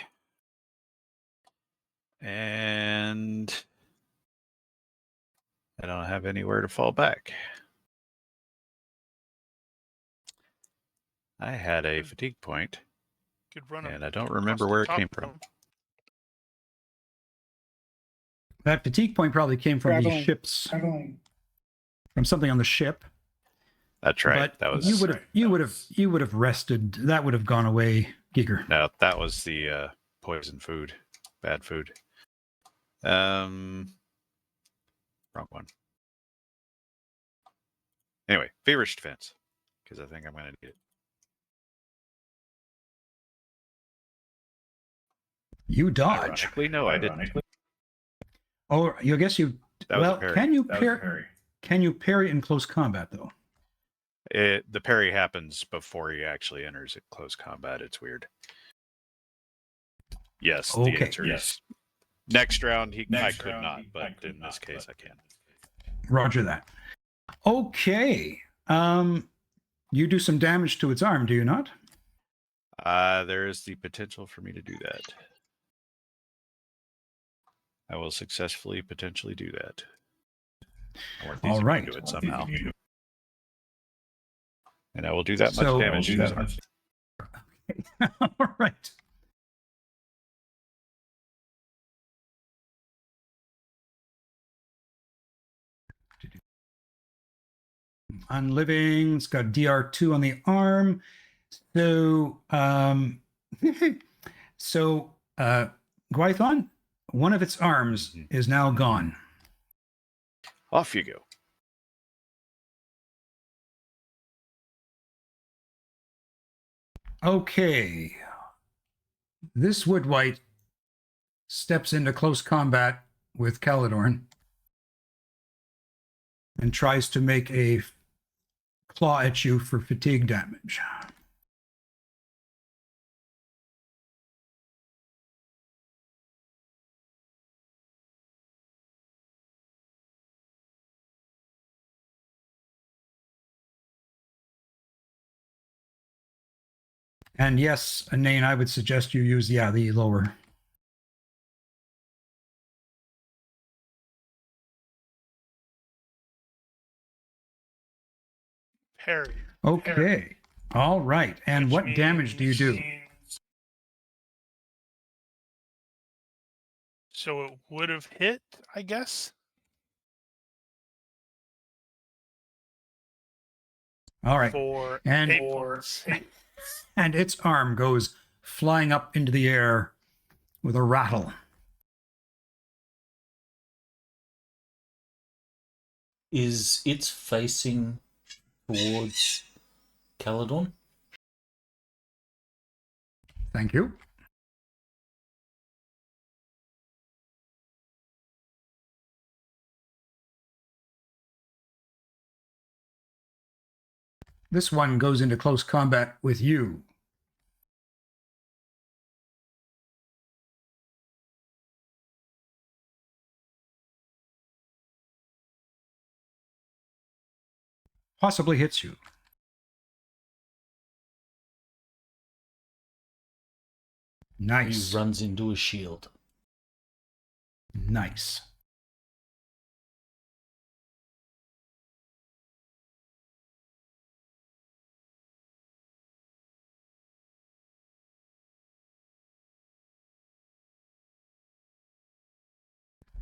And I don't have anywhere to fall back. I had a fatigue point, Could run and I don't across remember the where it top came of from. them. That fatigue point probably came from the Traveling. ships, from something on the ship. That's right. But That was you would have rested. That would have gone away, Giger. no. That was the poison food, bad food. Wrong one. Anyway, feverish defense, because I think I'm going to need it. You dodge. Ironically, no, I didn't. Oh, you guess you. That was a Well, parry. can you parry? Can you parry in close combat though? The parry happens before he actually enters at close combat. It's weird. Yes, the Okay. answer is next round. I could not, but in this case, I can. Roger that. Okay. You do some damage to its arm, do you not? There is the potential for me to do that. I will successfully potentially do that. All right. Do it somehow. And I will do that much So- damage to his arm. All right. Unliving. It's got DR2 on the arm. So, Gwython, one of its arms is now gone. Off you go. Okay. This Wood White steps into close combat with Caledorn and tries to make a claw at you for fatigue damage. And yes, Anane, I would suggest you use, the lower. Parry. Okay. All right. And which what damage do you do? means- So it would have hit, I guess. All right. For And 8 points. and its arm goes flying up into the air with a rattle. Is it facing towards Caledon? Thank you. This one goes into close combat with you. Possibly hits you. Nice. He runs into a shield. Nice.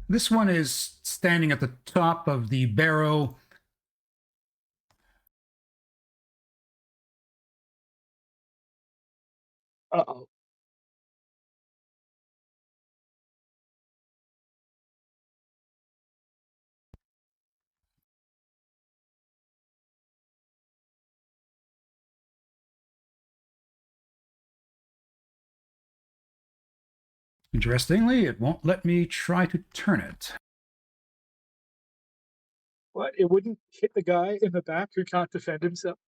This one is standing at the top of the barrow. Uh-oh. Interestingly, it won't let me try to turn it. What? It wouldn't hit the guy in the back who can't defend himself?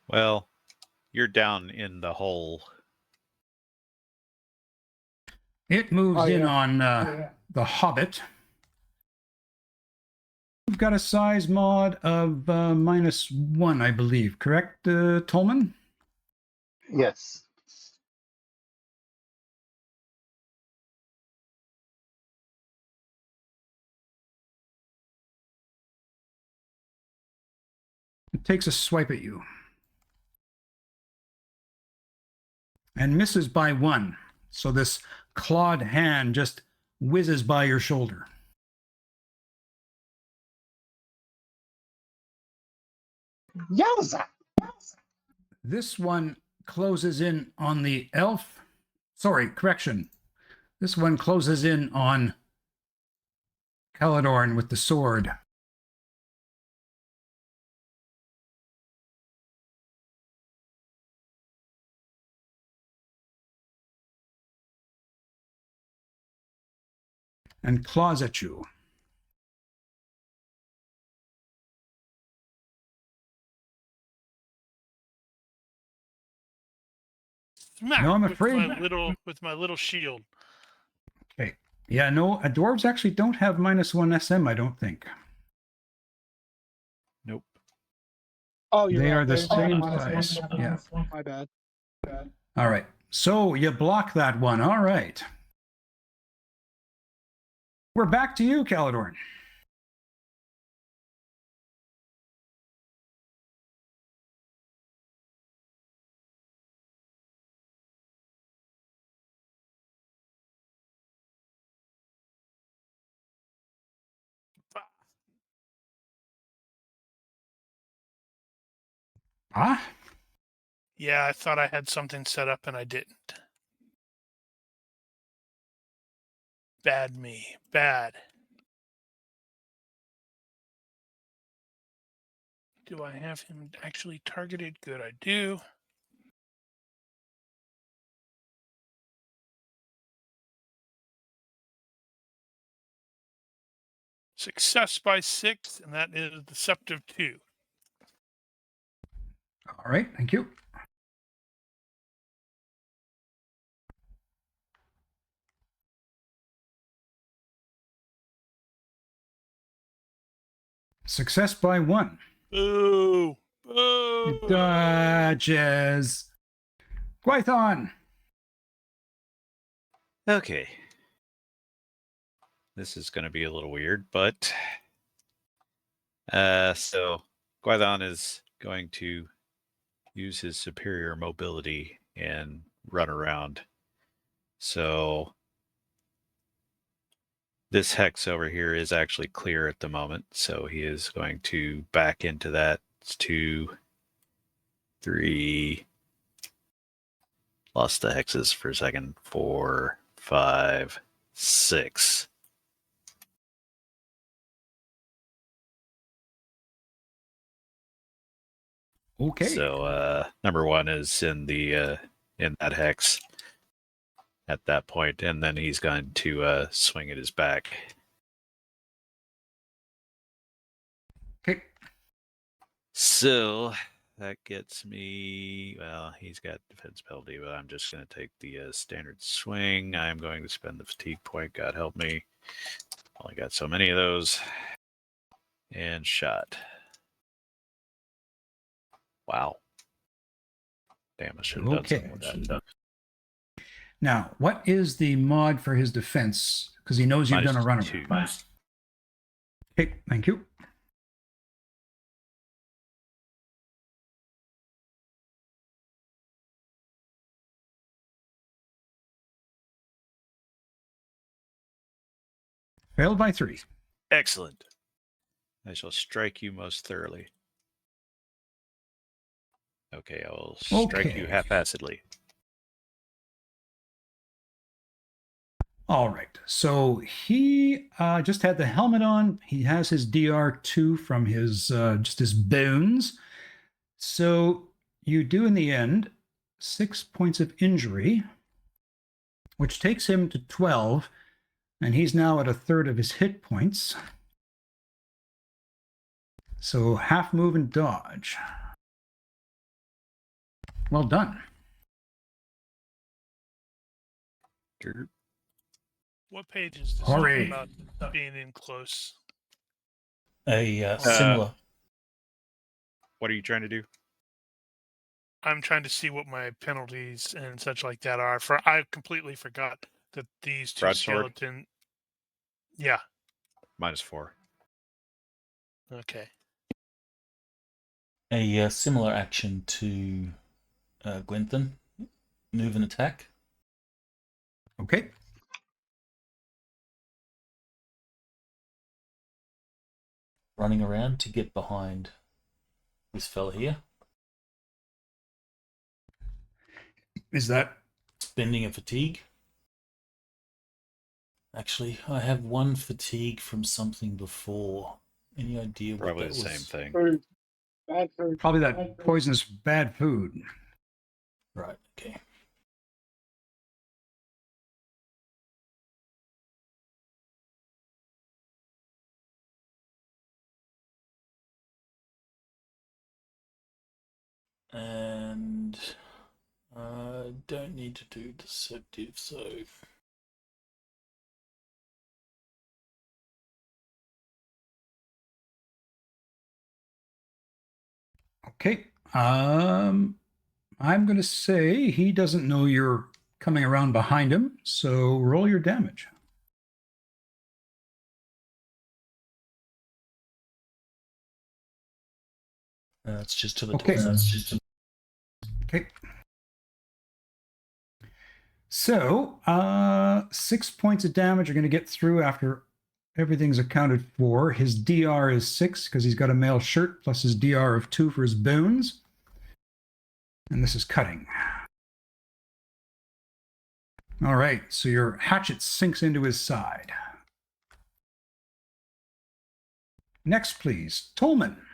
Well, you're down in the hole. It moves Oh, in yeah. on the Hobbit. We've got a size mod of -1, I believe. Correct, Tolman? Yes. It takes a swipe at you. And misses by 1. So this clawed hand just whizzes by your shoulder. Yowza! This one closes in on the elf. Sorry, correction. This one closes in on Caledorn with the sword. And claws at you. Smack No, I'm afraid. with my little shield. Okay. Yeah, no, dwarves actually don't have -1 SM, I don't think. Nope. Oh, you're They right. are the They're same -1. size. Yeah. My bad. All right. So you block that one. All right. We're back to you, Caledorn. Ah, Yeah, I thought I had something set up and I didn't. Bad me. Bad. Do I have him actually targeted? Good, I do. Success by 6, and that is deceptive 2. all right. Thank you. Success by 1. Boo! It Boo! dodges. Gwython. Okay. This is going to be a little weird, but so Gwython is going to use his superior mobility and run around. So this hex over here is actually clear at the moment. So he is going to back into that. It's 2, 3, lost the hexes for a second, 4, 5, 6. Okay. So number 1 is in the in that hex at that point, and then he's going to swing at his back. Okay. So that gets me, well, he's got defense penalty, but I'm just going to take the standard swing. I'm going to spend the fatigue point, God help me. Only got so many of those. And shot. Wow. Damn, I should have done something with that. Now, what is the mod for his defense? Because he knows you've done a runner. -2. Okay, thank you. Failed by 3. Excellent. I shall strike you most thoroughly. Okay, I will strike you Okay. haphazardly. All right. So he just had the helmet on. He has his DR2 from his just his bones. So you do in the end 6 points of injury, which takes him to 12, and he's now at a third of his hit points. So half move and dodge. Well done. Grr. What page is this Hooray. about being in close? A similar. What are you trying to do? I'm trying to see what my penalties and such like that are. I completely forgot that these 2 Broadsword? skeleton. Yeah. -4. Okay. A similar action to Gwenthan. Move and attack. Okay. Running around to get behind this fella here. Is that Spending a fatigue. Actually, I have 1 fatigue from something before. Any idea what Probably that the was? same thing. Food. Bad food. probably that poisonous bad food? Right, okay. And I don't need to do deceptive, so Okay. I'm going to say he doesn't know you're coming around behind him, so roll your damage. it's just to the Okay. torso. Okay. So, 6 points of damage are going to get through after everything's accounted for. His DR is 6 because he's got a mail shirt, plus his DR of 2 for his bones. And this is cutting. All right, so your hatchet sinks into his side. Next, please, Tolman.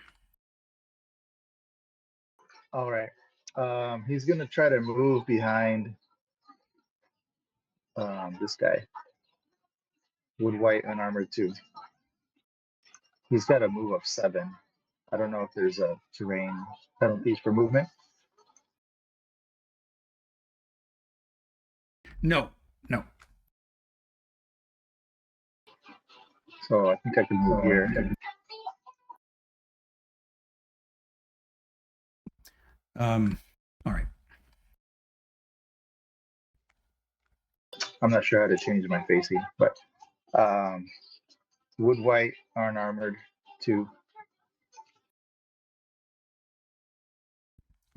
All right. He's gonna try to move behind this guy. Wood white unarmored 2. He's got a move of 7. I don't know if there's a terrain penalties for movement. No. So I think I can move here. All right. I'm not sure how to change my facing, but wood white unarmored 2.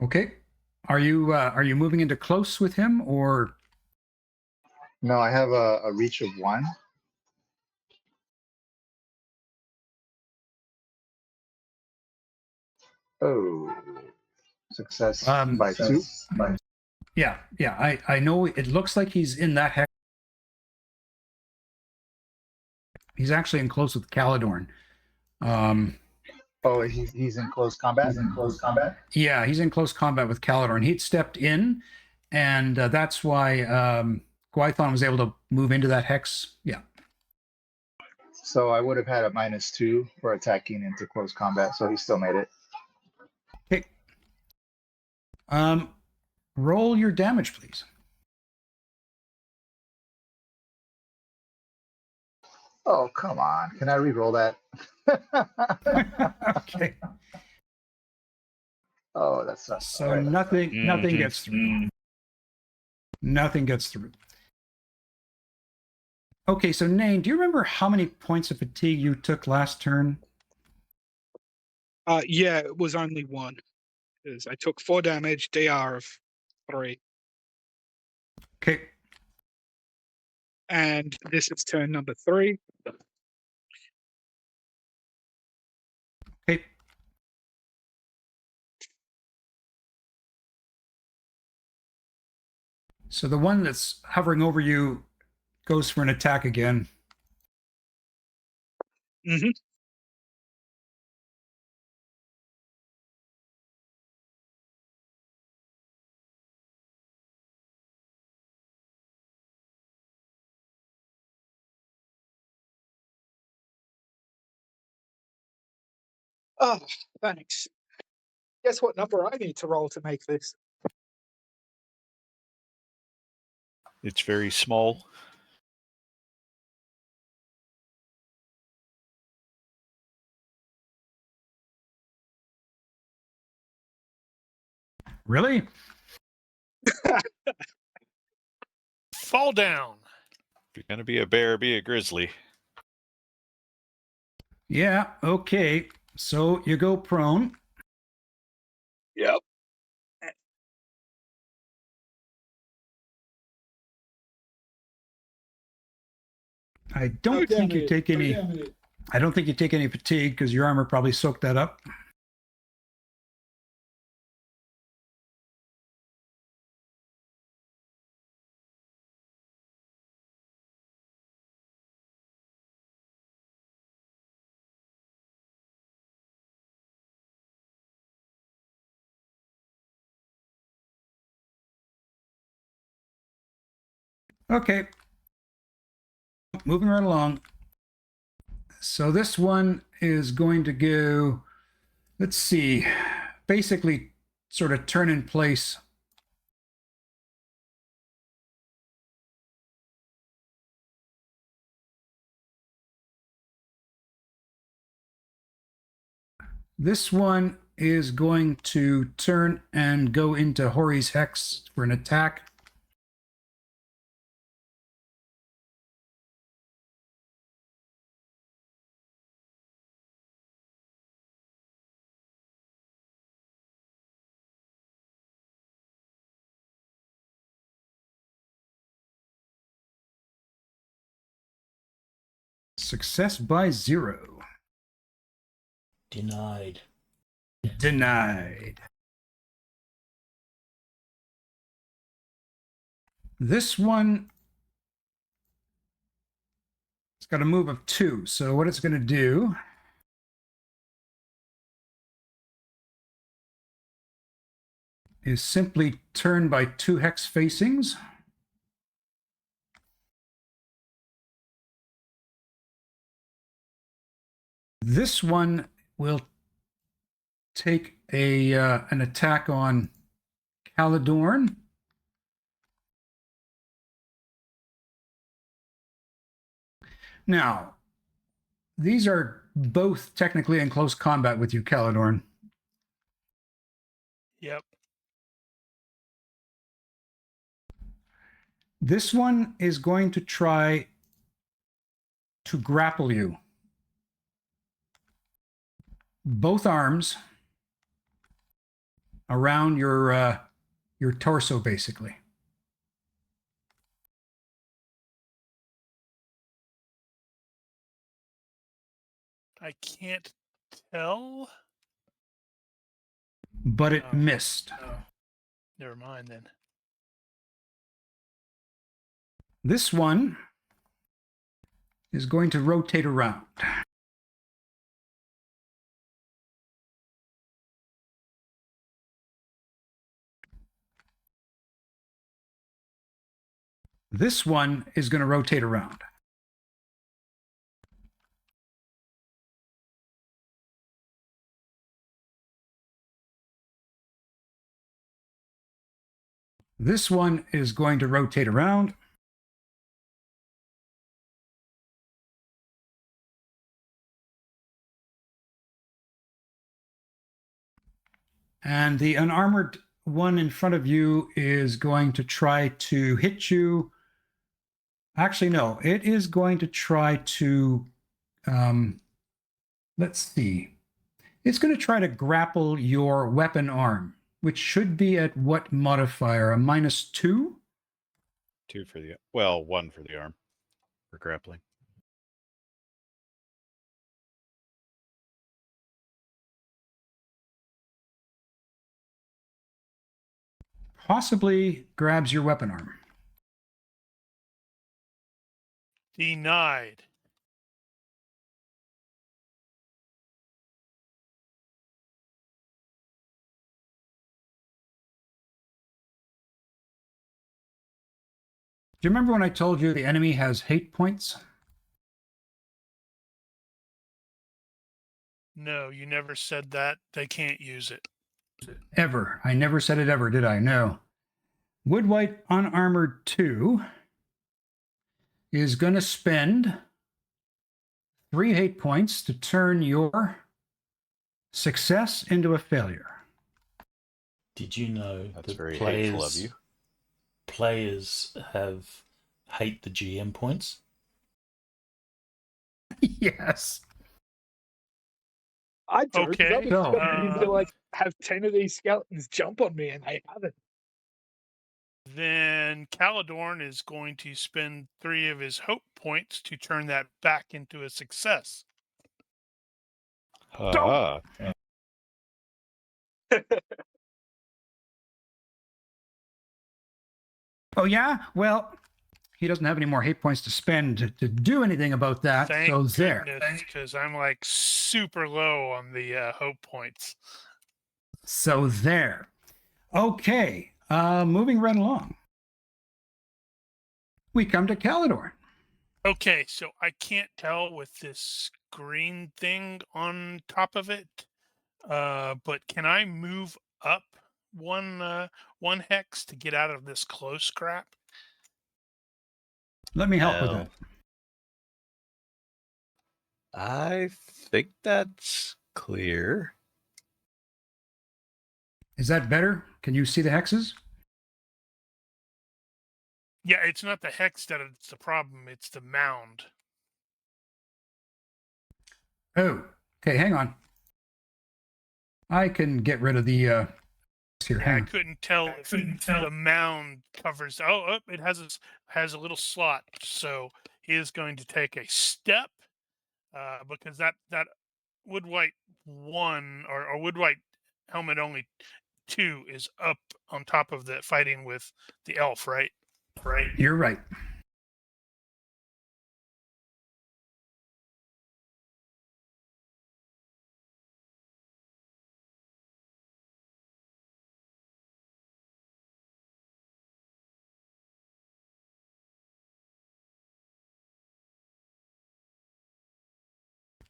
Okay. Are you moving into close with him, or No, I have a reach of 1. Oh, success by 2. yeah, I know it looks like he's in that hex. He's actually in close with Caladorn. Oh, he's in close combat. Yeah, he's in close combat with Caladorn. He'd stepped in, and that's why Gwython was able to move into that hex. Yeah. So I would have had a -2 for attacking into close combat. So he still made it. Okay. Roll your damage, please. Oh, come on. Can I re-roll that? Okay. Oh, that sucks. So All right. nothing gets through. Nothing gets through. Okay, so Nain, do you remember how many points of fatigue you took last turn? Yeah, it was only 1. 'Cause I took 4 damage, DR of 3. Okay. And this is turn number 3. Okay. So the one that's hovering over you goes for an attack again. Mm-hmm. Oh, thanks. Guess what number I need to roll to make this? It's very small. Really? Fall down. If you're going to be a bear, be a grizzly. Yeah, okay. So you go prone. Yep. I don't think you take any. I don't think you take any fatigue because your armor probably soaked that up. Okay. Moving right along. So this one is going to go, let's see, basically sort of turn in place. This one is going to turn and go into Hori's Hex for an attack. Success by 0. Denied. Denied. This one, it's got a move of 2. So what it's going to do is simply turn by 2 hex facings. This one will take an attack on Caladorn. Now, these are both technically in close combat with you, Caladorn. Yep. This one is going to try to grapple you. Both arms. around your torso, basically. I can't tell. But it Oh. missed. Oh, never mind then. This one is going to rotate around. This one is going to rotate around. This one is going to rotate around. And the unarmored one in front of you is going to try to hit you. Actually, no, it is going to try to, let's see. It's going to try to grapple your weapon arm, which should be at what modifier? A -2? 2 for the, well, 1 for the arm for grappling. Possibly grabs your weapon arm. Denied. Do you remember when I told you the enemy has hate points? No, you never said that. They can't use it. Ever. I never said it ever, did I? No. Wood White Unarmored 2 is going to spend 3 hate points to turn your success into a failure. Did you know That's that very hateful of you. players have hate the GM points? Yes. I do. Okay, I'm expecting to like have 10 of these skeletons jump on me, and they haven't. Then Caladorn is going to spend 3 of his hope points to turn that back into a success. Ah, Oh, yeah? Well, he doesn't have any more hate points to spend to do anything about that. Thank so there. goodness, because I'm like super low on the hope points. So there. Okay. Moving right along. We come to Calador. Okay, so I can't tell with this green thing on top of it, but can I move up one hex to get out of this close crap? Let me help with well, that. I think that's clear. Is that better? Can you see the hexes? Yeah, it's not the hex that it's the problem, it's the mound. Oh, okay, hang on. I can get rid of the here. Yeah, Hang I on. couldn't tell if the mound covers. Oh, it has a little slot, so he is going to take a step because that wood white 1 or wood white helmet only 2 is up on top of the fighting with the elf, right? Right. You're right.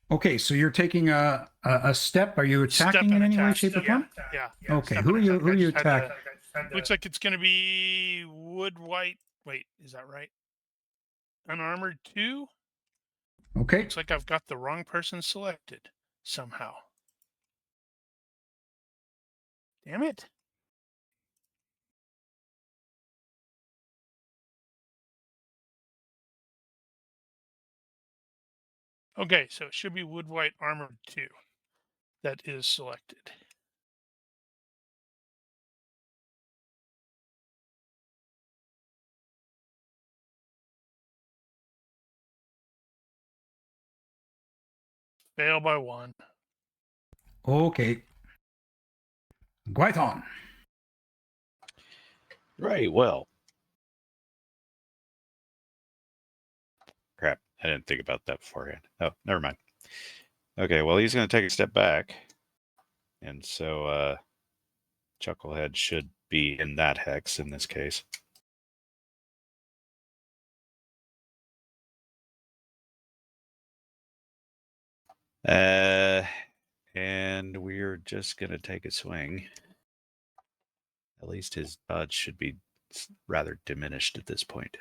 Okay, so you're taking a step. Are you attacking in any way, shape, or form? Yeah. Okay, Step who are and you? attack. Who I are you just had to- attacking? Looks like it's going to be wood white. Wait, is that right? Unarmored 2? Okay, Looks like I've got the wrong person selected somehow. Damn it. Okay, so it should be wood white armored 2 that is selected. Fail by 1. Okay. Gwython. Right, well. Crap, I didn't think about that beforehand. Oh, never mind. Okay, well, he's going to take a step back. And so Chucklehead should be in that hex in this case. And we're just going to take a swing. At least his dodge should be rather diminished at this point.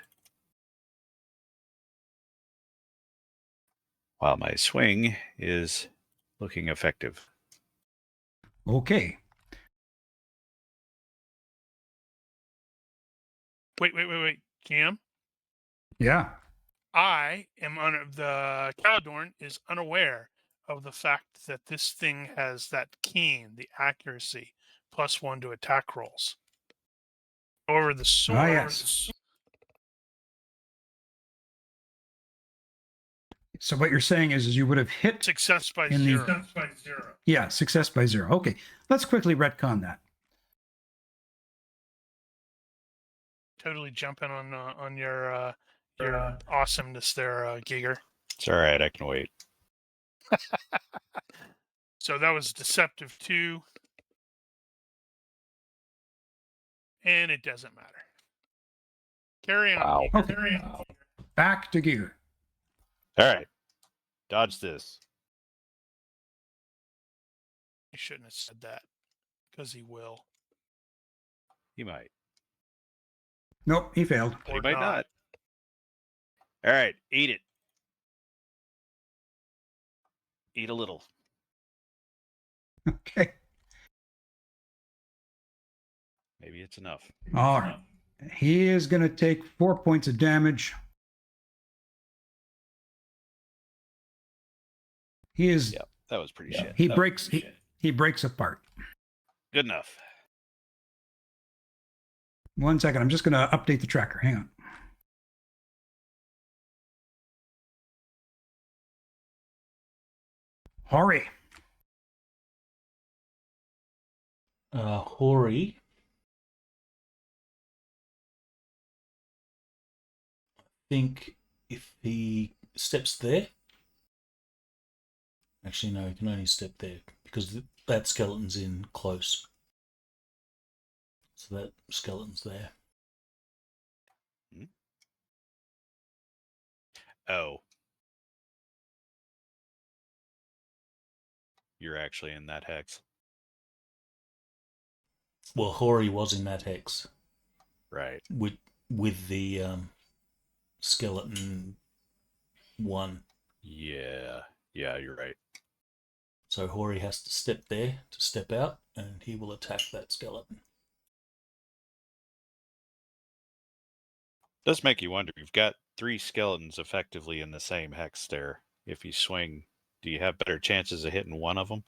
While my swing is looking effective. Okay. Wait. GM? Yeah. I am the Caladorn is unaware of the fact that this thing has that keen, the accuracy, +1 to attack rolls. However, the sword. Ah, yes. So what you're saying is you would have hit Success by in 0. the yeah, success by 0. Okay, let's quickly retcon that. Totally jumping on your awesomeness there, Giger. It's all right, I can wait. So that was deceptive 2. And it doesn't matter. Carry on. Wow. Giger. Okay. Carry on. Back to gear. All right, dodge this. You shouldn't have said that, because he will. He might. Nope, he failed. But he Or might not. All right, eat it. Eat a little. Okay. Maybe it's enough. All right. He is going to take 4 points of damage. He is. Yep, that was pretty shit. He breaks. He breaks apart. Good enough. 1 second. I'm just going to update the tracker. Hang on. Hori. Hori. I think if he steps there. Actually, no, he can only step there because that skeleton's in close. So that skeleton's there. Oh. You're actually in that hex. Well, Hori was in that hex. Right. With the skeleton 1. Yeah, you're right. So Hori has to step there to step out, and he will attack that skeleton. Does make you wonder. You've got 3 skeletons effectively in the same hex there. If you swing, do you have better chances of hitting one of them?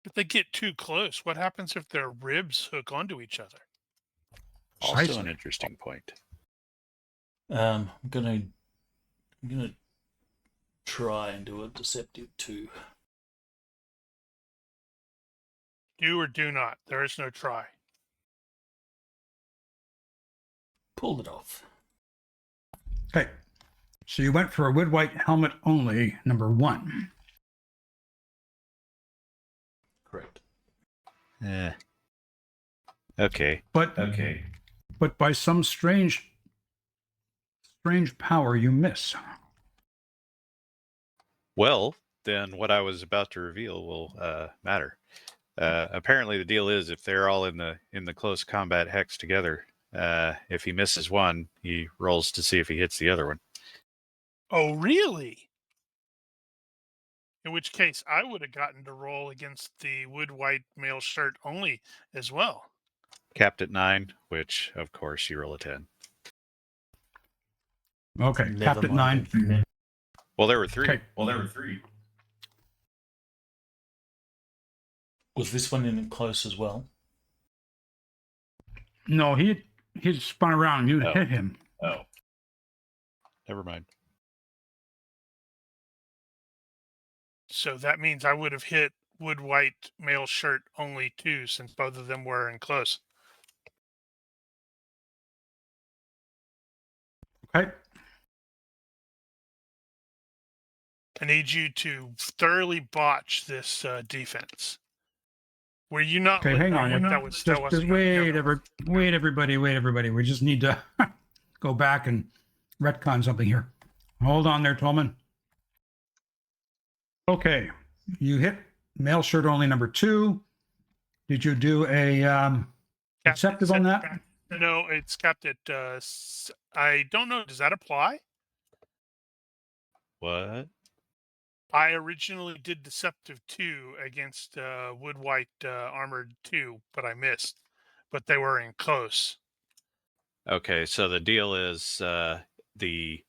If they get too close, what happens if their ribs hook onto each other? Also Precisely. an interesting point. I'm gonna try and do a deceptive 2. Do or do not. There is no try. Pulled it off. Okay. So you went for a wood white helmet only, number 1. Correct. Okay. But by some strange power, you miss. Well, then what I was about to reveal will matter. Apparently, the deal is if they're all in the close combat hex together, if he misses one, he rolls to see if he hits the other one. Oh, really? In which case, I would have gotten to roll against the wood white male shirt only as well. Capped at 9, which, of course, you roll a 10. Okay. Never Capped at mind. 9. Well, there were 3. Okay. Was this one in close as well? No, he spun around. You hit him. Never mind. So that means I would have hit wood white male shirt only 2 since both of them were in close. Okay. I need you to thoroughly botch this defense. Were you not? Okay, hang on. That was Just wait, everybody. We just need to go back and retcon something here. Hold on there, Tolman. Okay, you hit male shirt only number 2. Did you do a deceptive on that? No, it's capped at. I don't know. Does that apply? What? I originally did deceptive 2 against wood white armored 2, but I missed. But they were in close. Okay, so the deal is the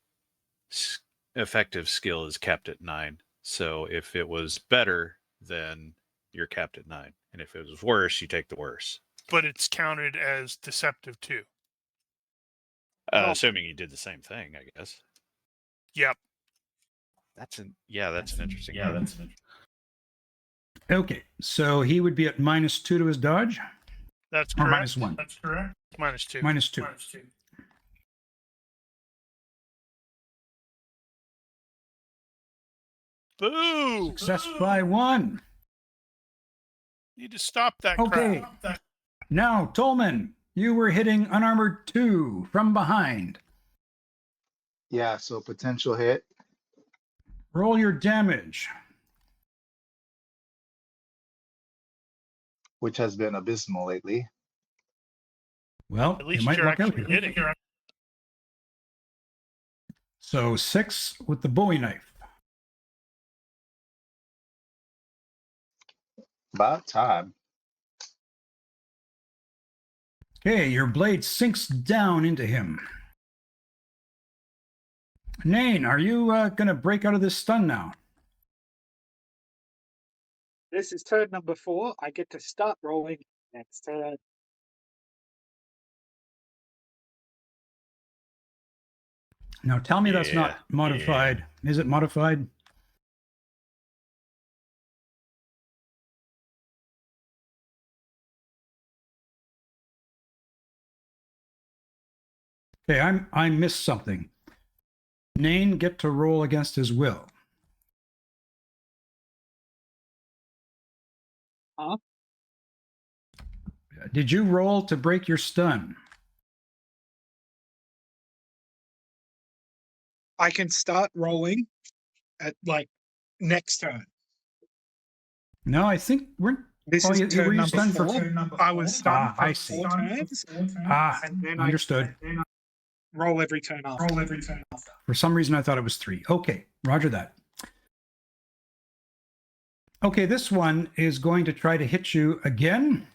effective skill is capped at 9. So if it was better, then you're capped at 9, and if it was worse, you take the worse. But it's counted as deceptive 2. Assuming you did the same thing, I guess. Yep. That's an interesting. Okay, so he would be at -2 to his dodge. That's Or correct. -1. That's correct. -2. -2. Boo! Success by 1. Need to stop that Okay. crap. Now, Tolman, you were hitting unarmored 2 from behind. Yeah, so potential hit. Roll your damage. Which has been abysmal lately. Well, At you least might you're luck out actually here. hitting. So 6 with the Bowie knife. About time. Okay, your blade sinks down into him. Nain, are you going to break out of this stun now? This is turn number 4. I get to start rolling next turn. Now tell me that's not Yeah, modified. Is it modified? Okay, I missed something. Nain get to roll against his will. Huh? Did you roll to break your stun? I can start rolling at like next turn. No, I think we're. This Oh, is were turn you number stunned for 4. I was stunned I for see. 4 turns. And then Understood. I roll every turn after. For some reason, I thought it was 3. Okay, roger that. Okay, this one is going to try to hit you again.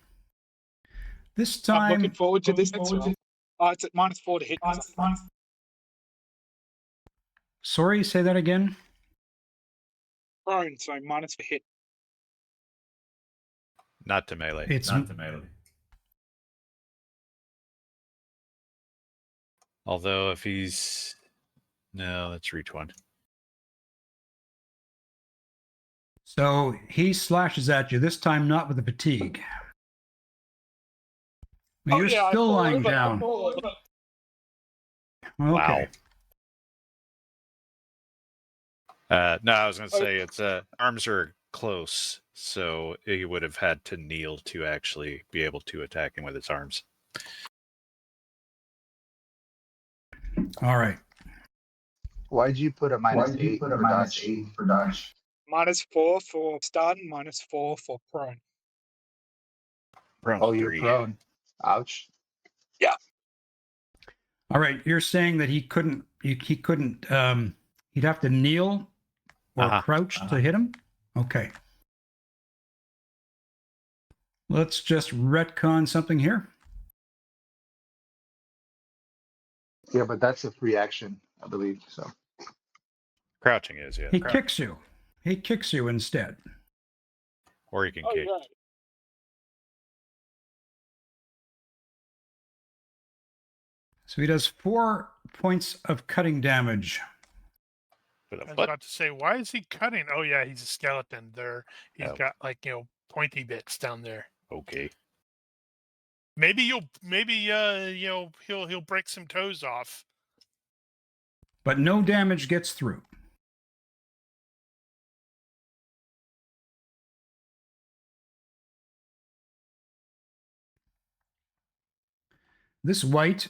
This I'm time, looking forward to this. It's at -4 to hit. sorry, say that again. Prone, so minus for hit. Not to melee. It's Not to melee. Although if he's no, that's reach 1. so he slashes at you. This time, not with the fatigue. But you're I still fall lying over, I down. fall over. Okay. No, I was going to say it's arms are close, so he would have had to kneel to actually be able to attack him with his arms. All right. Why'd you put a -8 for dodge? -4 for stun, -4 for prone. Prone Oh, you're 3. prone. Ouch. All right. You're saying that he couldn't. He couldn't. He'd have to kneel or crouch to hit him. Okay. Let's just retcon something here. Yeah, but that's a free action, I believe. So Crouching is, yeah. He kicks you. He kicks you instead. Or you can Oh, kick. yeah. So he does 4 points of cutting damage. With I a was foot? about to say, why is he cutting? Oh yeah, he's a skeleton. There, he's Oh. got like pointy bits down there. Okay. Maybe he'll break some toes off. But no damage gets through. This white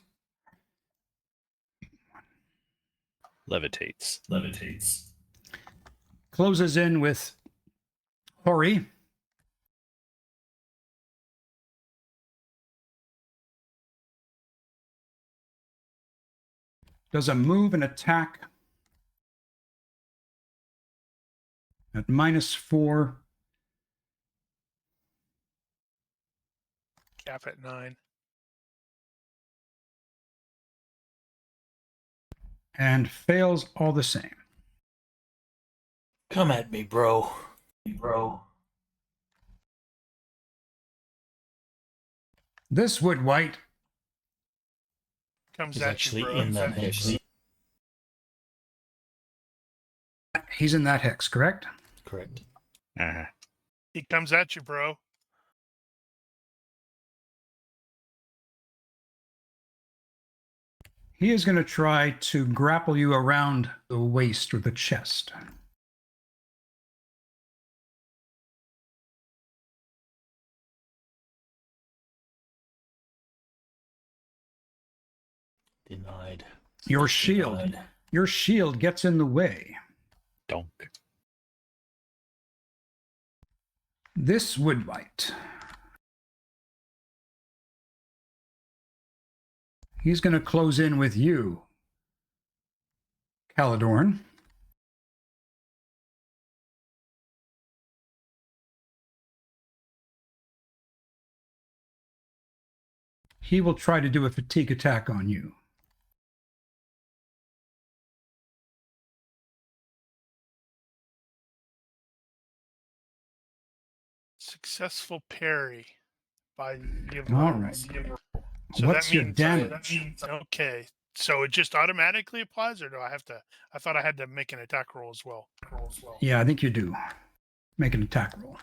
Levitates. closes in with Hori. Does a move and attack at -4. Cap at 9. And fails all the same. Come at me, bro. This wood white Comes He's at actually you, bro. in that hex. he's in that hex, correct? Correct. Uh-huh. He comes at you, bro. He is going to try to grapple you around the waist or the chest. Denied. Your shield gets in the way. Don't. This wood white. He's going to close in with you, Caladorn. He will try to do a fatigue attack on you. Successful parry by the All right. So What's that your means, damage? Okay. So it just automatically applies, or do I have to? I thought I had to make an attack roll as well. Yeah, I think you do. Make an attack roll.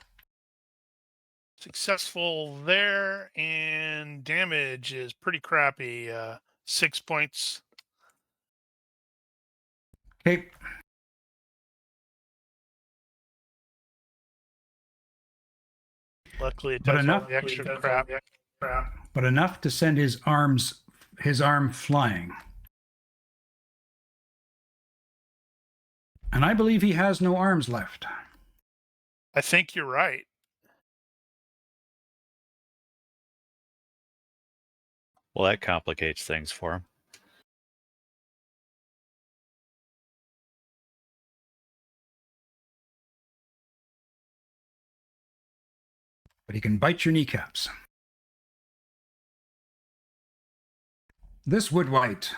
Successful there, and damage is pretty crappy. 6 points. Okay. Luckily, it But does all enough- the extra crap. But enough to send his arm flying. And I believe he has no arms left. I think you're right. Well, that complicates things for him. But he can bite your kneecaps. This wood white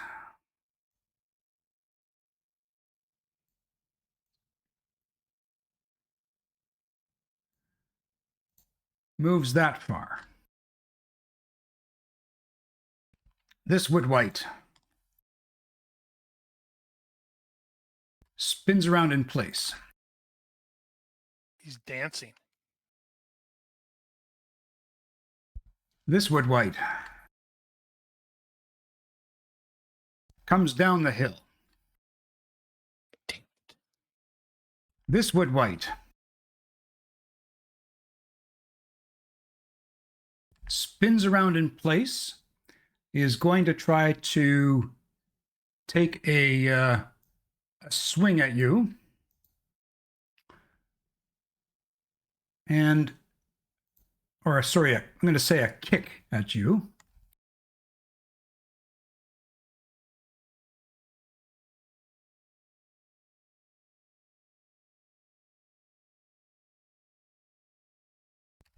moves that far. This wood white spins around in place. He's dancing. This wood white comes down the hill. This wood white spins around in place, is going to try to take a swing at you. And, or sorry, I'm going to say a kick at you.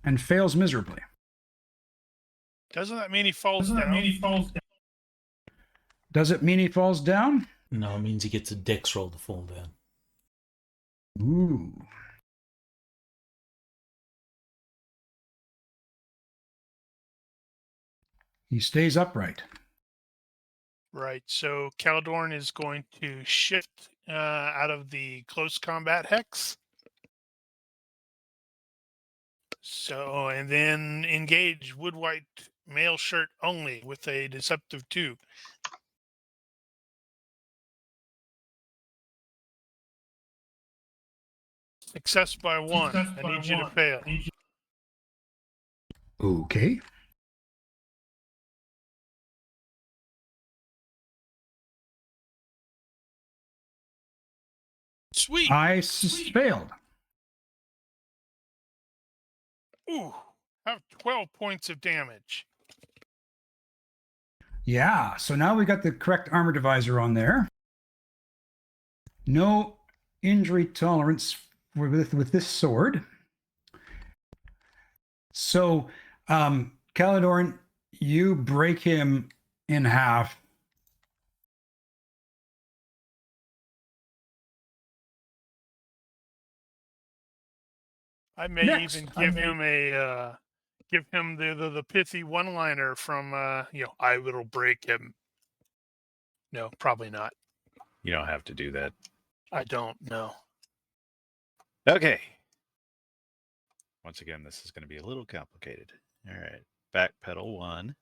And fails miserably. Doesn't that mean he falls down? Does it mean he falls down? No, it means he gets a dex roll to fall down. Ooh. He stays upright. Right. So Caladorn is going to shift out of the close combat hex. So, and then engage wood white male shirt only with a deceptive 2. Success by 1. I need you to fail. Okay. Sweet. I failed. Ooh, have 12 points of damage. Yeah, so now we got the correct armor divisor on there. No injury tolerance with this sword. So, Caledorn, you break him in half. I may Next, even give him a give him the pithy one-liner from I will break him. No, probably not. You don't have to do that. I don't know. Okay. Once again, this is going to be a little complicated. All right. Back pedal 1.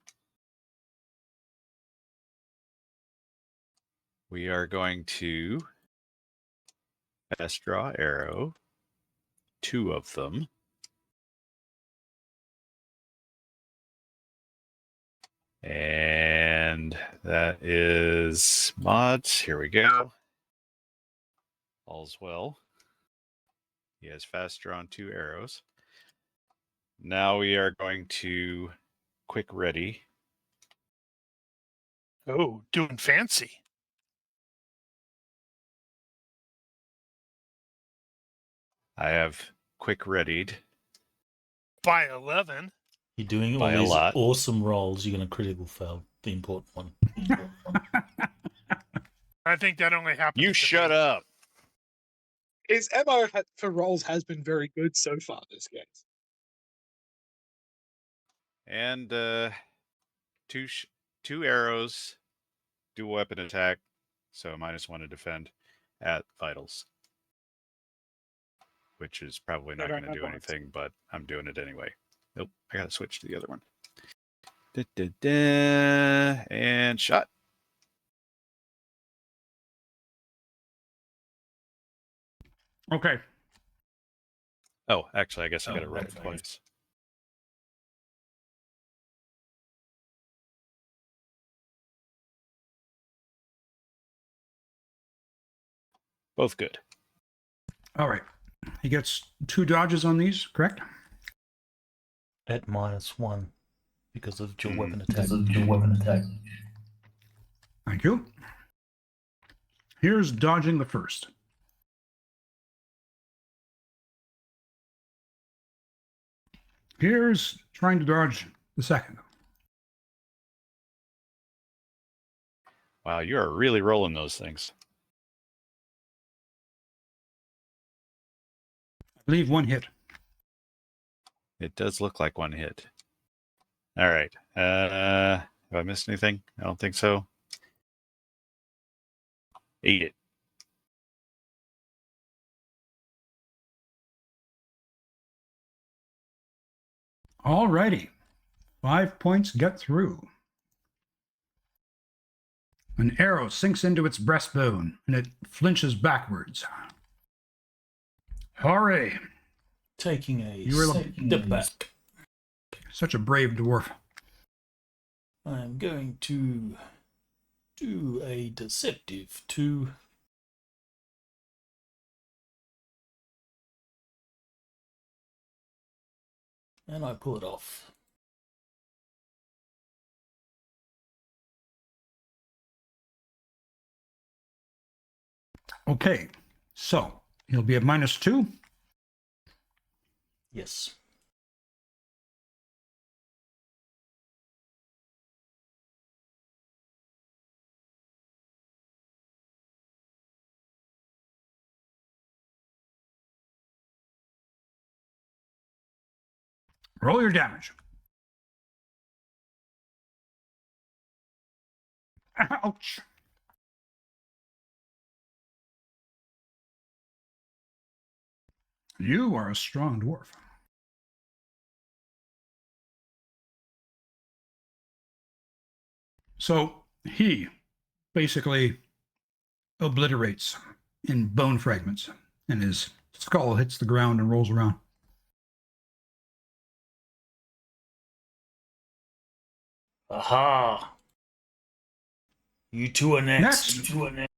We are going to fast draw arrow, 2 of them. And that is mods. Here we go. All's well. He has fast drawn 2 arrows. Now we are going to quick ready. Oh, doing fancy. I have quick readied. By 11. You're doing all By a these lot. awesome rolls. You're going to critical fail the important one. I think that only happens. You to shut me. up. His MO for rolls has been very good so far this game. And 2 arrows, dual weapon attack, so -1 to defend at vitals, which is probably not going to do anything, but I'm doing it anyway. Nope, I got to switch to the other one. And shot. Okay. Oh, actually, I guess I got to roll it twice. Both good. All right. He gets 2 dodges on these, correct? At -1 because of dual weapon attack. Thank you. Here's dodging the first. Here's trying to dodge the second. Wow, you are really rolling those things. I believe 1 hit. It does look like 1 hit. All right. Have I missed anything? I don't think so. Eat it. All righty. 5 points get through. An arrow sinks into its breastbone and it flinches backwards. Hooray! Taking a You were step back. Such a brave dwarf. I'm going to do a deceptive 2. And I pull it off. Okay, so he'll be at -2. Yes. Roll your damage. Ouch. You are a strong dwarf. So he basically obliterates in bone fragments, and his skull hits the ground and rolls around. Aha! You two are next. Next. You two are next.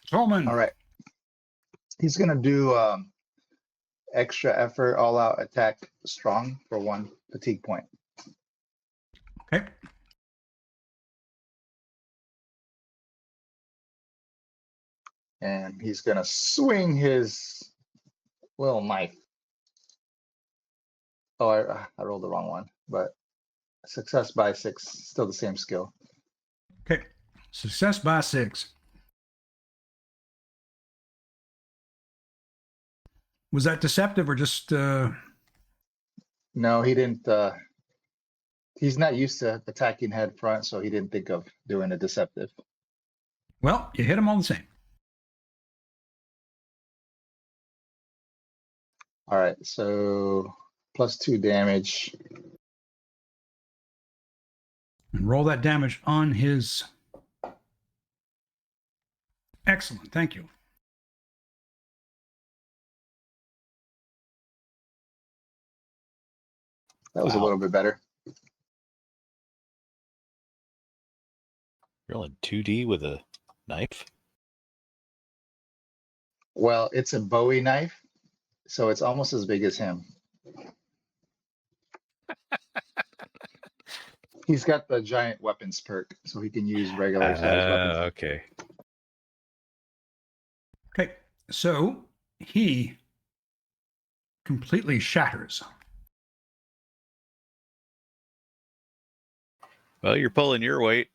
Solomon. All right. He's gonna do extra effort, all out attack strong for 1 fatigue point. Okay. And he's gonna swing his little knife. Oh, I rolled the wrong one, but success by 6, still the same skill. Okay. Success by 6. Was that deceptive or just No, he didn't. He's not used to attacking head front, so he didn't think of doing a deceptive. well, you hit him all the same. All right, so +2 damage. And roll that damage on his. Excellent. Thank you. That was a Wow. little bit better. Rolling 2D with a knife. Well, it's a Bowie knife, so it's almost as big as him. He's got the giant weapons perk, so he can use regular size weapons. Okay. Okay. So he completely shatters. Well, you're pulling your weight,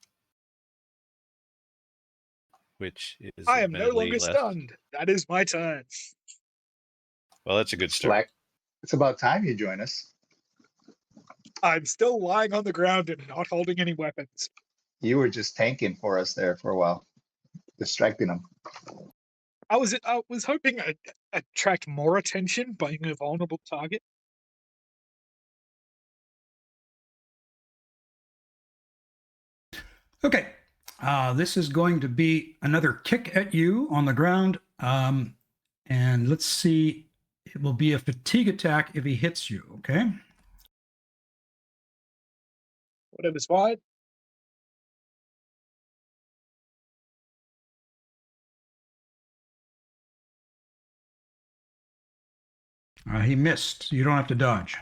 which is I am no admittedly longer less. stunned. That is my turn. Well, that's a good start. Black, it's about time you join us. I'm still lying on the ground and not holding any weapons. You were just tanking for us there for a while, distracting them. I was hoping I'd attract more attention by being a vulnerable target. Okay. This is going to be another kick at you on the ground. And let's see. It will be a fatigue attack if he hits you. Okay. Whatever's fine. He missed. You don't have to dodge.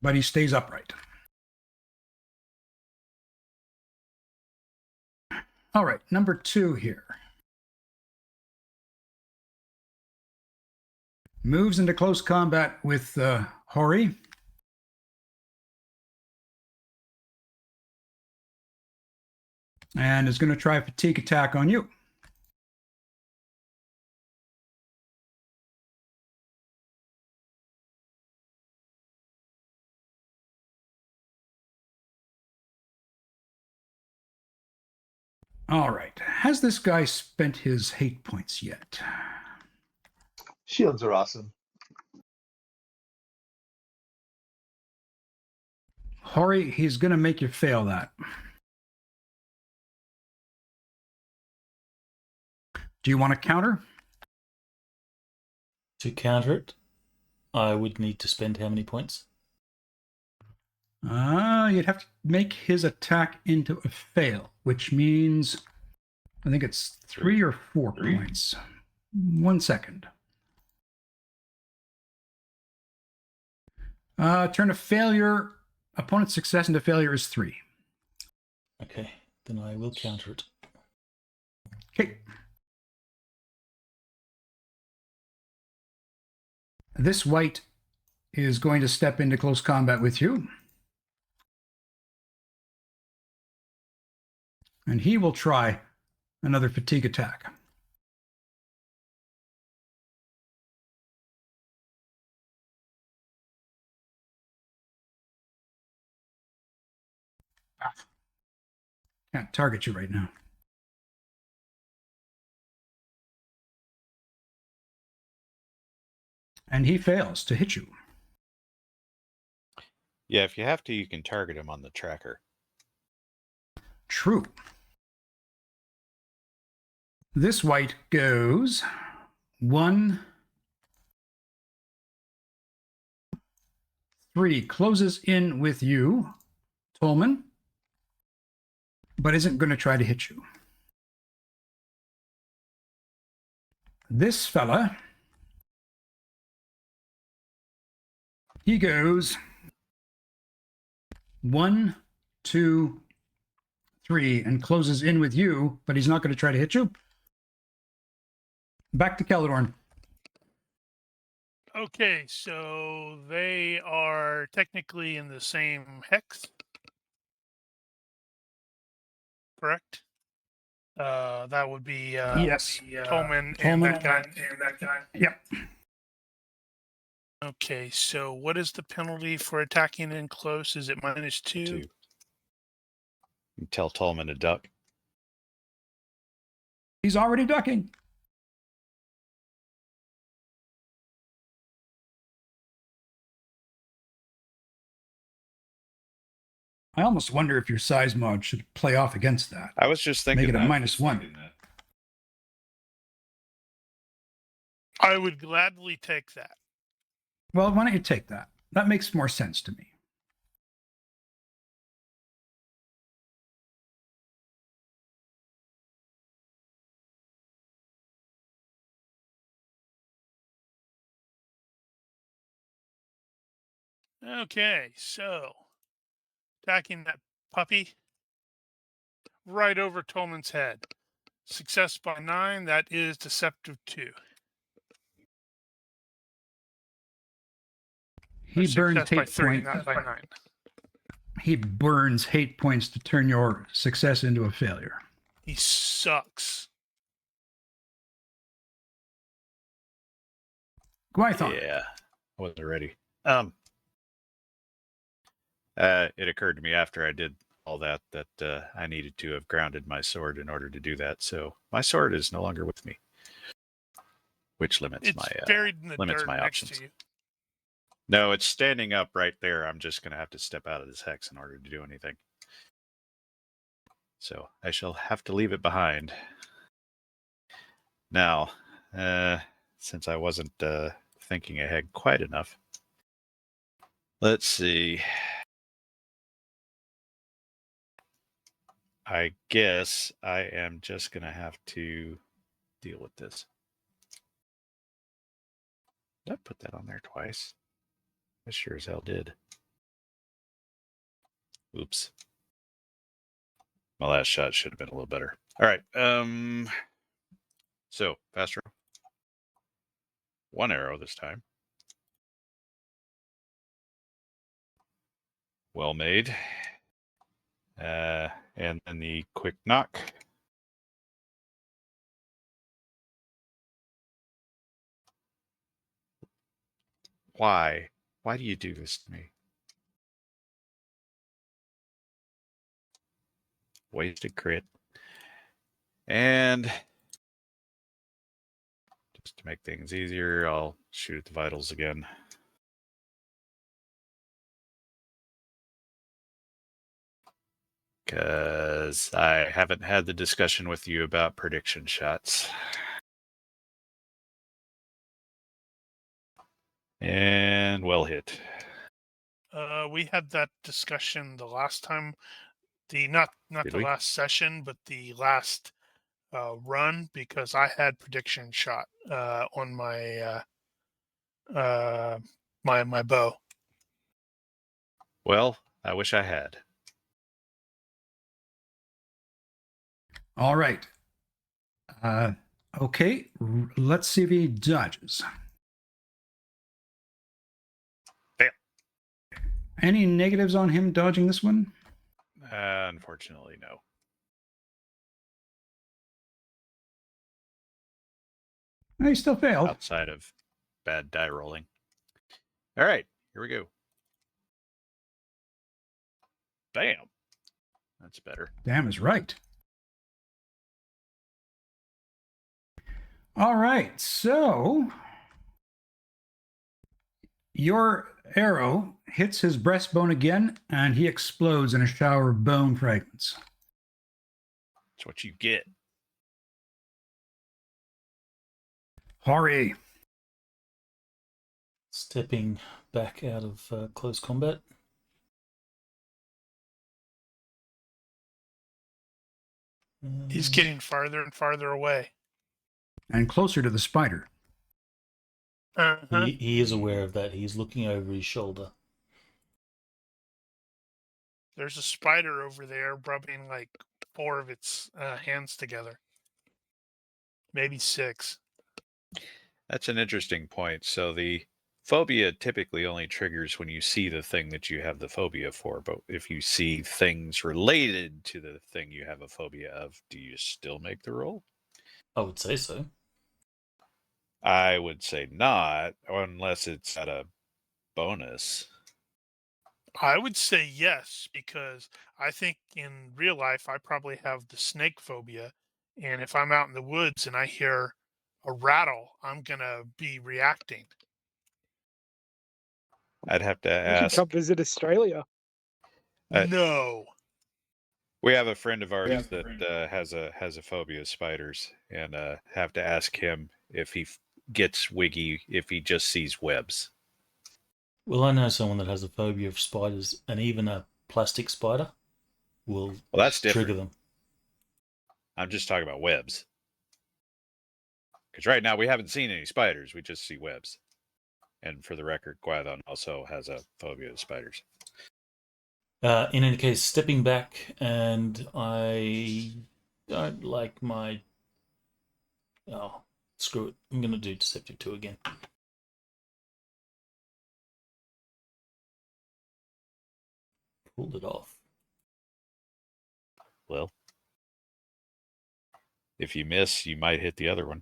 But he stays upright. All right, number 2 here. Moves into close combat with Hori. And is going to try a fatigue attack on you. All right. Has this guy spent his hate points yet? Shields are awesome. Hori, he's going to make you fail that. Do you want to counter? To counter it, I would need to spend how many points? You'd have to make his attack into a fail, which means I think it's 3 or 4 points. 1 second. Turn of failure. Opponent's success into failure is 3. Okay, then I will counter it. Okay. This white is going to step into close combat with you. And he will try another fatigue attack. Can't target you right now. And he fails to hit you. Yeah, if you have to, you can target him on the tracker. True. This white goes 1, 3, closes in with you, Tolman, but isn't going to try to hit you. This fella, he goes 1, 2, 3, and closes in with you, but he's not going to try to hit you. Back to Caledorn. Okay, so they are technically in the same hex, correct? That would be Yes. Tolman and Tolman that guy. Yep. Okay, so what is the penalty for attacking in close? Is it -2? 2. You tell Tolman to duck. He's already ducking. I almost wonder if your size mod should play off against that. I was just thinking Make it a that. -1. I would gladly take that. Well, why don't you take that? That makes more sense to me. Okay, so attacking that puppy right over Tolman's head. Success by 9, that is deceptive 2. He burns Success by hate 3, points. not by 9. He burns hate points to turn your success into a failure. He sucks. Gwython. Yeah, I wasn't ready. It occurred to me after I did all that I needed to have grounded my sword in order to do that. So my sword is no longer with me, which limits It's my buried in the limits dirt my next options. to you. No, it's standing up right there. I'm just going to have to step out of this hex in order to do anything. So I shall have to leave it behind. Now, since I wasn't thinking ahead quite enough, let's see. I guess I am just going to have to deal with this. Did I put that on there twice? I sure as hell did. Oops. My last shot should have been a little better. All right. So, fast row. 1 arrow this time. Well made. And then the quick knock. Why? Why do you do this to me? Wasted crit. And just to make things easier, I'll shoot at the vitals again. Because I haven't had the discussion with you about prediction shots. And well hit. We had that discussion the last time. Not Did the we? last session, but the last run, because I had prediction shot on my my bow. Well, I wish I had. All right. Okay, let's see if he dodges. Fail. Any negatives on him dodging this one? Unfortunately, no. He still failed. Outside of bad die rolling. All right, here we go. Bam. That's better. Damn is right. All right, so your arrow hits his breastbone again, and he explodes in a shower of bone fragments. That's what you get. Hori. Stepping back out of close combat. He's getting farther and farther away. And closer to the spider. Uh-huh. He is aware of that. He's looking over his shoulder. There's a spider over there rubbing like 4 of its hands together. Maybe 6. That's an interesting point. So the phobia typically only triggers when you see the thing that you have the phobia for. But if you see things related to the thing you have a phobia of, do you still make the roll? I would say so. I would say not, unless it's at a bonus. I would say yes, because I think in real life I probably have the snake phobia. And if I'm out in the woods and I hear a rattle, I'm going to be reacting. I'd have to You should ask. come visit Australia. No. We have a friend of ours that has a phobia of spiders, and have to ask him if he gets wiggy if he just sees webs. Well, I know someone that has a phobia of spiders, and even a plastic spider will that's different. trigger them. I'm just talking about webs. Because right now we haven't seen any spiders, we just see webs. And for the record, Guadon also has a phobia of spiders. In any case, stepping back, and I don't like my... Oh, screw it. I'm going to do Deceptive 2 again. Pulled it off. Well, if you miss, you might hit the other one.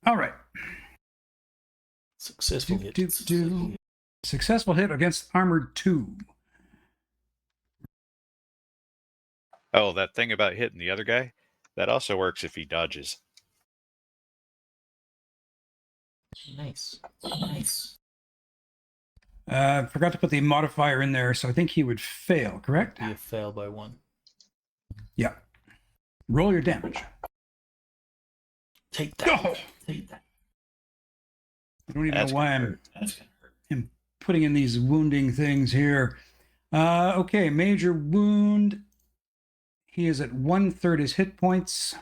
All right. Successful hit. Successful hit against Armored 2. Oh, that thing about hitting the other guy? That also works if he dodges. Nice. Forgot to put the modifier in there, so I think he would fail, correct? Be a fail by 1. Yeah. Roll your damage. Take that. Oh! Take that. I don't even That's know why gonna I'm hurt. That's gonna hurt. I'm putting in these wounding things here. Okay, major wound. He is at 1/3 his hit points.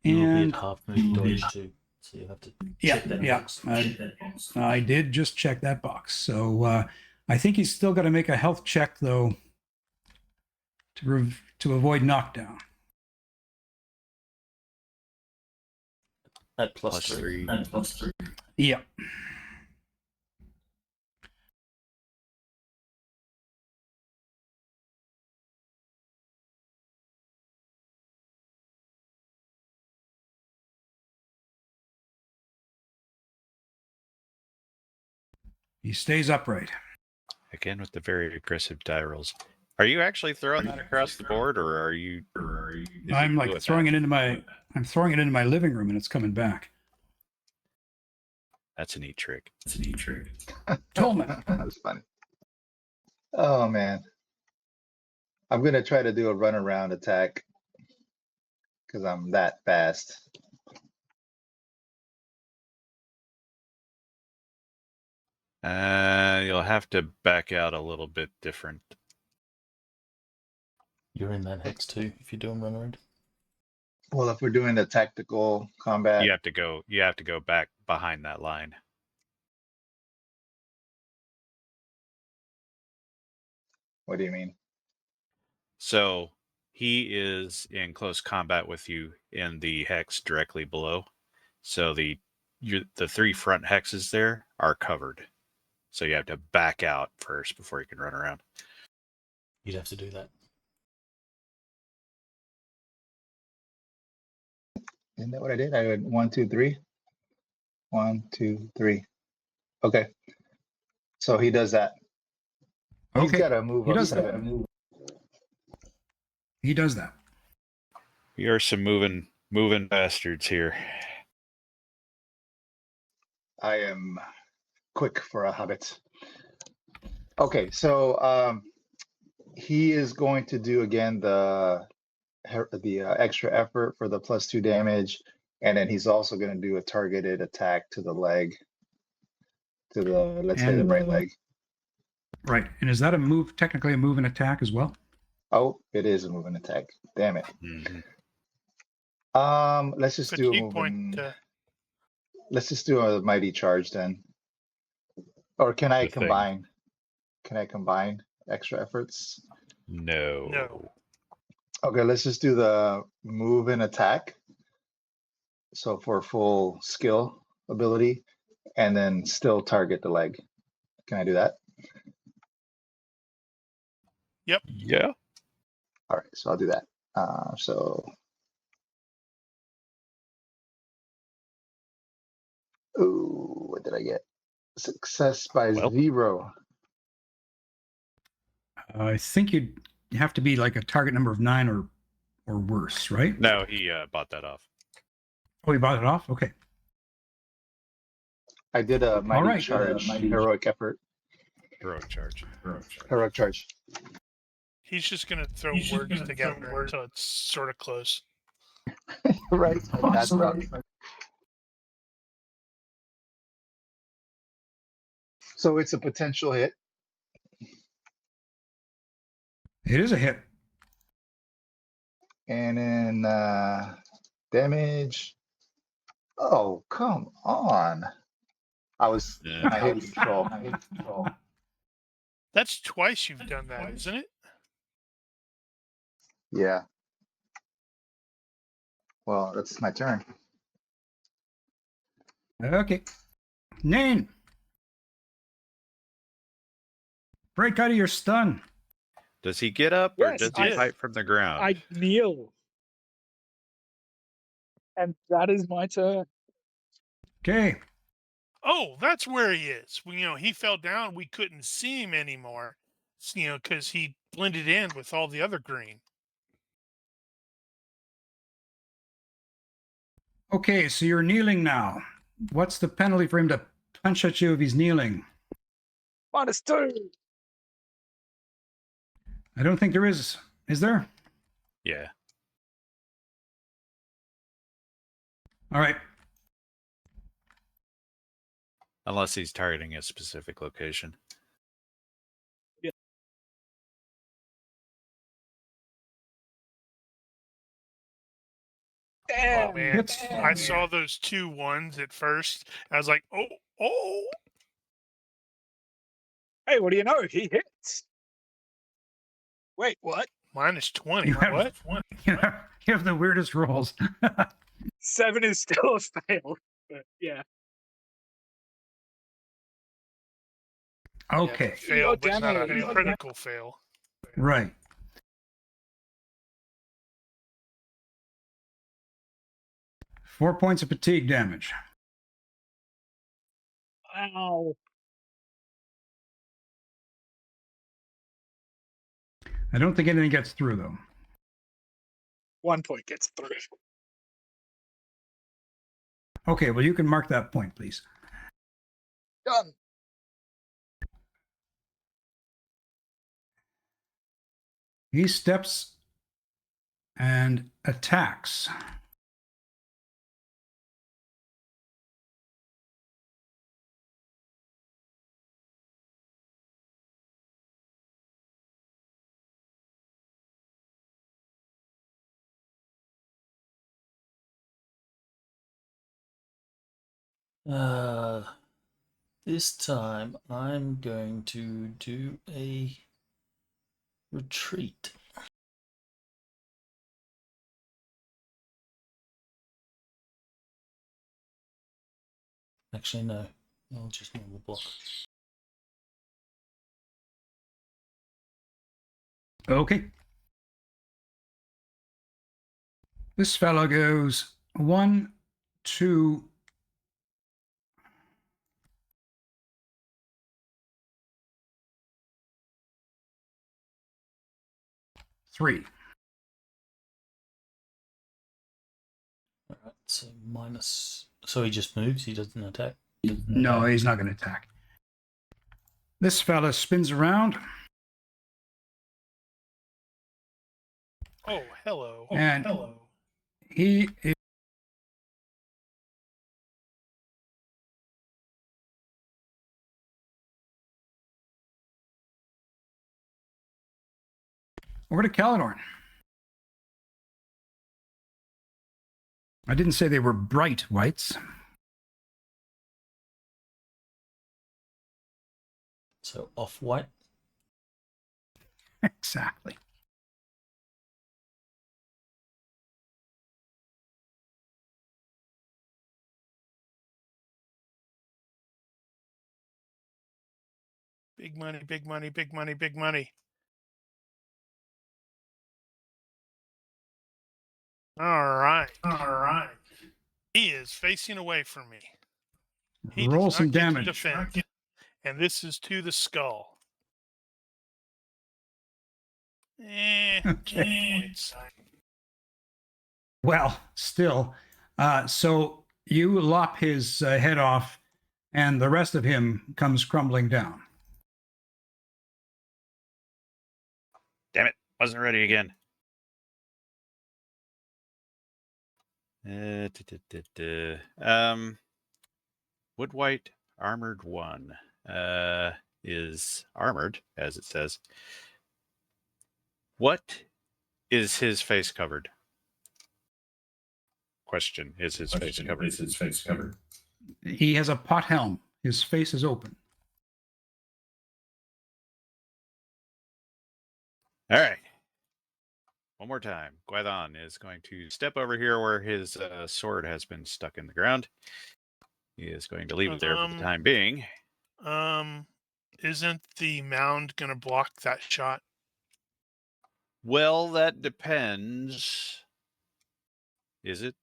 You will be And at half move dodge too, so you have to check that box. I did just check that box. So I think he's still got to make a health check though to avoid knockdown. At Plus +3. 3. Yeah. He stays upright. Again with the very aggressive die rolls. Are you actually throwing that across the board, or are you? I'm like throwing it into my. I'm throwing it into my living room, and it's coming back. That's a neat trick. Tolman. That's funny. Oh man. I'm gonna try to do a runaround attack because I'm that fast. You'll have to back out a little bit different. You're in that hex too if you're doing run around. Well, if we're doing the tactical combat, You have to go. You have to go back behind that line. what do you mean? So he is in close combat with you in the hex directly below. So the 3 front hexes there are covered. So you have to back out first before you can run around. You'd have to do that. Isn't that what I did? I went 1, 2, 3. 1, 2, 3. Okay. So he does that. He's Okay. got to move He up does 7. He does that. We are some moving bastards here. I am quick for a hobbit. Okay, so he is going to do again the extra effort for the +2 damage, and then he's also going to do a targeted attack to the leg, to the let's say the right leg. Right. And is that a move? Technically, a move and attack as well. Oh, it is a move and attack. Damn it. Mm-hmm. Let's just do a Fatigue move point. and let's just do a mighty charge then. Or can I The thing. combine? Can I combine extra efforts? No. No. Okay, let's just do the move and attack. So for full skill ability, and then still target the leg. Can I do that? Yeah. All right, so I'll do that. So, ooh, what did I get? Success by Well. 0. I think you'd have to be like a target number of 9 or worse, right? No, he bought that off. Oh, you bought it off? Okay. I did a mighty right. charge, heroic effort, Heroic charge. heroic charge. He's just going to throw words together until it's sort of close. Right. That's right. So it's a potential hit. It is a hit. And then damage. Oh, come on. I hate control. That's twice you've done that, isn't it? Yeah. Well, that's my turn. Okay. Nain. Break out of your stun. Does he get up or Yes, does he fight from the ground? I kneel. And that is my turn. Okay. Oh, that's where he is. He fell down. We couldn't see him anymore, because he blended in with all the other green. Okay, so you're kneeling now. What's the penalty for him to punch at you if he's kneeling? -2. I don't think there is. Is there? Yeah. All right. Unless he's targeting a specific location. Damn. Oh man, Hits. I saw those 2 1s at first. I was like, oh. Hey, what do you know? He hits. Wait, what? -20. You have- What? You have the weirdest rolls. 7 is still a fail. But yeah. Okay. Fail, but not a damage. critical fail. Right. Four points of fatigue damage. Ow. I don't think anything gets through, though. 1 point gets through. Okay, well, you can mark that point, please. Done. He steps and attacks. This time I'm going to do a retreat. Actually, no. I'll just normal block. Okay. This fellow goes 1, 2, 3. All right, so minus. So he just moves. He doesn't attack. No, he's not going to attack. This fella spins around Oh, hello. and he is over to Caledorn. I didn't say they were bright whites. So off white. Exactly. Big money, big money, big money, big money. All right. He is facing away from me. He Roll does some not get to damage. defend. And this is to the skull. Okay. Points. Well, still. So you lop his head off, and the rest of him comes crumbling down. Damn it. Wasn't ready again. Wood white armored 1 is armored, as it says. What is his face covered? Question. Is his face covered? He has a pot helm. His face is open. All right. One more time. Gwython is going to step over here where his sword has been stuck in the ground. He is going to leave it there for the time being. Isn't the mound going to block that shot? Well, that depends. Is it?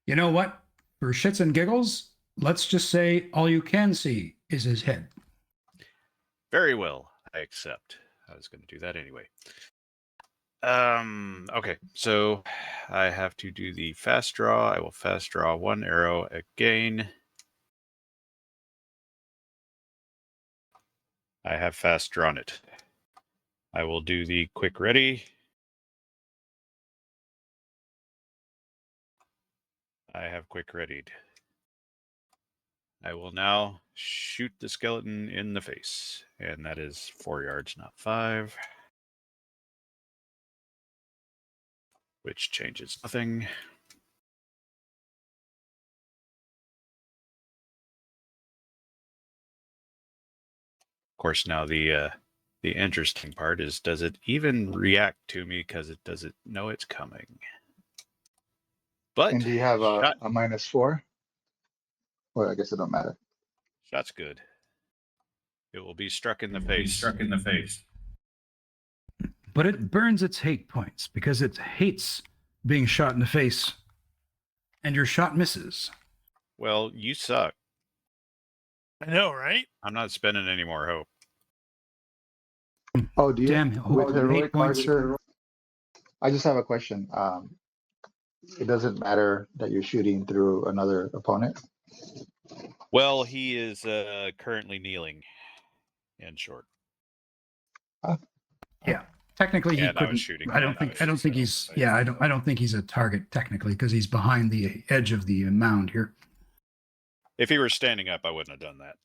You know what? For shits and giggles, let's just say all you can see is his head. Very well. I accept. I was going to do that anyway. Okay, so I have to do the fast draw. I will fast draw 1 arrow again. I have fast drawn it. I will do the quick ready. I have quick readied. I will now shoot the skeleton in the face, and that is 4 yards, not 5. Which changes nothing. Of course, now the interesting part is, does it even react to me because it doesn't know it's coming? But And do you have a -4? Well, I guess it don't matter. Shot's good. It will be struck in the face. But it burns its hate points because it hates being shot in the face, and your shot misses. Well, you suck. I know, right? I'm not spending any more hope. Oh, do you? Damn, With hate heroic points. archer, I just have a question. It doesn't matter that you're shooting through another opponent. Well, he is currently kneeling in short. Yeah, technically he And I was couldn't. shooting. I don't think he's. Yeah, I don't think he's a target technically because he's behind the edge of the mound here. If he were standing up, I wouldn't have done that.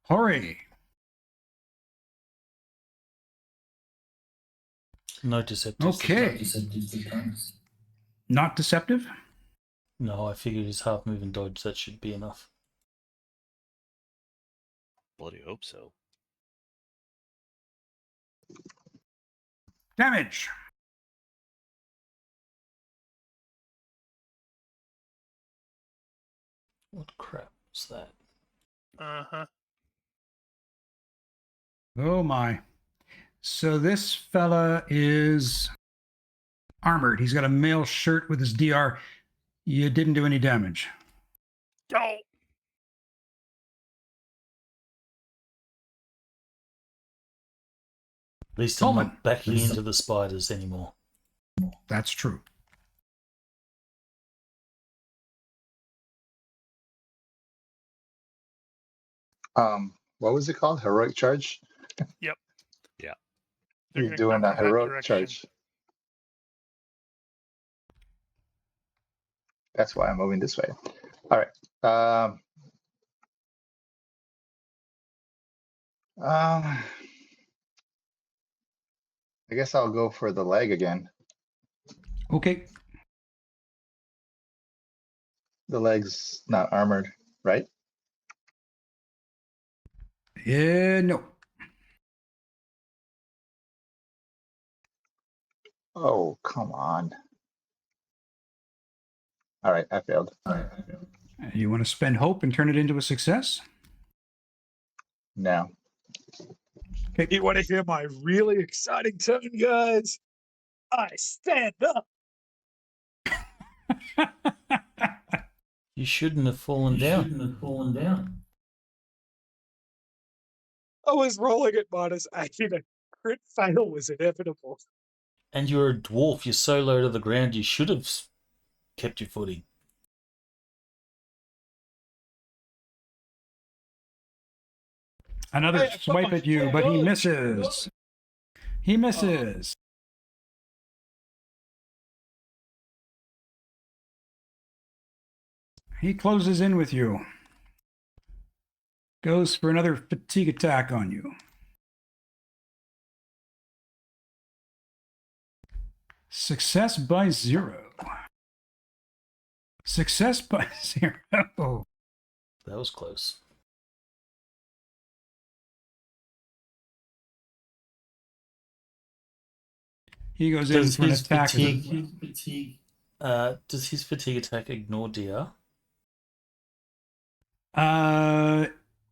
Hooray! No deceptive. Okay. Not deceptive? No, I figured his half move and dodge. That should be enough. Bloody hope so. Damage. What crap was that? Uh-huh. Oh my. So this fella is armored. He's got a mail shirt with his DR. You didn't do any damage. Oh, At least I'm Coleman. not backing into the spiders anymore. That's true. What was it called? Heroic charge? they're He's gonna doing come a from that heroic direction. charge. That's why I'm moving this way. All right. I guess I'll go for the leg again. Okay. The leg's not armored, right? Yeah, no. Oh, come on. All right, I failed. You want to spend hope and turn it into a success? No. Okay. You want to hear my really exciting turn, guys? I stand up. You shouldn't have fallen down. I was rolling at -8. A crit fail was inevitable. And you're a dwarf. You're so low to the ground. You should have kept your footing. Another Hey, I put swipe my at you, full but he gun. misses. He misses. He closes in with you. Goes for another fatigue attack on you. Success by 0. Success by 0. That was close. He goes in Does for an his attack. does his fatigue attack ignore DR?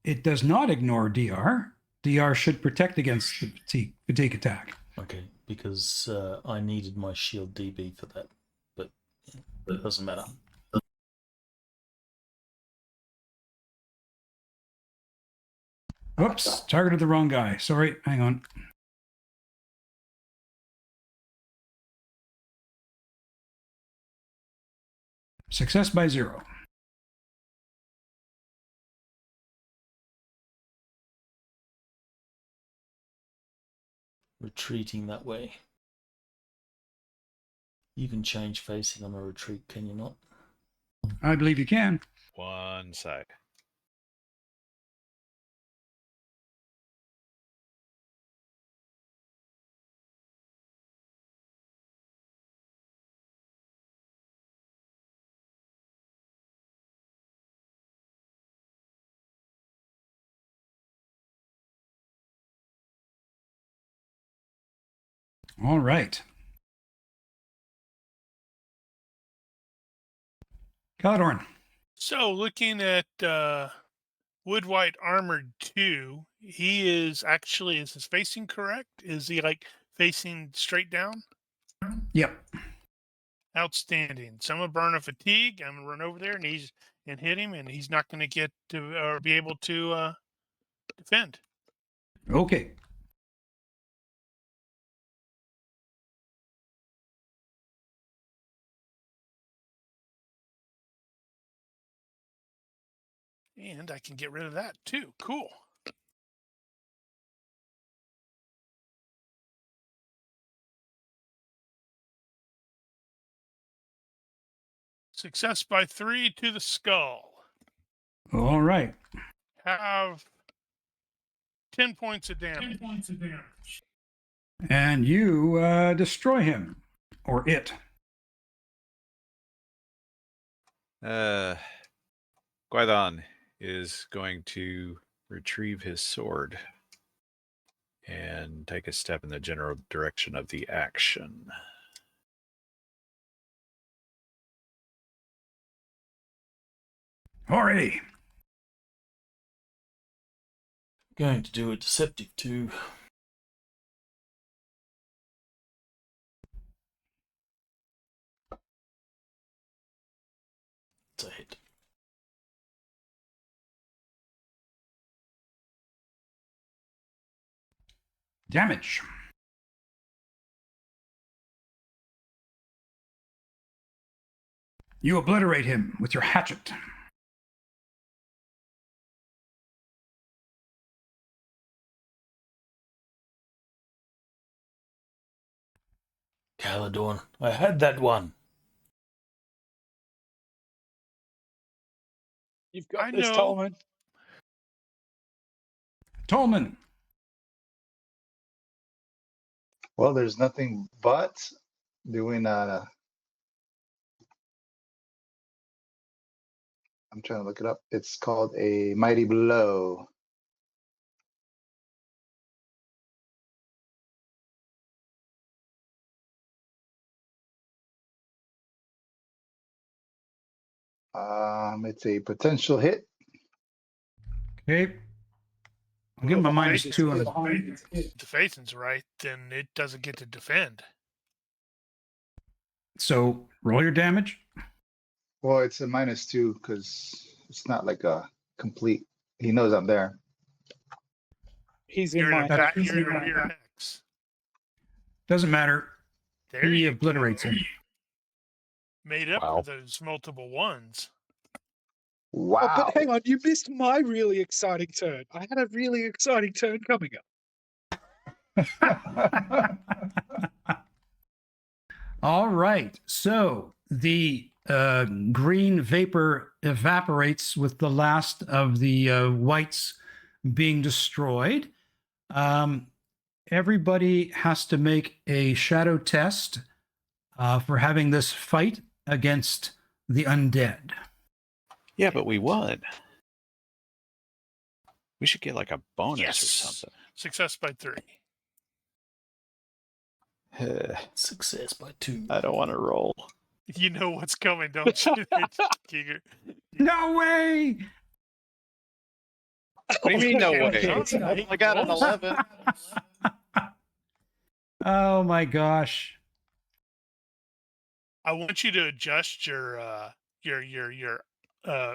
It does not ignore DR. DR should protect against the fatigue attack. Okay, because I needed my shield DB for that, but it doesn't matter. Oops, targeted the wrong guy. Sorry, hang on. Success by 0. Retreating that way. You can change facing on a retreat, can you not? I believe you can. One side. All right. Caladorn. So looking at Wood White Armored 2, he is actually, is his facing correct? Is he like facing straight down? Yep. Outstanding. So I'm gonna burn a fatigue. I'm gonna run over there and hit him, and he's not gonna get to or be able to defend. Okay. And I can get rid of that too. Cool. Success by 3 to the skull. All right. Have 10 points of damage. And you destroy him. Or it. Gwython is going to retrieve his sword and take a step in the general direction of the action. Alrighty. Going to do a deceptive too. That's a hit. Damage. You obliterate him with your hatchet. Caladorn, I had that one. You've got I this, know. Tolman. Tolman. Well, there's nothing but doing I'm trying to look it up. It's called a mighty blow. It's a potential hit. Okay. I'll give him a minus If 2 on the. the Phaeton's right, then it doesn't get to defend. So roll your damage. Well, it's a -2 because it's not like a complete. He knows I'm there. He's in You're in my. a back, you're in a rear X. Doesn't matter. There He you obliterates go. him. Made up Wow. for those multiple ones. Oh, Wow. but hang on, you missed my really exciting turn. I had a really exciting turn coming up. All right. So the green vapor evaporates with the last of the whites being destroyed. Everybody has to make a shadow test for having this fight against the undead. Yeah, but we won. We should get like a bonus Yes. or something. Success by 3. Success by 2. I don't want to roll. You know what's coming, don't you, Giger? No way! What do you mean, no way? Okay. I got an 11. Oh my gosh. I want you to adjust your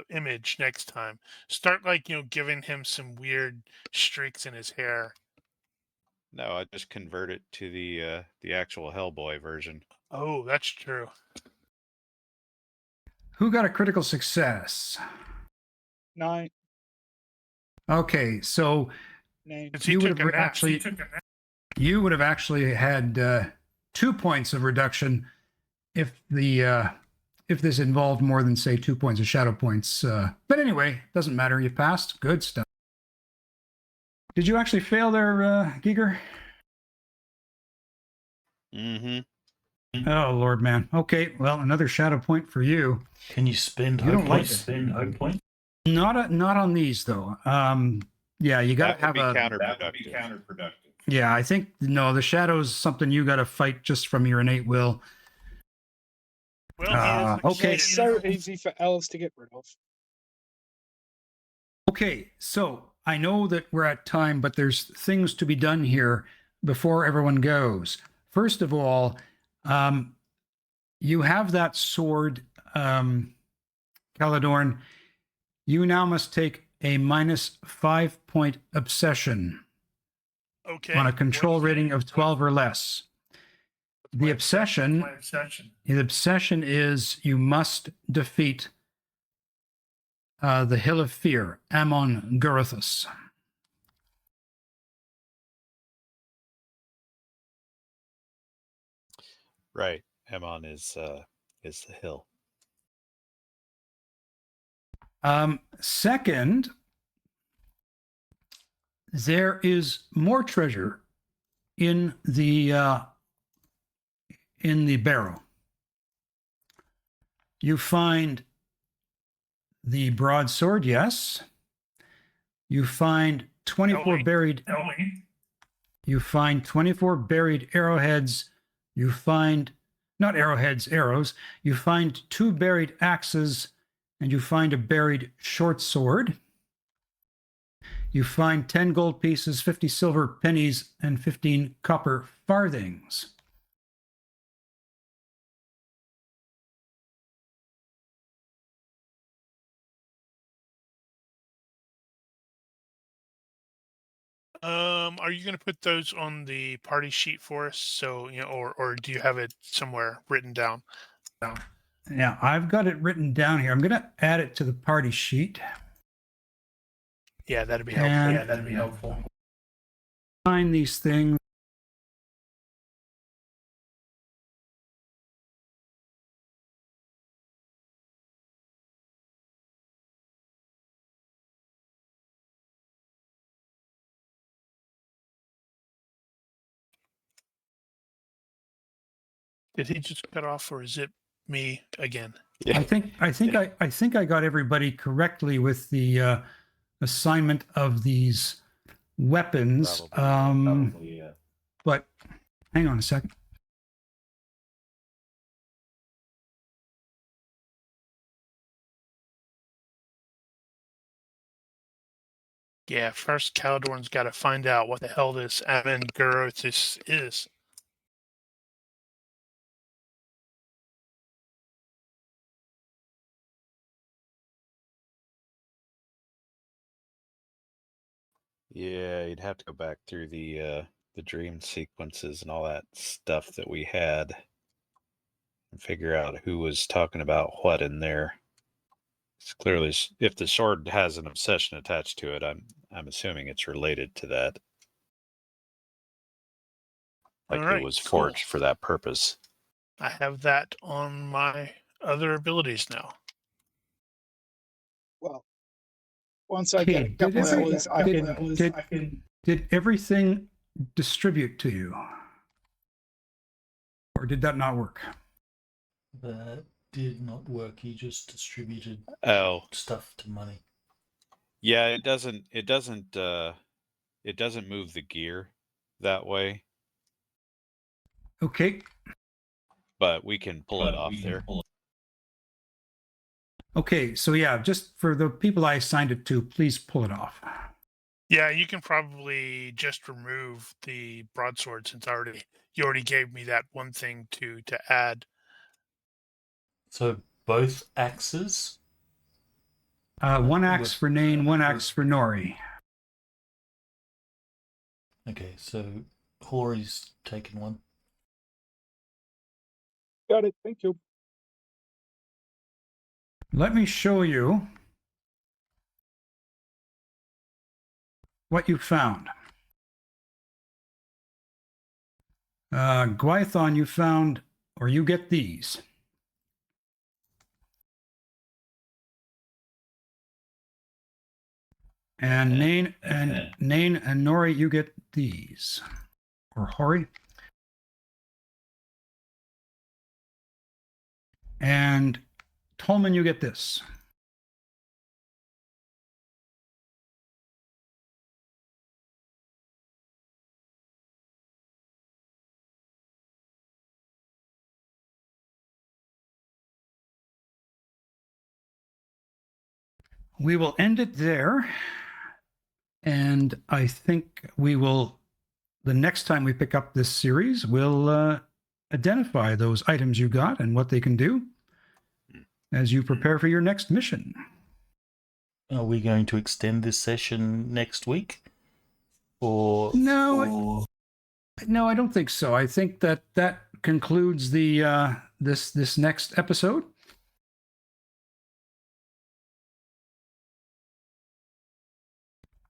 image next time. Start giving him some weird streaks in his hair. No, I just convert it to the actual Hellboy version. Oh, that's true. Who got a critical success? 9. Okay, so 9. Since he you would took a have nap. actually you would have actually had 2 points of reduction if this involved more than say 2 points of shadow points. But anyway, doesn't matter. You passed. Good stuff. Did you actually fail there, Giger? Mm-hmm. Oh Lord, man. Okay, well, another shadow point for you. Can you spend You hope don't like points? it. Spend hope points? Not on these though. Yeah, you got to have That would be counterproductive. Yeah, I think no. The shadow's something you got to fight just from your innate will. Well, okay. It's so easy for elves to get rid of. Okay, so I know that we're at time, but there's things to be done here before everyone goes. First of all, you have that sword, Caladorn. You now must take a -5 point obsession okay. on a control rating of 12 or less. The obsession is you must defeat the Hill of Fear, Amon Gurithus. Right. Emon is the hill. Second, there is more treasure in the barrow. You find the broadsword, yes. You find 24 buried. You find 24 buried arrowheads. You find not arrowheads, arrows. You find 2 buried axes, and you find a buried short sword. You find 10 gold pieces, 50 silver pennies, and 15 copper farthings. Are you going to put those on the party sheet for us? So, or do you have it somewhere written down? Now, I've got it written down here. I'm going to add it to the party sheet. Yeah, that'd be helpful. And find these things. Did he just cut off, or is it me again? I think I got everybody correctly with the assignment of these weapons. Probably, yeah. But hang on a second. Yeah, first Caldorn's got to find out what the hell this Amengurotis is. Yeah, you'd have to go back through the dream sequences and all that stuff that we had and figure out who was talking about what in there. It's clearly, if the sword has an obsession attached to it, I'm assuming it's related to that. Like All right, it was cool. forged for that purpose. I have that on my other abilities now. Well, once I Okay, get a couple hours, I can. Did everything distribute to you? Or did that not work? That did not work. He just distributed stuff to money. Yeah, it doesn't move the gear that way, Okay. but we can pull it off there. Okay, so yeah, just for the people I assigned it to, please pull it off. Yeah, you can probably just remove the broadsword since you already gave me that one thing to add. So both axes? One axe for Nain, one axe for Nori. Okay, so Hori's taken one. Got it. Thank you. Let me show you what you found. Gwython, you found, or you get these. And Nain and Nori, you get these. Or Hori. And Tolman, you get this. We will end it there. And I think we will, the next time we pick up this series, we'll identify those items you got and what they can do as you prepare for your next mission. Are we going to extend this session next week? Or no, I don't think so. I think that concludes the this next episode.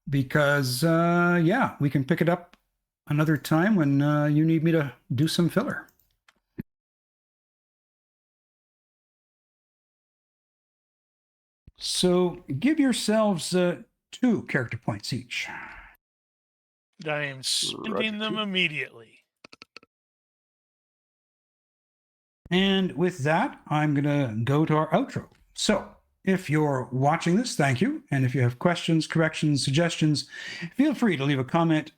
Because yeah, we can pick it up another time when you need me to do some filler. So give yourselves 2 character points each. I am spending them immediately. And with that, I'm going to go to our outro. So if you're watching this, thank you. And if you have questions, corrections, suggestions, feel free to leave a comment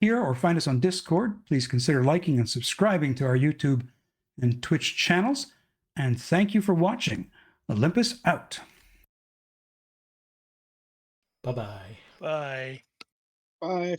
here or find us on Discord. Please consider liking and subscribing to our YouTube and Twitch channels. And thank you for watching. Olympus out. Bye-bye. Bye. Bye.